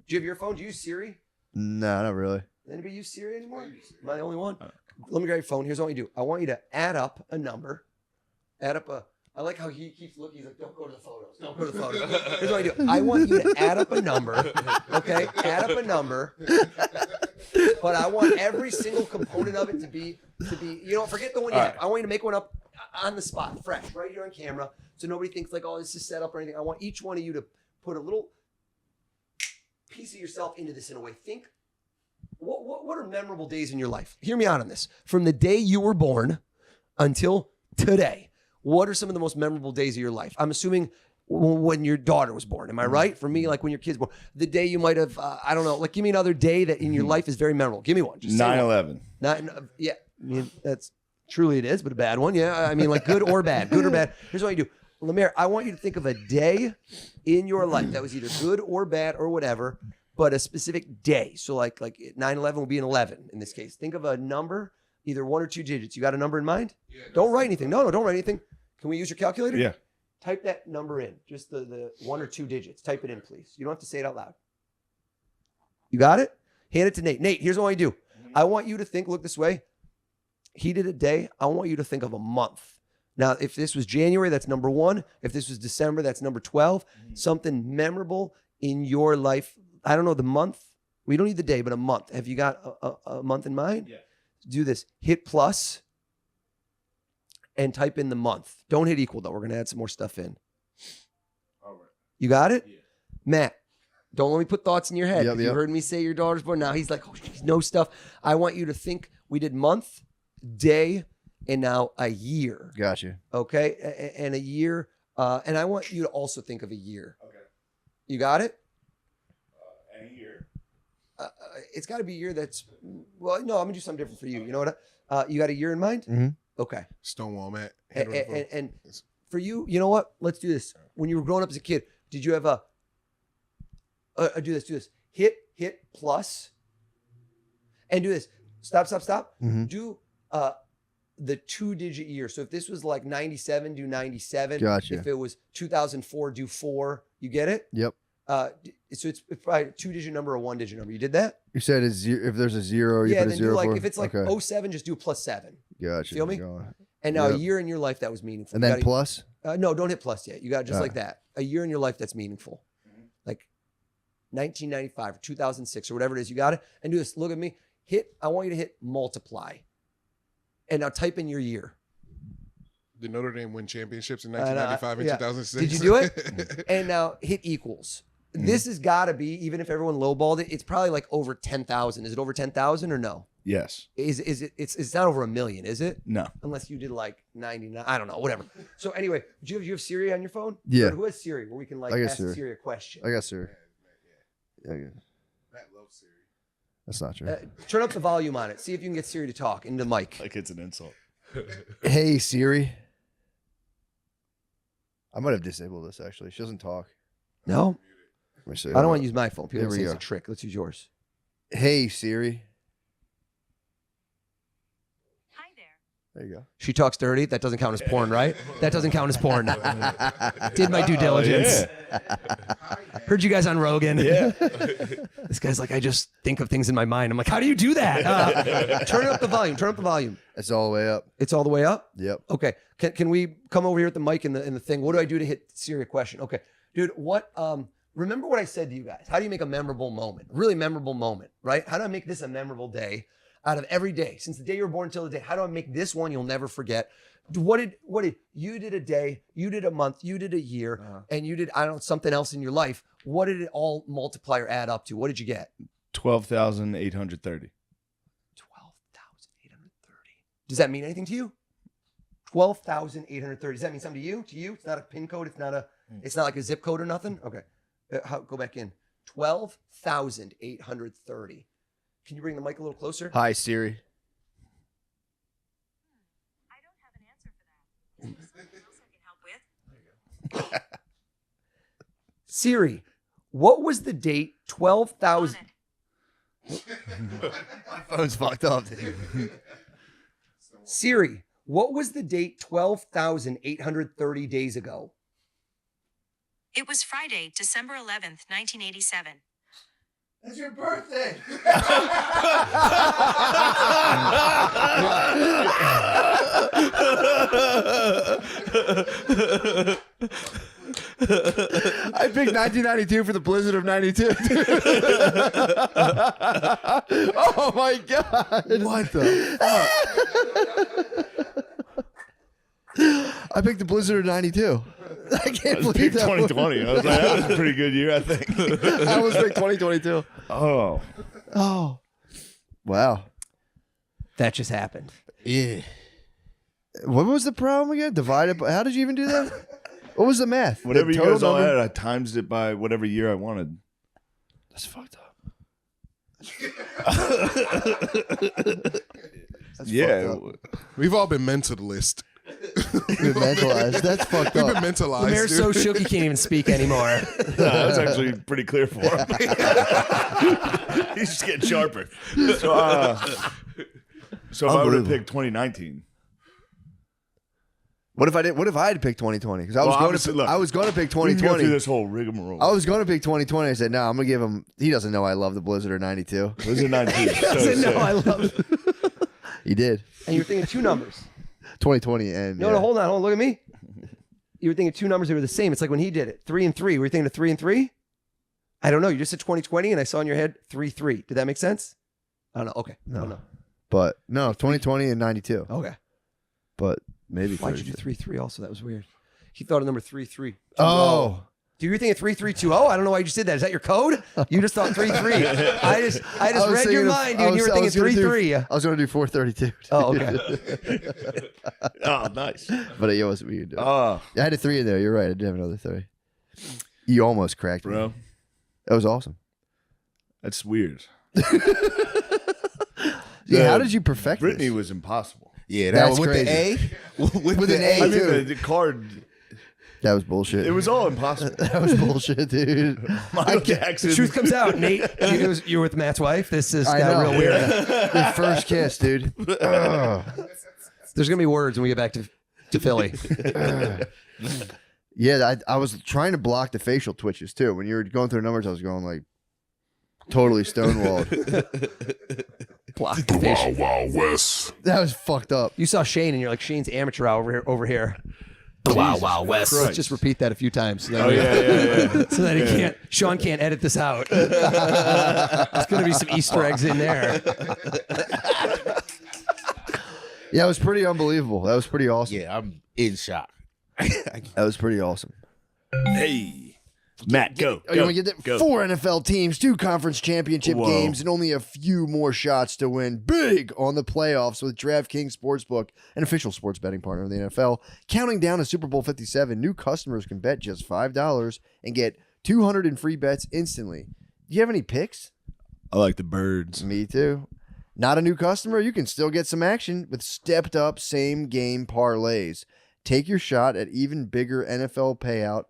Do you have your phone? Do you use Siri? No, not really. Does anybody use Siri anymore? Am I the only one? Let me grab your phone. Here's what you do. I want you to add up a number. I like how he keeps looking. He's like, don't go to the photos. Don't go to the photos. Here's what I do. I want you to add up a number. Okay? Add up a number. But I want every single component of it to be, forget the one you have. I want you to make one up on the spot, fresh, right here on camera. So nobody thinks like, oh, this is set up or anything. I want each one of you to put a little piece of yourself into this in a way. Think, what are memorable days in your life? Hear me out on this. From the day you were born until today, what are some of the most memorable days of your life? I'm assuming when your daughter was born. Am I right? For me, like when your kids were born. The day you might have, I don't know, like give me another day that in your life is very memorable. Give me one. Just say one. 9/11. Yeah. I mean, that's truly it is, but a bad one. Yeah. I mean, like good or bad. Good or bad. Here's what you do. Lemaire, I want you to think of a day in your life that was either good or bad or whatever, but a specific day. So like 9/11 will be an 11 in this case. Think of a number, either 1 or 2 digits. You got a number in mind? Yeah, don't write anything. No, don't write anything. Can we use your calculator? Yeah. Type that number in. Just the 1 or 2 digits. Type it in, please. You don't have to say it out loud. You got it? Hand it to Nate. Nate, here's what I do. I want you to think, look this way. He did a day. I want you to think of a month. Now, if this was January, that's number 1. If this was December, that's number 12. Something memorable in your life. I don't know, the month. We don't need the day, but a month. Have you got a month in mind? Yeah. Do this. Hit plus and type in the month. Don't hit equal, though. We're going to add some more stuff in. All right. You got it? Yeah. Matt, don't let me put thoughts in your head. Yep, You heard me say your daughter's born. Now he's like, oh, she knows stuff. I want you to think we did month, day, and now a year. Gotcha. Okay? And a year. And I want you to also think of a year. Okay. You got it? And a year. It's got to be a year that's, well, no, I'm going to do something different for you. You know what? You got a year in mind? Mm-hmm. Okay. Stonewall Matt. And for you, you know what? Let's do this. When you were growing up as a kid, did you have do this. Hit plus. And do this. Stop. Mm-hmm. Do the 2-digit year. So if this was like 97, do 97. Gotcha. If it was 2004, do 4. You get it? Yep. So it's probably a 2-digit number or 1-digit number. You did that? You said if there's a 0, you Yeah, put a then 0 do like, for? if it's like Okay. 07, just do +7. Gotcha. Feel me? Go on. And now a Yep. year in your life that was meaningful. And You then gotta- plus? No, don't hit plus yet. You got just Ah. like that. A year in your life that's meaningful. Like 1995 or 2006 or whatever it is. You got it? And do this. Look at me. I want you to hit multiply. And now type in your year. Did Notre Dame win championships in know, 1995 and yeah. 2006? Did you do it? And now hit equals. This has got to be, even if everyone lowballed it, it's probably like over 10,000. Is it over 10,000 or no? Yes. Is it? It's not over 1 million, is it? No. Unless you did like 99. I don't know. Whatever. So anyway, do you have Siri on your phone? Yeah. Or who has Siri where we can like I got ask Siri. Siri a question? I guess, sir. Yeah, I guess. Matt loves Siri. That's not true. Turn up the volume on it. See if you can get Siri to talk into the mic. Like it's an insult. Hey, Siri. I might have disabled this, actually. She doesn't talk. No, Let me see. I don't want to use my phone. People There say we it's a go. trick. Let's use yours. Hey, Siri. Hi there. There you go. She talks dirty. That doesn't count as porn, right? That doesn't count as porn. Did my due diligence. Heard you guys on Rogan. Yeah. This guy's like, I just think of things in my mind. I'm like, how do you do that? Turn up the volume. Turn up the volume. It's all the way up. It's all the way up? Yep. Okay. Can we come over here with the mic and the thing? What do I do to hit Siri a question? Okay. Dude, remember what I said to you guys? How do you make a memorable moment? Really memorable moment, right? How do I make this a memorable day out of every day? Since the day you were born until the day, how do I make this one you'll never forget? What did you did a day, you did a month, you did a year, and you did, I don't know, something else in your life. What did it all multiply or add up to? What did you get? 12,830. 12,830. Does that mean anything to you? 12,830. Does that mean something to you? To you? It's not a pin code. It's not like a zip code or nothing. Okay. Go back in. 12,830. Can you bring the mic a little closer? Hi, Siri. I don't have an answer for that. Is there something else I can help with? Siri, what was the date 12,000? On it. My phone's fucked up, dude. Siri, what was the date 12,830 days ago? It was Friday, December 11th, 1987. That's your birthday. I picked 1992 for the blizzard of 92. Oh my god. What the fuck? I picked the blizzard of 92. I can't I believe picked that. 2020. I was like, that was a pretty good year, I think. I almost picked 2022. Oh. Oh. Wow. That just happened. Yeah. What was the problem again? Divided by, how did you even do that? What was the math? The Whatever you total guys all number? had, I times it by whatever year I wanted. That's fucked up. That's Yeah. fucked up. We've all been mentalist. You're mentalized. That's fucked We've been up. mentalized. Lemir's so dude. shook he can't even speak anymore. That was actually pretty clear for him. He's just getting sharper. So if I would have Unbelievable. picked 2019. What if I did? What if I had picked 2020? Because I was Well, going obviously, to. look, I was going to pick We can go 2020. through this whole rigmarole. I was going to pick 2020. I said, no, I'm going to give him. He doesn't know I love the Blizzard of 92. Those are 19. No, I love it. He did. And you're thinking two numbers. 2020 and No, yeah. no, hold on. Look at me. You were thinking two numbers that were the same. It's like when he did it, 3 and 3. Were you thinking of 3 and 3? I don't know. You just said 2020, and I saw in your head 3-3. Did that make sense? I don't know. Okay. No. No. But no, 2020 and 92. Okay. But maybe. Why'd you do 3-3 also? That was weird. He thought of number 3-3. Oh. Do you think of 3320? I don't know why you just did that. Is that your code? You just thought 33. I just read your mind, dude. You were thinking 33. I was going to do 432. Oh, okay. Oh, nice. But it wasn't what you doing. Oh, I had a 3 in there. You're right. I did have another 3. You almost cracked me. bro, That was awesome. that's weird. Yeah, how did you perfect Brittany this? was impossible. Yeah, That's with crazy. the A. with an the A, I mean, too. the card, That was bullshit. it was all impossible. That was bullshit, dude. Michael Jackson. The truth comes out, Nate. You're with Matt's wife. This is I got know. real weird. Your first kiss, dude. Ugh. There's gonna be words when we get back to Philly. Yeah, I was trying to block the facial twitches too. When you were going through the numbers, I was going like totally stonewalled. Block the facial. Wild West. That was fucked up. You saw Shane, and you're like, Shane's amateur hour over here. Wild West. Let's just repeat that a few times. So that, Oh yeah. so that Sean can't edit this out. There's going to be some Easter eggs in there. Yeah, it was pretty unbelievable. That was pretty awesome. Yeah, I'm in shock. That was pretty awesome. Hey, Matt, go. Oh, you want to get that? Go. 4 NFL teams, 2 conference championship Whoa. games, and only a few more shots to win big on the playoffs with DraftKings Sportsbook, an official sports betting partner of the NFL. Counting down to Super Bowl 57, new customers can bet just $5 and get 200 in free bets instantly. Do you have any picks? I like the birds. Me too. Not a new customer? You can still get some action with stepped up same game parlays. Take your shot at even bigger NFL payout.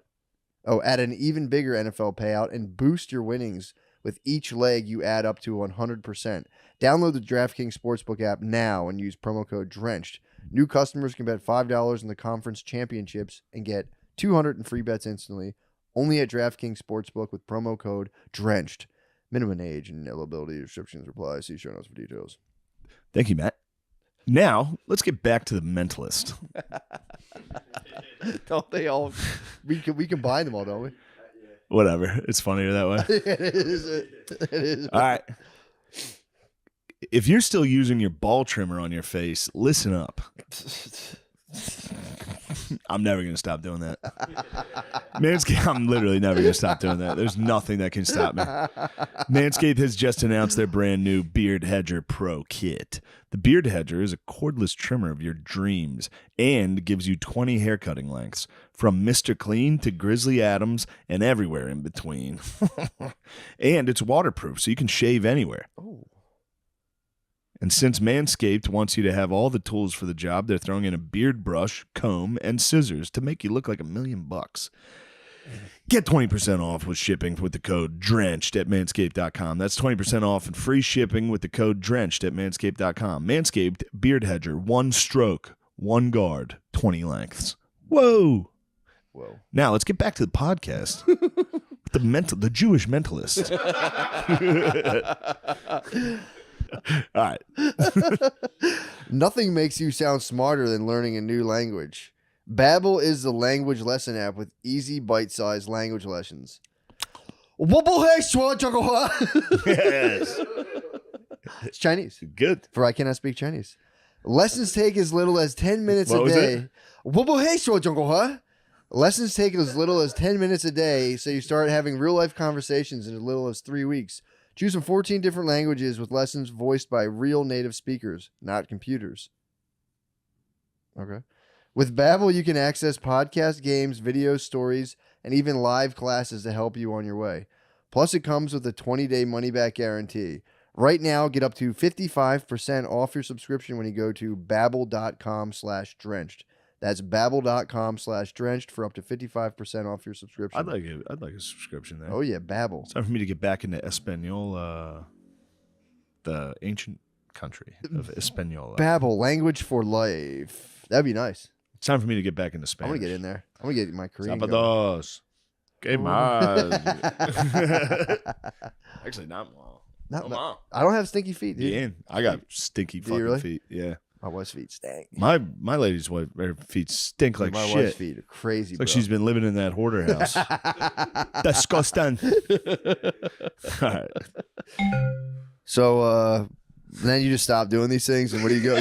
At an even bigger NFL payout and boost your winnings with each leg you add up to 100%. Download the DraftKings Sportsbook app now and use promo code DRENCHED. New customers can bet $5 in the conference championships and get 200 in free bets instantly. Only at DraftKings Sportsbook with promo code DRENCHED. Minimum age and eligibility restrictions apply. See show notes for details. Thank you, Matt. Now let's get back to the mentalist. Don't they all? We combine them all, don't we? Whatever. It's funnier that way. It is. It is. All right. If you're still using your ball trimmer on your face, listen up. I'm never going to stop doing that. Manscaped, I'm literally never going to stop doing that. There's nothing that can stop me. Manscaped has just announced their brand new Beard Hedger Pro Kit. The Beard Hedger is a cordless trimmer of your dreams and gives you 20 haircutting lengths, from Mr. Clean to Grizzly Adams and everywhere in between. And it's waterproof, so you can shave anywhere. And since Manscaped wants you to have all the tools for the job, they're throwing in a beard brush, comb, and scissors to make you look like $1 million. Get 20% off with shipping with the code DRENCHED at manscaped.com. That's 20% off and free shipping with the code DRENCHED at manscaped.com. Manscaped Beard Hedger, 1 stroke, 1 guard, 20 lengths. Whoa. Now let's get back to the podcast. The Jewish mentalist. All right. Nothing makes you sound smarter than learning a new language. Babbel is the language lesson app with easy bite-sized language lessons. Yes. It's Chinese. Good. For I cannot speak Chinese. Lessons take as little as 10 minutes What a was day. Lessons take as little as 10 minutes a day, so you start having real-life conversations in as little as 3 weeks. Choose from 14 different languages with lessons voiced by real native speakers, not computers. Okay. With Babbel, you can access podcast, games, videos, stories, and even live classes to help you on your way. Plus, it comes with a 20-day money-back guarantee. Right now, get up to 55% off your subscription when you go to babbel.com/drenched. That's babbel.com/drenched for up to 55% off your subscription. I'd like a subscription there. Oh, yeah, Babbel. It's time for me to get back into Espanol, the ancient country of Espanol. Babbel, language for life. That'd be nice. It's time for me to get back into I'm Spanish. going to get in there. I'm going to get my Korean going. Sábados. ¿Qué más? Actually, not well. Not, I don't have stinky feet, dude. Yeah, I got stinky Do you fucking really? feet. Yeah. My wife's feet stink. My lady's wife, her feet stink like my shit. wife's feet are crazy, It's like bro. she's been living in that hoarder house. Disgusting. All right. So, And then you just stop doing these things, and what do you go?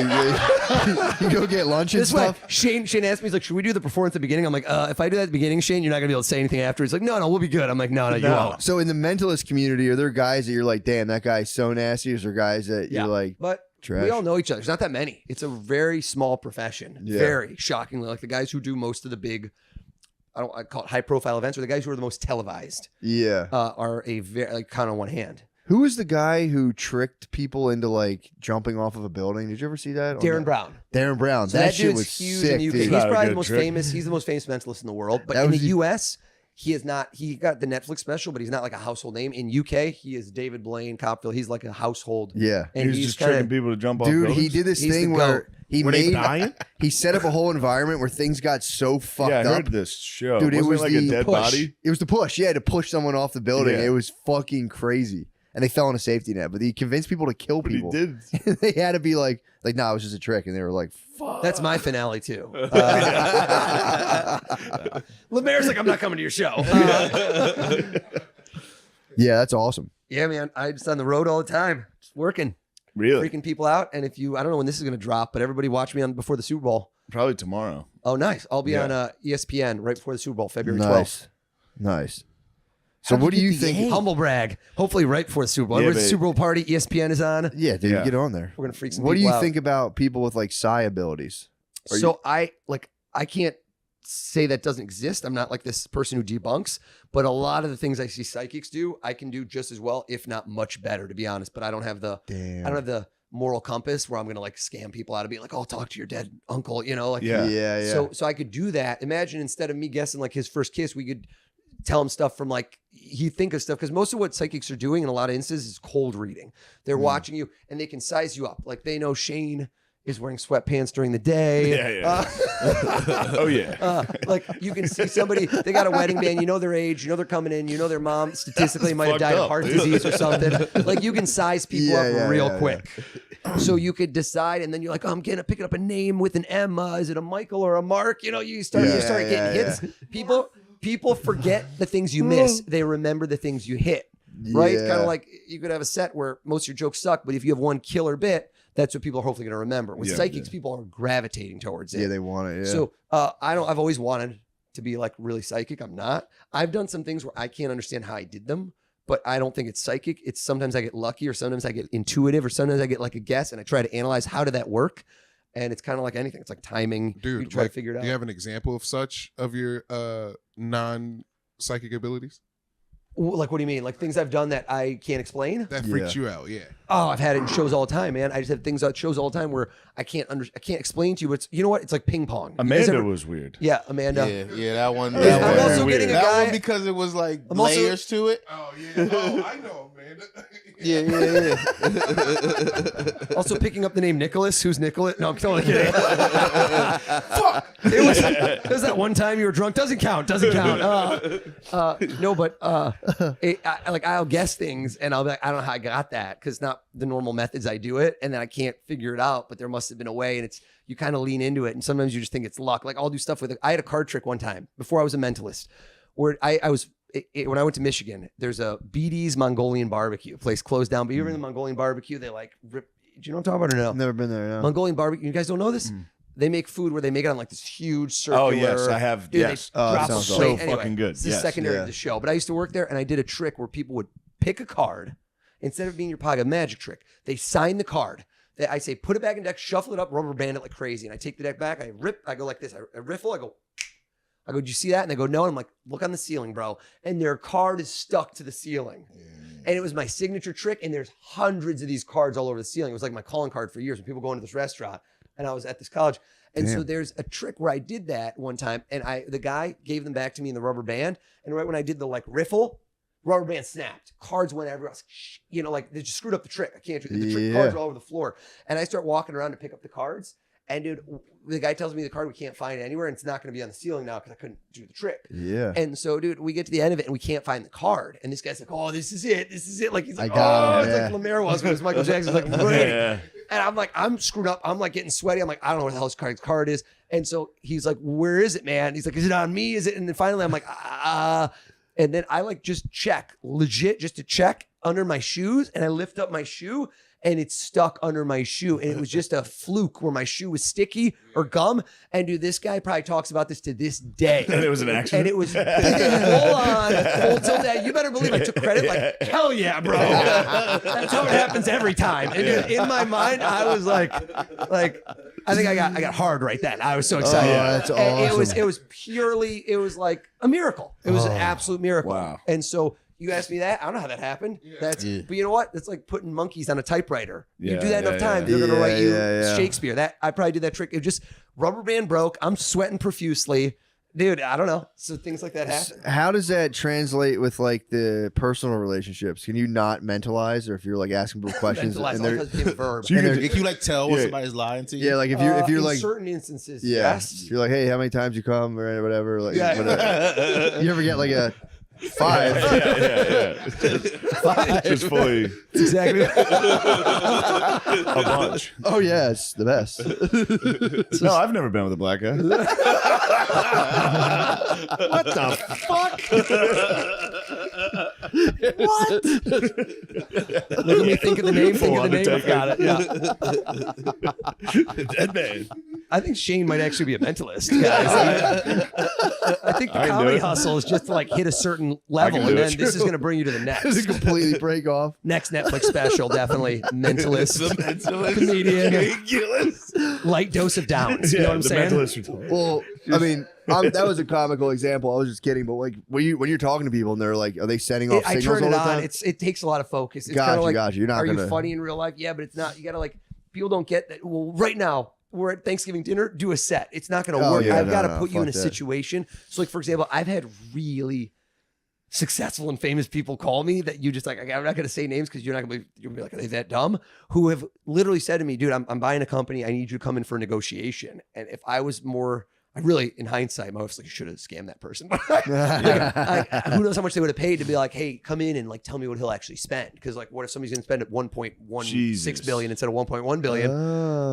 You go get lunch and This way, stuff. Shane asked me, he's like, should we do the performance at the beginning? I'm like, if I do that at the beginning, Shane, you're not gonna be able to say anything after. He's like, no, we'll be good. I'm like, no, you won't. So in the mentalist community, are there guys that you're like, damn, that guy's so nasty? Or is there guys that you're like, but trash? we all know each other. There's not that many. It's a very small profession. Yeah. Very shockingly, like the guys who do most of the big, I call it high profile events, or the guys who are the most televised. Yeah. Are a very like kind on one hand. Who was the guy who tricked people into like jumping off of a building? Did you ever see that? Darren Brown. Darren Brown. So that that shit dude's was huge sick, in the UK. dude. He's Not a probably good the most trick. famous. He's the most famous mentalist in the world. But That in was the the- US, he is not. He got the Netflix special, but he's not like a household name. In UK, he is David Blaine Copville. He's like a household. Yeah. And He's he's just kinda- tricking people to jump off Dude, buildings? he did this He's the thing goat. where he Were they made dying? he set up a whole environment where things got so fucked Yeah, I up. heard this show. Dude, it Wasn't was like the a dead push. body. It was the push. Yeah, to push someone off the building. Yeah. It was fucking crazy. And they fell on a safety net, but he convinced people to kill But he people. did. They had to be like, nah, it was just a trick. And they were like, fuck. That's my finale too. Lemaire's like, I'm not coming to your show. Yeah, that's awesome. Yeah, man. I'm just on the road all the time, just working, Really? freaking people out. And if you, I don't know when this is going to drop, but everybody watch me on before the Super Bowl. Probably tomorrow. Oh, nice. I'll be Yeah. on ESPN right before the Super Bowl, February 12th. Nice. Nice. So what do you think? Humble brag. Hopefully right before the Super Bowl. Yeah, Everybody's but- Super Bowl party, ESPN is on. Yeah, dude, Yeah. get on there. We're going to freak some What do people you out. think about people with like psi abilities? So I can't say that doesn't exist. I'm not like this person who debunks, but a lot of the things I see psychics do, I can do just as well, if not much better, to be honest. But I don't have the moral compass where I'm gonna like scam people out of being like, oh, talk to your dead uncle, you know, like Yeah. So I could do that. Imagine instead of me guessing like his first kiss, we could tell him stuff from like he think of stuff, because most of what psychics are doing in a lot of instances is cold reading. They're watching you and they can size you up. Like they know Shane is wearing sweatpants during the day. Yeah. Oh, yeah. Like you can see somebody, they got a wedding band, you know their age, you know they're coming in, you know their mom statistically might have fucked died of up, heart dude. disease or something. Like you can size people up real yeah. quick. So you could decide, and then you're like, oh, I'm picking up a name with an M. Is it a Michael or a Mark? You know, you start getting hits. People forget the things you miss. They remember the things you hit. Right? Yeah. Kind of like you could have a set where most of your jokes suck, but if you have one killer bit, that's what people are hopefully going to remember. With psychics, people are gravitating towards it. Yeah, they want it. Yeah. So I've always wanted to be like really psychic. I'm not. I've done some things where I can't understand how I did them, but I don't think it's psychic. It's sometimes I get lucky, or sometimes I get intuitive, or sometimes I get like a guess, and I try to analyze how did that work. And it's kind of like anything. It's like timing. Dude, you try like, to figure it out. do you have an example of such of your non-psychic abilities Like, what do you mean? Like things I've done that I can't explain? that freaks you out? Yeah. Oh, I've had it in shows all the time, man. I just have things at shows all the time where I can't explain to you. But it's, you know what? It's like ping pong. You guys Amanda ever- was weird. Yeah, Amanda. Yeah, that one. I'm That one, also getting a that guy. one because it was like I'm also- layers to it. Oh yeah. Oh, I know, man. Yeah. Also picking up the name Nicholas. Who's Nicholas? No, I'm totally kidding. Fuck. It was that one time you were drunk. Doesn't count. No, but I'll guess things and I'll be like, I don't know how I got that, because not the normal methods I do it, and then I can't figure it out. But there must have been a way, and it's you kind of lean into it, and sometimes you just think it's luck. Like I'll do stuff with. I had a card trick one time before I was a mentalist, where I was. When I went to Michigan, there's a BD's Mongolian barbecue place closed down. But you ever in the Mongolian barbecue? They like rip. Do you know what I'm talking about or no? I've never been there. No. Mongolian barbecue. You guys don't know this? They make food where they make it on like this huge circular. Oh, yes, I have. Dude, Yes. they drop sounds a awesome. plate. So Anyway, fucking good. This is Yes. secondary Yeah. to the show. But I used to work there, and I did a trick where people would pick a card instead of being your pocket, a magic trick. They sign the card. I say, put it back in deck, shuffle it up, rubber band it like crazy. And I take the deck back, I go like this. I riffle, I go, do you see that? And they go, no. And I'm like, look on the ceiling, bro. And their card is stuck to the ceiling. And it was my signature trick. And there's hundreds of these cards all over the ceiling. It was like my calling card for years when people go into this restaurant. And I was at this college. And so there's a trick where I did that one time. And the guy gave them back to me in the rubber band. And right when I did the like riffle, rubber band snapped. Cards went everywhere. I was like, like they just screwed up the trick. I can't do the trick. Cards are all over the floor. And I start walking around to pick up the cards. And dude, the guy tells me the card we can't find it anywhere, and it's not going to be on the ceiling now because I couldn't do the trick. Yeah. And so, dude, we get to the end of it and we can't find the card. And this guy's like, "Oh, this is it. This is it." Like he's like, I got him, it's yeah. like Lemaire was when it was Michael Jackson's like, ready. Yeah. And I'm like, I'm screwed up. I'm like getting sweaty. I'm like, I don't know where the hell his card is. And so he's like, where is it, man? He's like, is it on me? Is it? And then finally I'm like, and then I like just check, legit, just to check under my shoes. And I lift up my shoe and it's stuck under my shoe. And it was just a fluke where my shoe was sticky or gum. And dude, this guy probably talks about this to this day. And it was an accident. And it was full on, full tilt that. You better believe I took credit. Like, hell yeah, bro. That's how it happens every time. And in my mind, I was like, I think I got hard right then. I was so excited. Oh, that's And awesome. it was purely, it was like a miracle. It was an absolute miracle. Wow. And so you asked me that. I don't know how that happened. But you know what? That's like putting monkeys on a typewriter. You Yeah, do that enough yeah, times, yeah. they're gonna write you Yeah. Shakespeare. That I probably did that trick. It just rubber band broke. I'm sweating profusely. Dude, I don't know. So things like that happen. How does that translate with like the personal relationships? Can you not mentalize, or if you're like asking people questions Mentalize and all they're because it's a verb. So you And can, they're- can you like tell when Yeah. somebody's lying to you? yeah, like if you're in like certain instances, yeah, yes. if you're like, hey, how many times you come or whatever, like Yeah. whatever. You ever get like a 5? Just fully Exactly. a bunch. Oh yeah, it's the best. No, I've never been with a black guy. What the fuck? What? Look at me think of the name. Think of the name. Undertaker. Got it. Yeah. Dead man. I think Shane might actually be a mentalist. Guys. I think the I can do comedy it. hustle is just to like hit a certain level, can and do then it. this is going to bring you to the Does next. it completely break off? Next Netflix special, definitely mentalist, comedian, light dose of Downs. You know what I'm the saying? mentalist. Well, I mean, that was a comical example. I was just kidding, but like when you're talking to people and they're like, are they setting off I signals turn it all the on. time? It takes a lot of focus. It's Gotcha, kind of like, gotcha. You're not are you gonna- funny in real life? Yeah, but it's not. You got to like, people don't get that. Well, right now, we're at Thanksgiving dinner, do a set. It's not going to Oh, work. yeah, I've got to no, put you in a fuck that. situation. So like, for example, I've had really successful and famous people call me that you just like, I'm not going to say names because you're not going to be like, are they that dumb? Who have literally said to me, dude, I'm buying a company. I need you to come in for a negotiation. And if I was more, I really, in hindsight, I obviously should have scammed that person. Who knows how much they would have paid to be like, hey, come in and like tell me what he'll actually spend. Because like, what if somebody's going to spend at 1.16 Jesus. billion instead of 1.1 billion?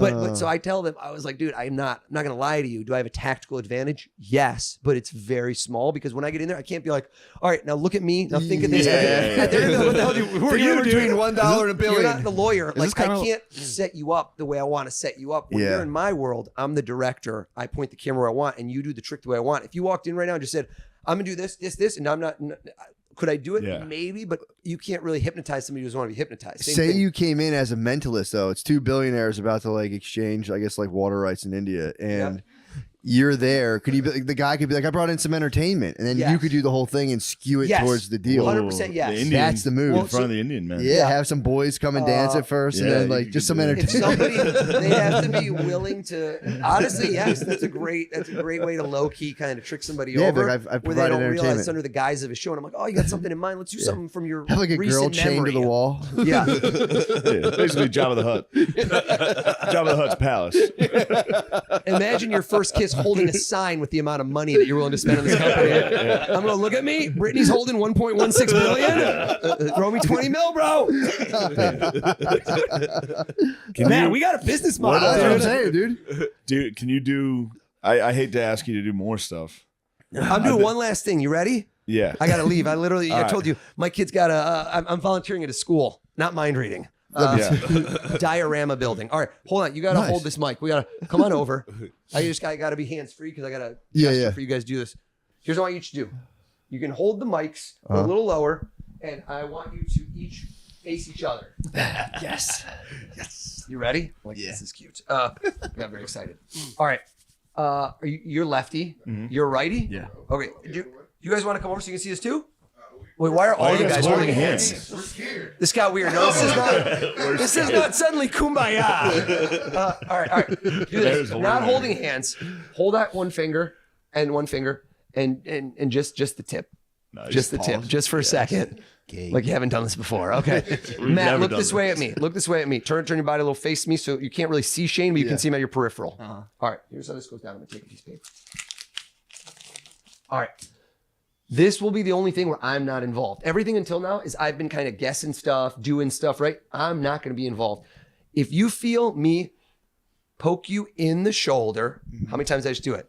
But so I tell them, I was like, dude, I'm not going to lie to you. Do I have a tactical advantage? Yes, but it's very small because when I get in there, I can't be like, all right, now look at me. Now think of this. Yeah. They're gonna be like, what the hell do you, who are you, between dude? $1 and a You're billion. not the lawyer. this Like I kinda- can't set you up the way I want to set you up. When Yeah. you're in my world, I'm the director. I point the camera where I want, and you do the trick the way I want. If you walked in right now and just said, I'm gonna do this, and I'm not. Could I do it? Yeah. Maybe, but you can't really hypnotize somebody who doesn't want to be hypnotized. Same Say thing. you came in as a mentalist though. It's 2 billionaires about to like exchange, I guess, like water rights in India, and you're there. Could you be like, the guy could be like, I brought in some entertainment, and then you Yes. could do the whole thing and skew it Yes. towards the deal. 100% yes. The Indian, That's the move. in front of the Indian man. Yeah, have some boys come and dance at first, and yeah, then you like could just some do that. If entertainment. somebody, they have to be willing to. Honestly, yes, that's a great way to low key kind of trick somebody Yeah, over. but I've where they provided don't realize entertainment. it's under the guise of a show, and I'm like, oh, you got something in mind? Let's do something from your Have like a girl recent chained to the memory. wall. Yeah, Yeah, basically Jabba the Hutt. Jabba the Hutt's palace. imagine your first kiss holding a sign with the amount of money that you're willing to spend on this company. I'm gonna look at me. Brittany's holding 1.16 billion. Throw me 20 mil, bro. Man, we got a business model. That's what I'm dude. saying, dude. Dude, can you do? I hate to ask you to do more stuff. I'm doing one last thing. You ready? Yeah. I gotta leave. I All told you, my kid's got I'm volunteering at a school, not mind reading. Diorama building. All right, hold on. You gotta Nice. hold this mic. We gotta come on over. I gotta be hands free because I gotta Yeah, gesture yeah. for you guys to do this. Here's what I want you to do. You can hold the mics a little lower, and I want you to each face each other. Yes. You ready? Like, this is cute. I got very excited. All right. You're lefty. You're righty. Yeah. Okay. You guys want to come over so you can see this too? Wait, why are all you guys holding hands? This got weird. No, this is not suddenly kumbaya. All right. Do this. Not holding hands. Hold out one finger, and just the tip. Just the tip. Just for a second. Like you haven't done this before. Okay. Matt, look this way at me. Look this way at me. Turn your body a little, face me so you can't really see Shane, but you can see him at your peripheral. All right. Here's how this goes down. I'm going to take a piece of paper. All right. This will be the only thing where I'm not involved. Everything until now is I've been kind of guessing stuff, doing stuff, right? I'm not going to be involved. If you feel me poke you in the shoulder, how many times did I just do it?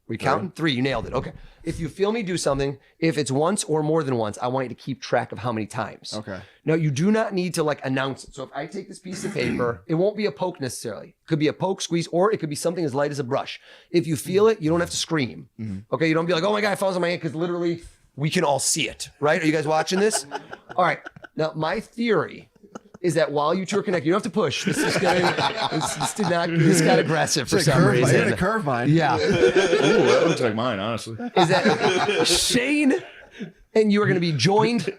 We counting? 3. You nailed it. Okay. If you feel me do something, if it's once or more than once, I want you to keep track of how many times. Okay. Now, you do not need to like announce it. So if I take this piece of paper, it won't be a poke necessarily. It could be a poke, squeeze, or it could be something as light as a brush. If you feel it, you don't have to scream. Okay. You don't be like, oh my God, it falls on my hand, because literally we can all see it, right? Are you guys watching this? All right. Now, my theory is that while you two are connected, you don't have to push. This got aggressive for some reason. Hit a curve mine. Yeah. Ooh, that looks like mine, honestly. Is that Shane and you are going to be joined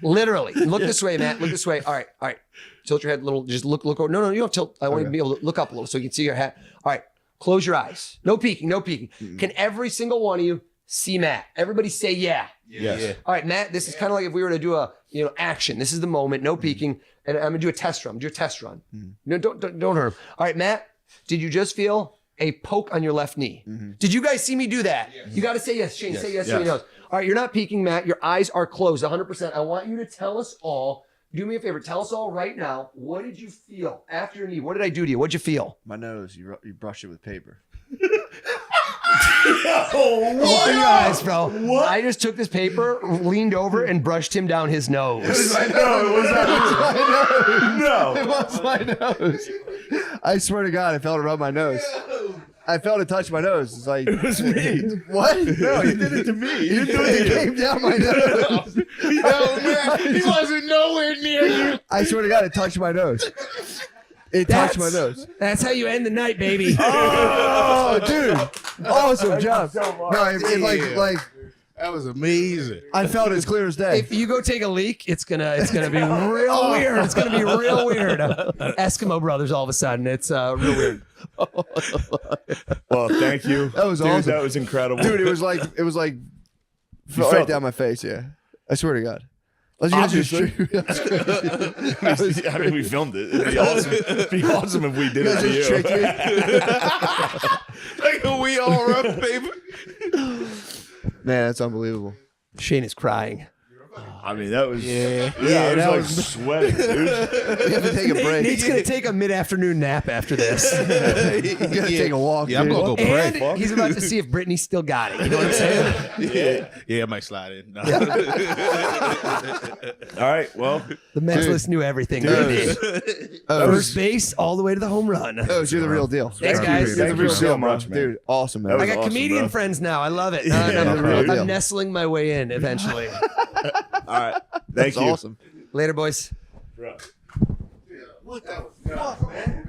literally. Look this way, Matt. Look this way. All right. Tilt your head a little. Just look over. No, you don't tilt. I want you to be able to look up a little so you can see your hat. All right. Close your eyes. No peeking. Can every single one of you see Matt? Everybody say yeah. Yes. All right, Matt, this is kind of like if we were to do a, action. This is the moment, no peeking. And I'm going to do a test run. No, don't hurt him. All right, Matt, did you just feel a poke on your left knee? Did you guys see me do that? Yes. You got to say yes, Shane. Say yes so he knows. All right, you're not peeking, Matt. Your eyes are closed 100%. I want you to tell us all, do me a favor. Tell us all right now, what did you feel after your knee? What did I do to you? What'd you feel? My nose. You brush it with paper. Open your eyes, bro. What? I just took this paper, leaned over, and brushed him down his nose. It was my nose. I swear to God, I felt it rub my nose. I felt it touch my nose. It's like, it was me. What? No, he did it to me. It came down my nose. Oh man, he wasn't nowhere near you. I swear to God, it touched my nose. It touched my nose. That's how you end the night, baby. Oh, dude. Awesome job. No, it like That was amazing. I felt it as clear as day. If you go take a leak, it's gonna be real weird. It's gonna be real weird. Eskimo brothers all of a sudden. It's real weird. Well, thank you. That was dude, awesome. That was incredible. Dude, it was like felt right down my face, yeah. I swear to God. Obviously. I mean, we filmed it. It'd be awesome if we did it to you. Like a we all rough paper. Man, that's unbelievable. Shane is crying. I mean, that was that I was was sweating, dude. We have to take a break. Nate's gonna take a mid-afternoon nap after this. You gotta take a walk. Yeah, I'm dude. gonna go pray. And he's about to see if Brittany still got it. You know what I'm saying? Yeah, I might slide in. No. All right, well, The mentalist knew everything. Dude. First base all the way to the home run. Oh, you're the real deal. Thanks, guys. You're the Thank you real so deal, bro. much, man. Dude, awesome, man. That was I got awesome, comedian bro. friends now. I love it. real deal. I'm nestling my way in eventually. All right. Thank That's you. awesome. Later, boys. Bro. What the fuck, man?